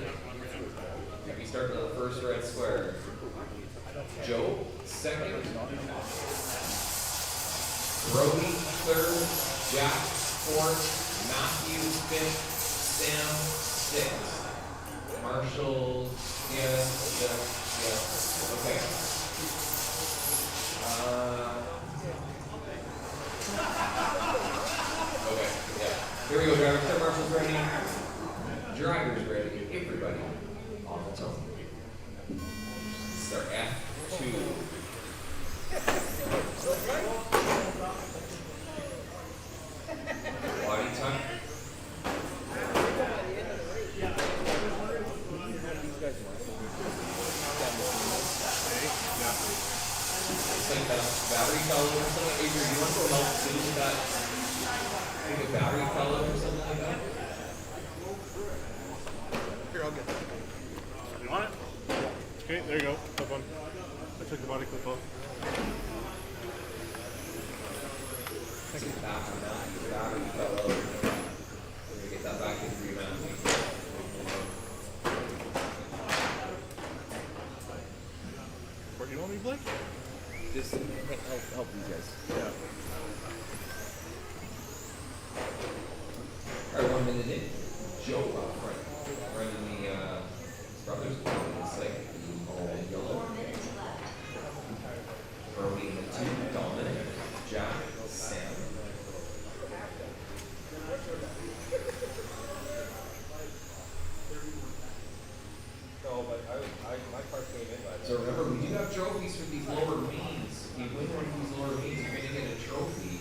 We start with the first red square. Joe, second. Brody, third. Jack, fourth. Matthew, fifth. Sam, sixth. Marshall, yes. Okay. Okay, yeah. Here we go, drivers. Start marshals ready. Drivers ready. Everybody on the tongue. Start F2. Body time. It's like that battery fell over or something. Adrian, you want to help Sue with that? I think a battery fell over or something like that. Here, I'll get it. You want it? Okay, there you go. Clip on. I took the body clip off. Thank you. The battery fell over. We're gonna get that back in 3 minutes. You want me, Blake? Just help these guys. Yeah. All right, 1 minute in. Joe up front, running the brothers. It's like all yellow. 4 minutes left. Brody in the 2, Dominic, Jack, Sam. No, but my car came in by So remember, we do have trophies for these lower mains. If you win one of these lower mains, you're gonna get a trophy.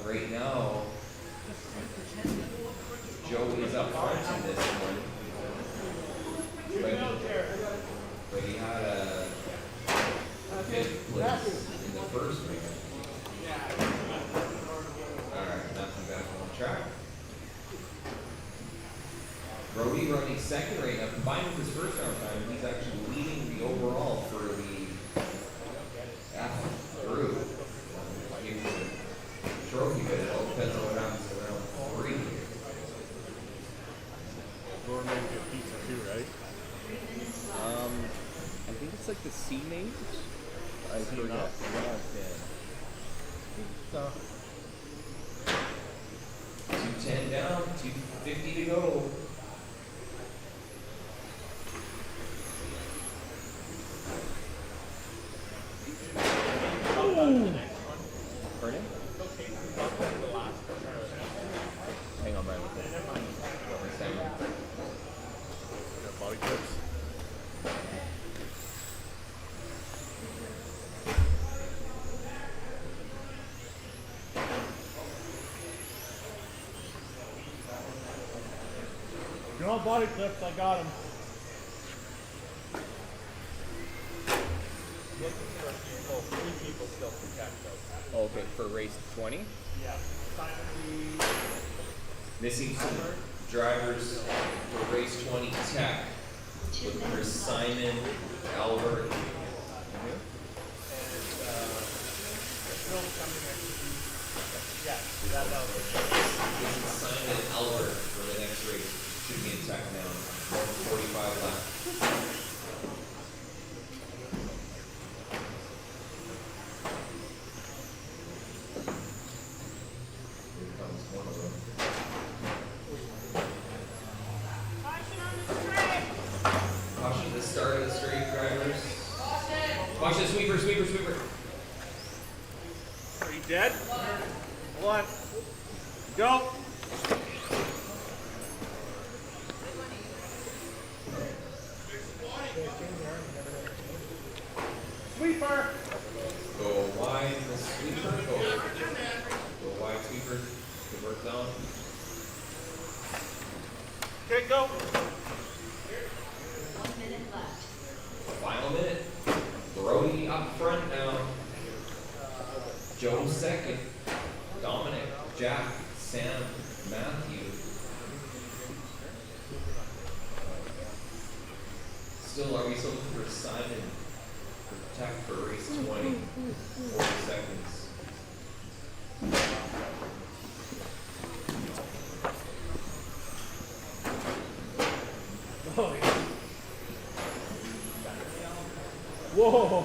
Right now, Joe is up front in this one. But he had a fifth place in the first round. Alright, nothing back on track. Brody running second right now, combined with his first round time, he's actually leading the overall for the F group. Give him the trophy, but it all depends on what happens in round 3. Or maybe get pizza too, right? I think it's like the C main. I forgot. So, 210 down, 250 to go. Pardon? Hang on, Brian. Got body clips. You want body clips? I got them. Three people still protect us. Oh, okay, for race 20? Yeah. Missing some drivers for race 20 tech. Looking for Simon, Albert. This is Simon and Albert for the next race. Should be in tech now. 145 left. Here comes one of them. Caution the start of the straight, drivers. Caution, sweeper, sweeper, sweeper. Are you dead? Hold on. Go. Sweeper! Go wide, the sweeper, go wide sweeper, good work down. Okay, go. 1 minute left. Final minute. Brody up front now. Joe second. Dominic, Jack, Sam, Matthew. Still, are we still looking for Simon for tech for race 20? 40 seconds. Oh, yeah. Whoa!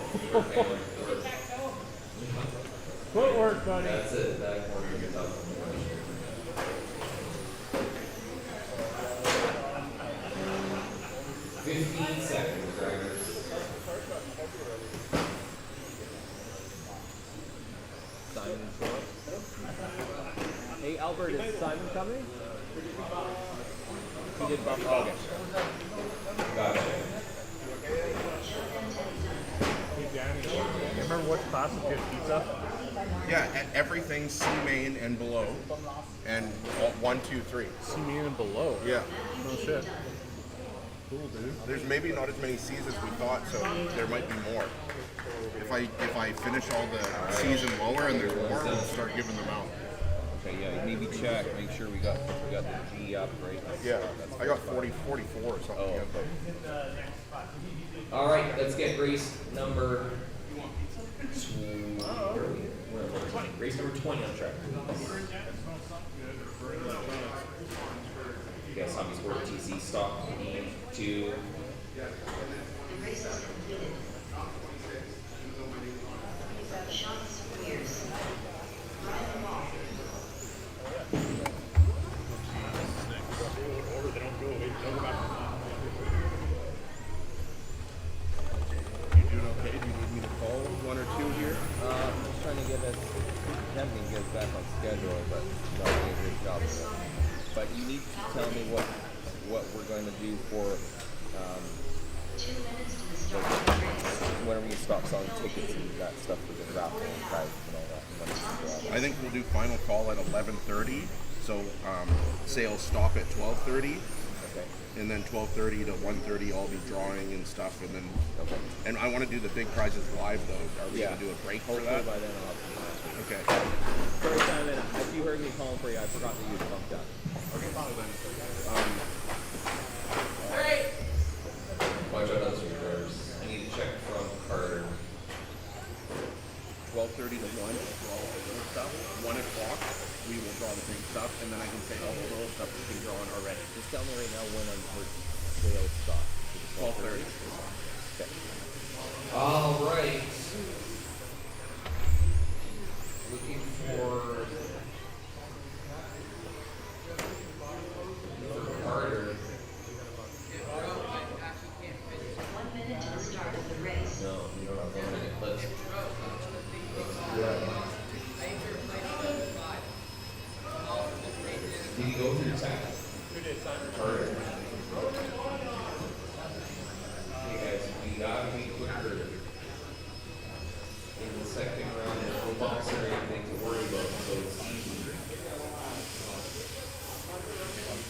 Footwork, buddy. That's it. That corner is a tough one. 15 seconds, drivers. Simon short. Hey, Albert, is Simon coming? He did bump. Oh, okay. Gotcha. Hey, Danny. Remember what class of good pizza? Yeah, everything's C main and below, and 1, 2, 3. C main and below. Yeah. No shit. Cool, dude. There's maybe not as many C's as we thought, so there might be more. If I finish all the C's and lower and there's more, we'll start giving them out. Okay, yeah, maybe check, make sure we got the G up, right? Yeah, I got 44 or something. Oh, yeah. okay. All right, let's get race number 20. Race number 20 on track. Yes, Hobby Sport TC stock E2. stop selling tickets and that stuff for the raffle and prizes and all that. Money to go out. I think we'll do final call at 11:30. So sales stop at 12:30. Okay. And then 12:30 to 1:30, I'll be drawing and stuff, and then. Okay. And I want to do the big prizes live though. Are we gonna do a break for Hopefully that? by then I'll have the answer. Okay. Sorry, Simon. If you heard me calling for you, I forgot that you had bumped up. Okay. Watch out those reserves. I need to check from Carter. 12:30 to 1 for all the little stuff. 1 o'clock, we will draw the big stuff, and then I can say all the little stuff has been drawn already. Just tell me right now when I'm sales stop. 12:30. Okay. All right. Looking for Carter. 1 minute to the start of the race. No, you don't have 1 minute. Let's. Did he go through the tag? Carter. Hey guys, we gotta be quicker. In the second round, there's no bumps or anything to worry about, so it's easy.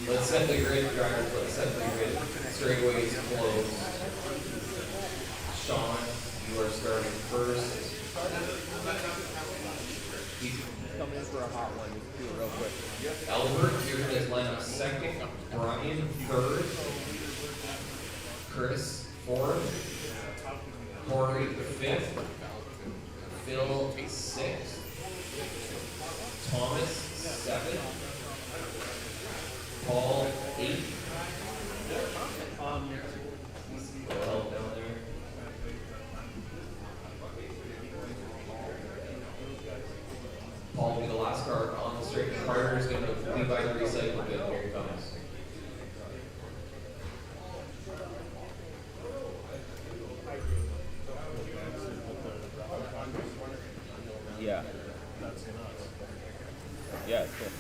Let's set the grid, drivers. Let's set the grid. Straightaways closed. Sean, you are starting first. Coming in for a hot one. Just do it real quick. Albert, you're gonna line up second. Brian, third. Chris, fourth. Corey, fifth. Phil, sixth. Thomas, seventh. Paul, eighth. Well, down there. Paul will be the last car on the straight. Carter's gonna be by the recycle bin. Here he comes. Yeah. Yeah, it's cool.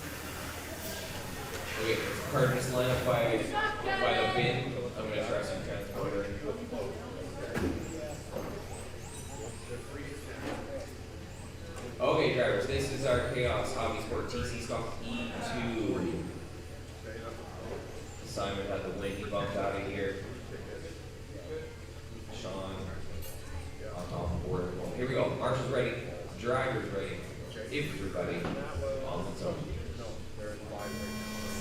Okay, Carter's line up by the bin. I'm gonna try some transporter. Okay, drivers, this is our Chaos Hobby Sport TC Stock E2. Simon had the win, he bumped out of here. Sean on top of the board. Here we go, Marshall's ready, driver's ready. Everybody on the zone.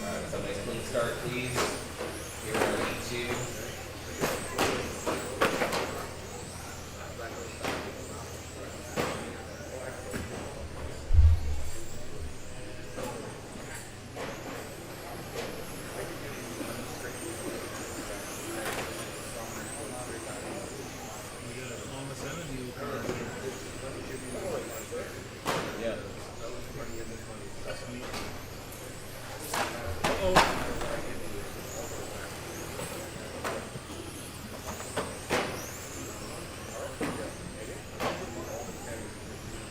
Alright, so nice clean start, please. Here we are, E2. Yeah.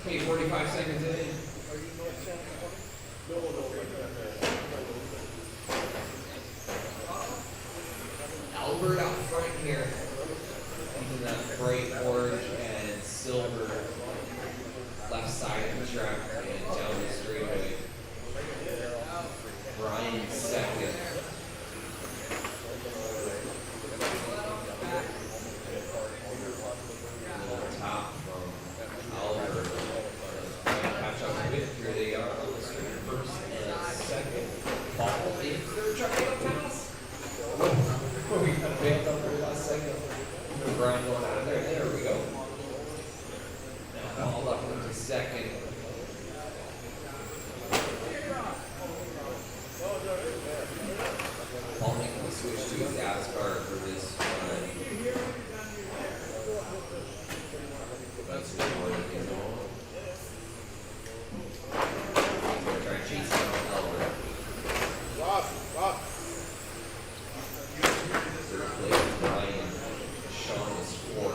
Okay, 45 seconds in. Albert out front here. Using that bright orange and silver left side of the track and down the straightaway. Brian second. Little top from Albert. Catch up with, here they are on the screen, first and second. Ball in third, trying to pass. Whoa, we got bailed up for the last second. Brian going out of there, there we go. Ball up into second. Paul making the switch to his gas car for this run. That's the one in his own. He's gonna try and chase down Albert. Third place, Brian. Sean is fourth.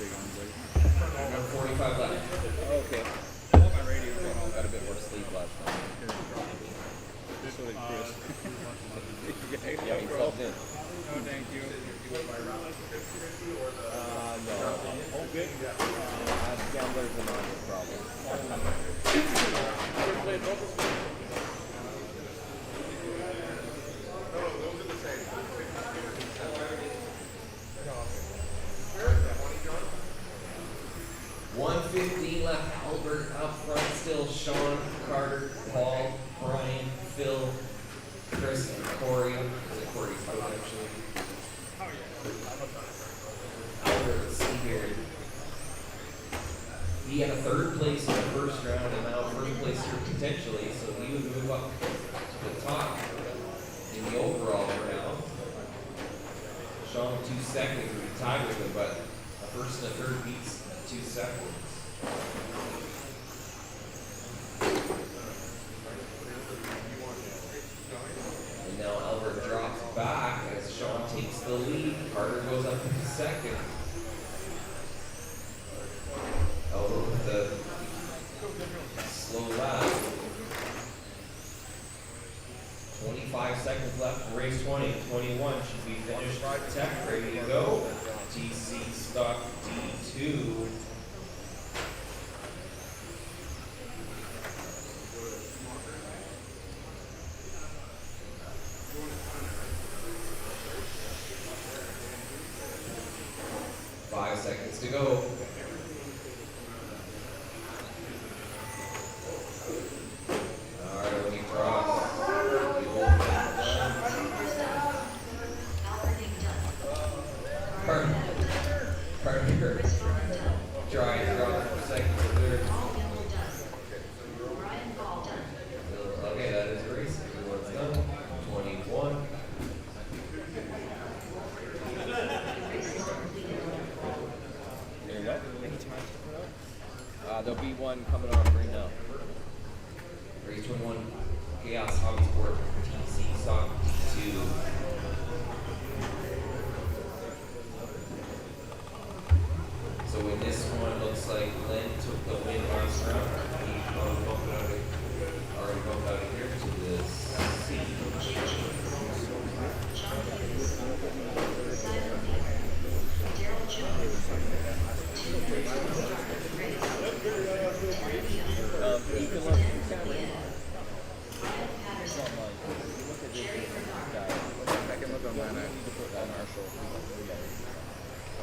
1:45 left. Okay. My radio got a bit more sleep last night. This one is Chris. Yeah, he slept in. Oh, thank you. No. Gamblers are not a problem. Left, Albert up front still, Sean, Carter, Paul, Brian, Phil, Chris, and Corey. Is it Corey's out actually? Albert, let's see here. He had a third place in the first round and now first place here potentially, so he would move up to the top in the overall round. Sean 2 seconds would be tied with him, but a first and a third beats 2 seconds. And now Albert drops back as Sean takes the lead. Carter goes up into second. Albert with the slow lap. 25 seconds left. Race 20 and 21 should be finished. Tech ready to go. TC stock D2. Seconds to go. Alright, let me cross. Carter. Try and drop for second or third. Okay, that is the race. Everyone's done. 21. There'll be one coming off right now. Race 21, Chaos Hobby Sport, TC Stock 2. So in this one, looks like Glenn took the win last round. He already bumped out of here to the C. Daryl Jones. You can look at the camera. It's online. You look at this guy. I can look online. I need to put that on our show.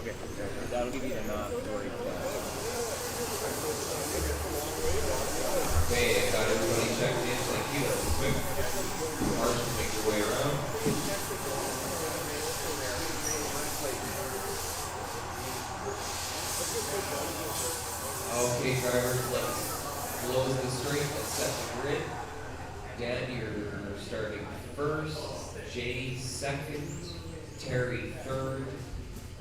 Okay. That'll give you the non-story class. Okay, I got everybody checked in. Thank you. That was quick. March, make your way around. Okay, drivers, let's close the straight and set the grid. Dan, you're starting first. Jay second. Terry third.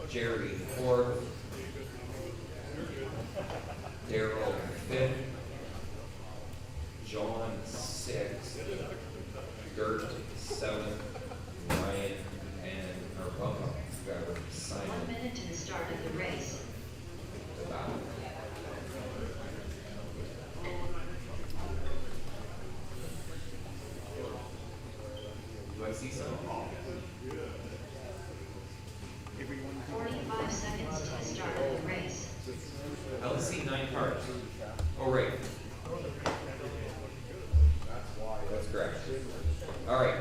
Jerry fourth. Daryl fifth. John sixth. Gert seventh. Ryan and our bump driver 1 Simon. minute to the start of the race. The battle. Do I see some? 45 seconds to the start of the race. I only see 9 cars. Oh, right. That's correct. All right.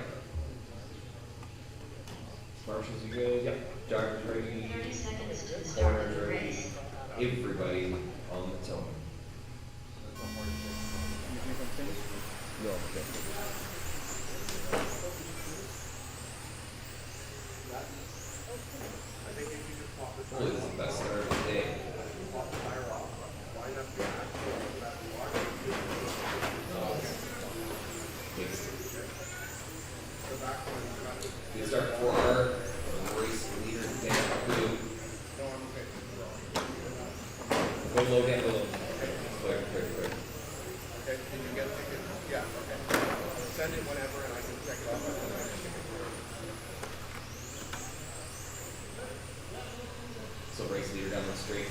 Marshals, you good? Yep. Drivers ready? 30 seconds to the start of Corners the ready? race. Everybody on the tone. No, okay. Really, this is the best start of the day. Good start for our race leader, Dan Blue. Go low, Dan, go low. Quick. Okay, can you get a ticket? Yeah, okay. Send it whenever and I can check it off. So race leader down the straight,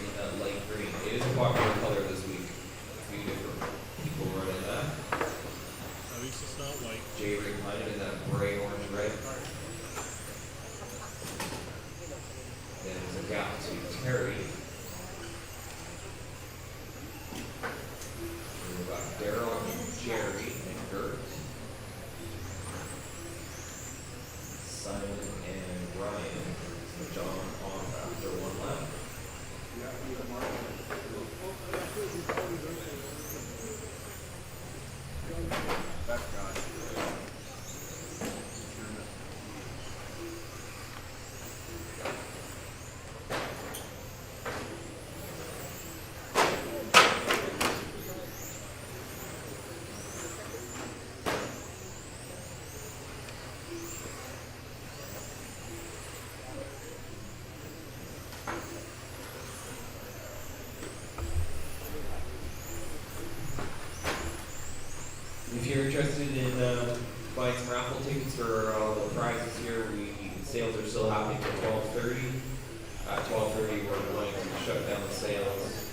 Simon and Ryan. So John off after one lap. That's God. If you're interested in buying some raffle tickets for the prizes here, sales are still happening till 12:30. At 12:30, we're going to shut down the sales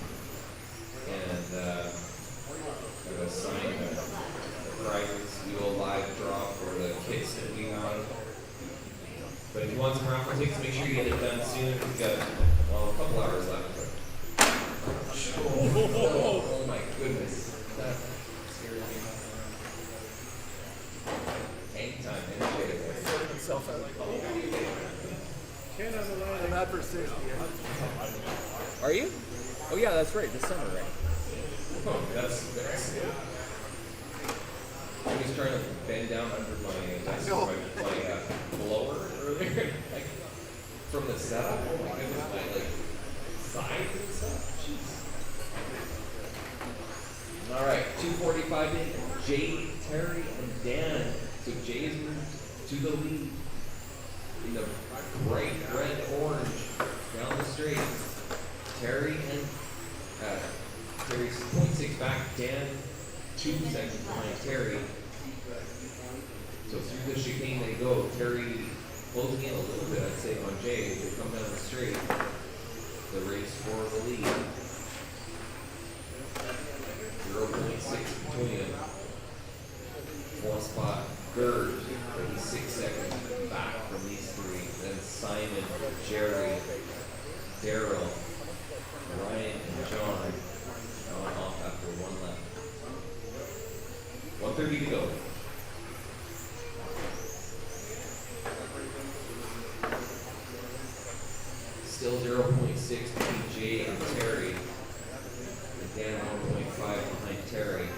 and assign the prizes. We will live draw for the kits that we have. But if you want some raffle tickets, make sure you get it done soon. We've got a couple hours left. Oh my goodness. That scared me. Anytime, any day. I'm out for 60. Are you? Oh yeah, that's right. This summer, right? Oh, that's I'm just trying to bend down under my blower earlier. Like, from the setup. Oh my goodness, my sides and stuff. Jeez. Alright, 2:45 in. Jay, Terry, and Dan. So Jay has moved to the lead in the bright red orange down the straight. Terry and Terry's 0.6 back. Dan 2 seconds behind Terry. So through the chicane they go. Terry closing in a little bit, I'd say, on Jay as they come down the straight. The race for the lead. 0.6 between them. One spot. Gerd, but he's 6 seconds back from these three. Then Simon, Jerry, Daryl, Ryan, and John. John off after one lap. 1:30 to go. Still 0.6 between Jay and Terry. And Dan 1.5 behind Terry.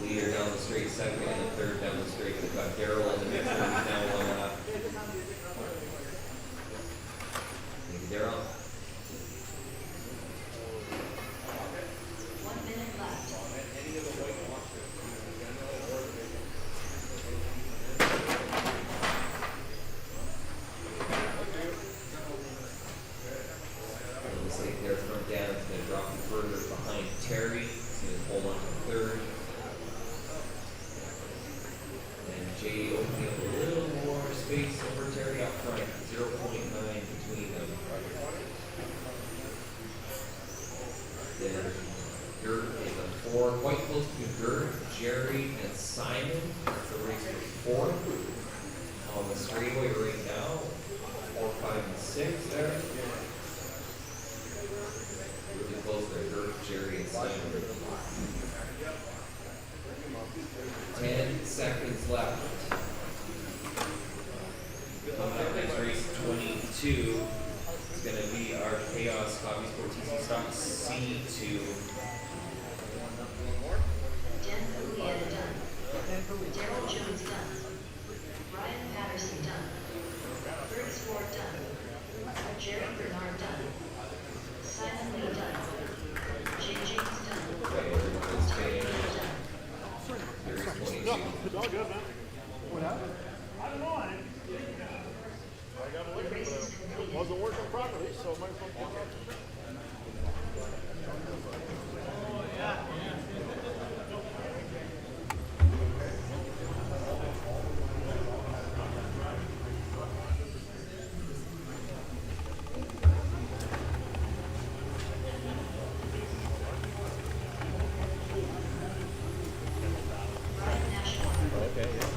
Leader down the straight second and the third down the straight. We've got Daryl in the mix. He's now one lap. Thank you, Daryl. 1 minute left. A mistake there from Dan. It's going to drop him further behind Terry. He's going to hold on to third. And Jay opening up a little more space over Terry up front. 0.9 between them. Then Gert in the 4, quite close to Gert, Jerry, and Simon. The race for 4 on the straightaway right now. 4, 5, and 6 there. Really close there, Gert, Jerry, and Simon. 10 seconds left. Coming up next race 22 is going to be our Chaos Hobby Sport TC Stock C2. Dan Julietta done. Daryl Jones done. Ryan Patterson done. Curtis Ford done. Jerry Bernard done. Simon Lee done. Jay James done. Terry Miller done. Here's 22. No, it's all good, man. What happened? I don't know. I got a lick, but it wasn't working properly, so it might as well get it. Ryan National. Okay, yeah.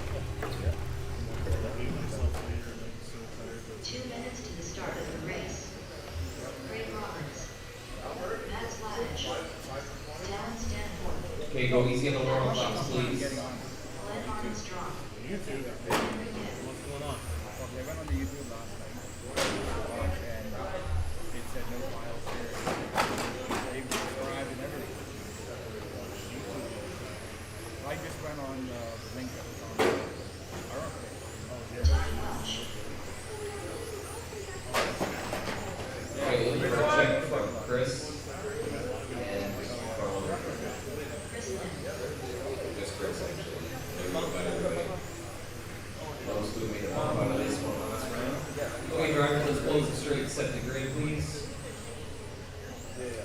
2 minutes to the start of the race. Craig Roberts. Matt Sladich. Stalin Stanford. Okay, go easy on the warm-up laps, please. Glenn Armstrong. YouTube. What's going on? Okay, I went on the YouTube last night to watch, and it said no files here. They subscribed and everything. YouTube. I just went on the link that was on our page. Oh, yeah. Okay, looking for a check from Chris and from just Chris actually. Maybe about everybody. Those who made a bomb out of this one last round. Okay, driver, let's close the straight, set the grade, please.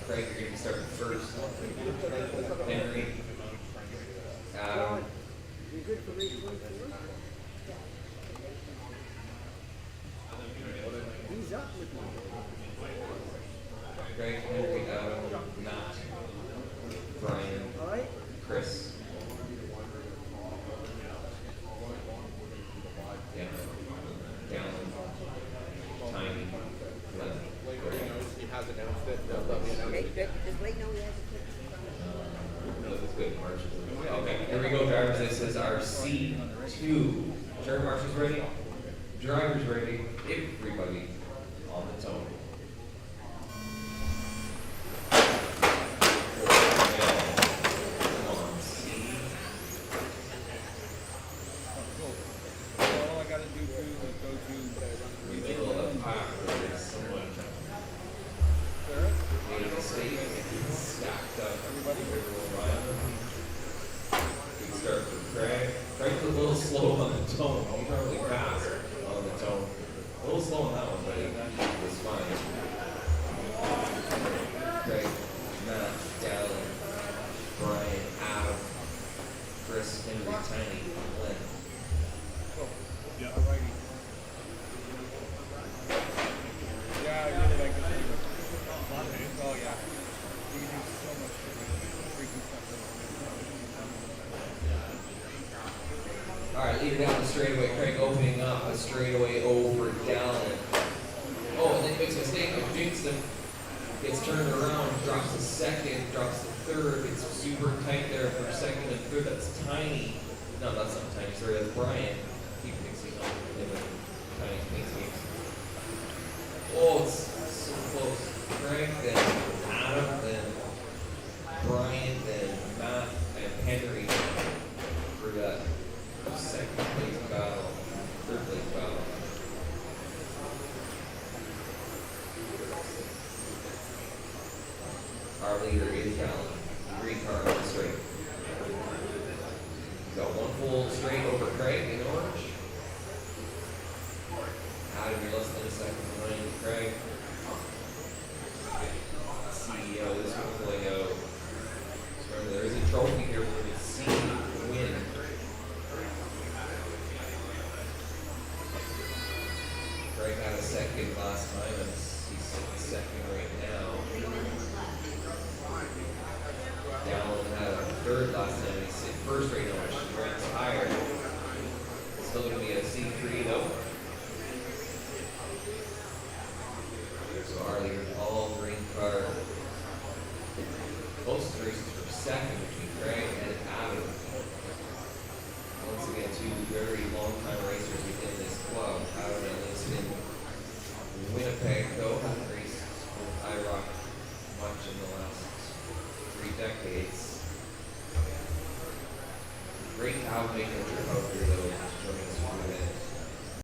Craig, you're gonna be starting first. Henry. Adam. Craig, Henry, Adam, Matt, Brian, Chris. Yeah. Dallin, Tiny, Glenn. He has announced it. They'll be announced it. Just wait, no, he has a No, that's good, March. Okay, here we go, drivers. This is our C2. Turn marshals ready. Drivers ready. Everybody on the tone. Come on, C. All I gotta do too is go to Middle of the pack. There's someone made a mistake. Stacked up. Everybody good start for Craig. Craig's a little slow on the tone. He's probably fast on the tone. A little slow on that one, but it was fine. Craig, Matt, Dallin, Brian, Adam, Chris, Henry, Tiny, Glenn. Alrighty. Yeah, I really like this game. Oh yeah. You can do so much freaking stuff. Alright, leading down the straightaway, Craig opening up a straightaway over Dallin. Oh, and then he makes a mistake, jinxed him. Gets turned around, drops a second, drops the third, gets super tight there for second and third. That's Tiny. No, that's not Tiny, sorry, that's Brian. Keep mixing up him and Tiny mixing. Oh, it's so close. Craig, then Adam, then Brian, then Matt, and Henry for that second place battle, third place battle. Our leader is Dallin. Green car on the straight. He's got one full straight over Craig in orange. Adam, you're less than a second behind Craig. CEO, this one's going out. Remember, there is a trophy here for the C win. Craig had a second last time, and he's second right now. Dallin had a third last time, he's first right now, which ranks higher. It's still going to be a C3 though. So our leaders all green car. Closest races for second between Craig and Adam. Once again, two very long-time racers within this club. Adam at least in Winnipeg, though, hasn't raced with IROC much in the last 3 decades. Great to have him make a trip out here,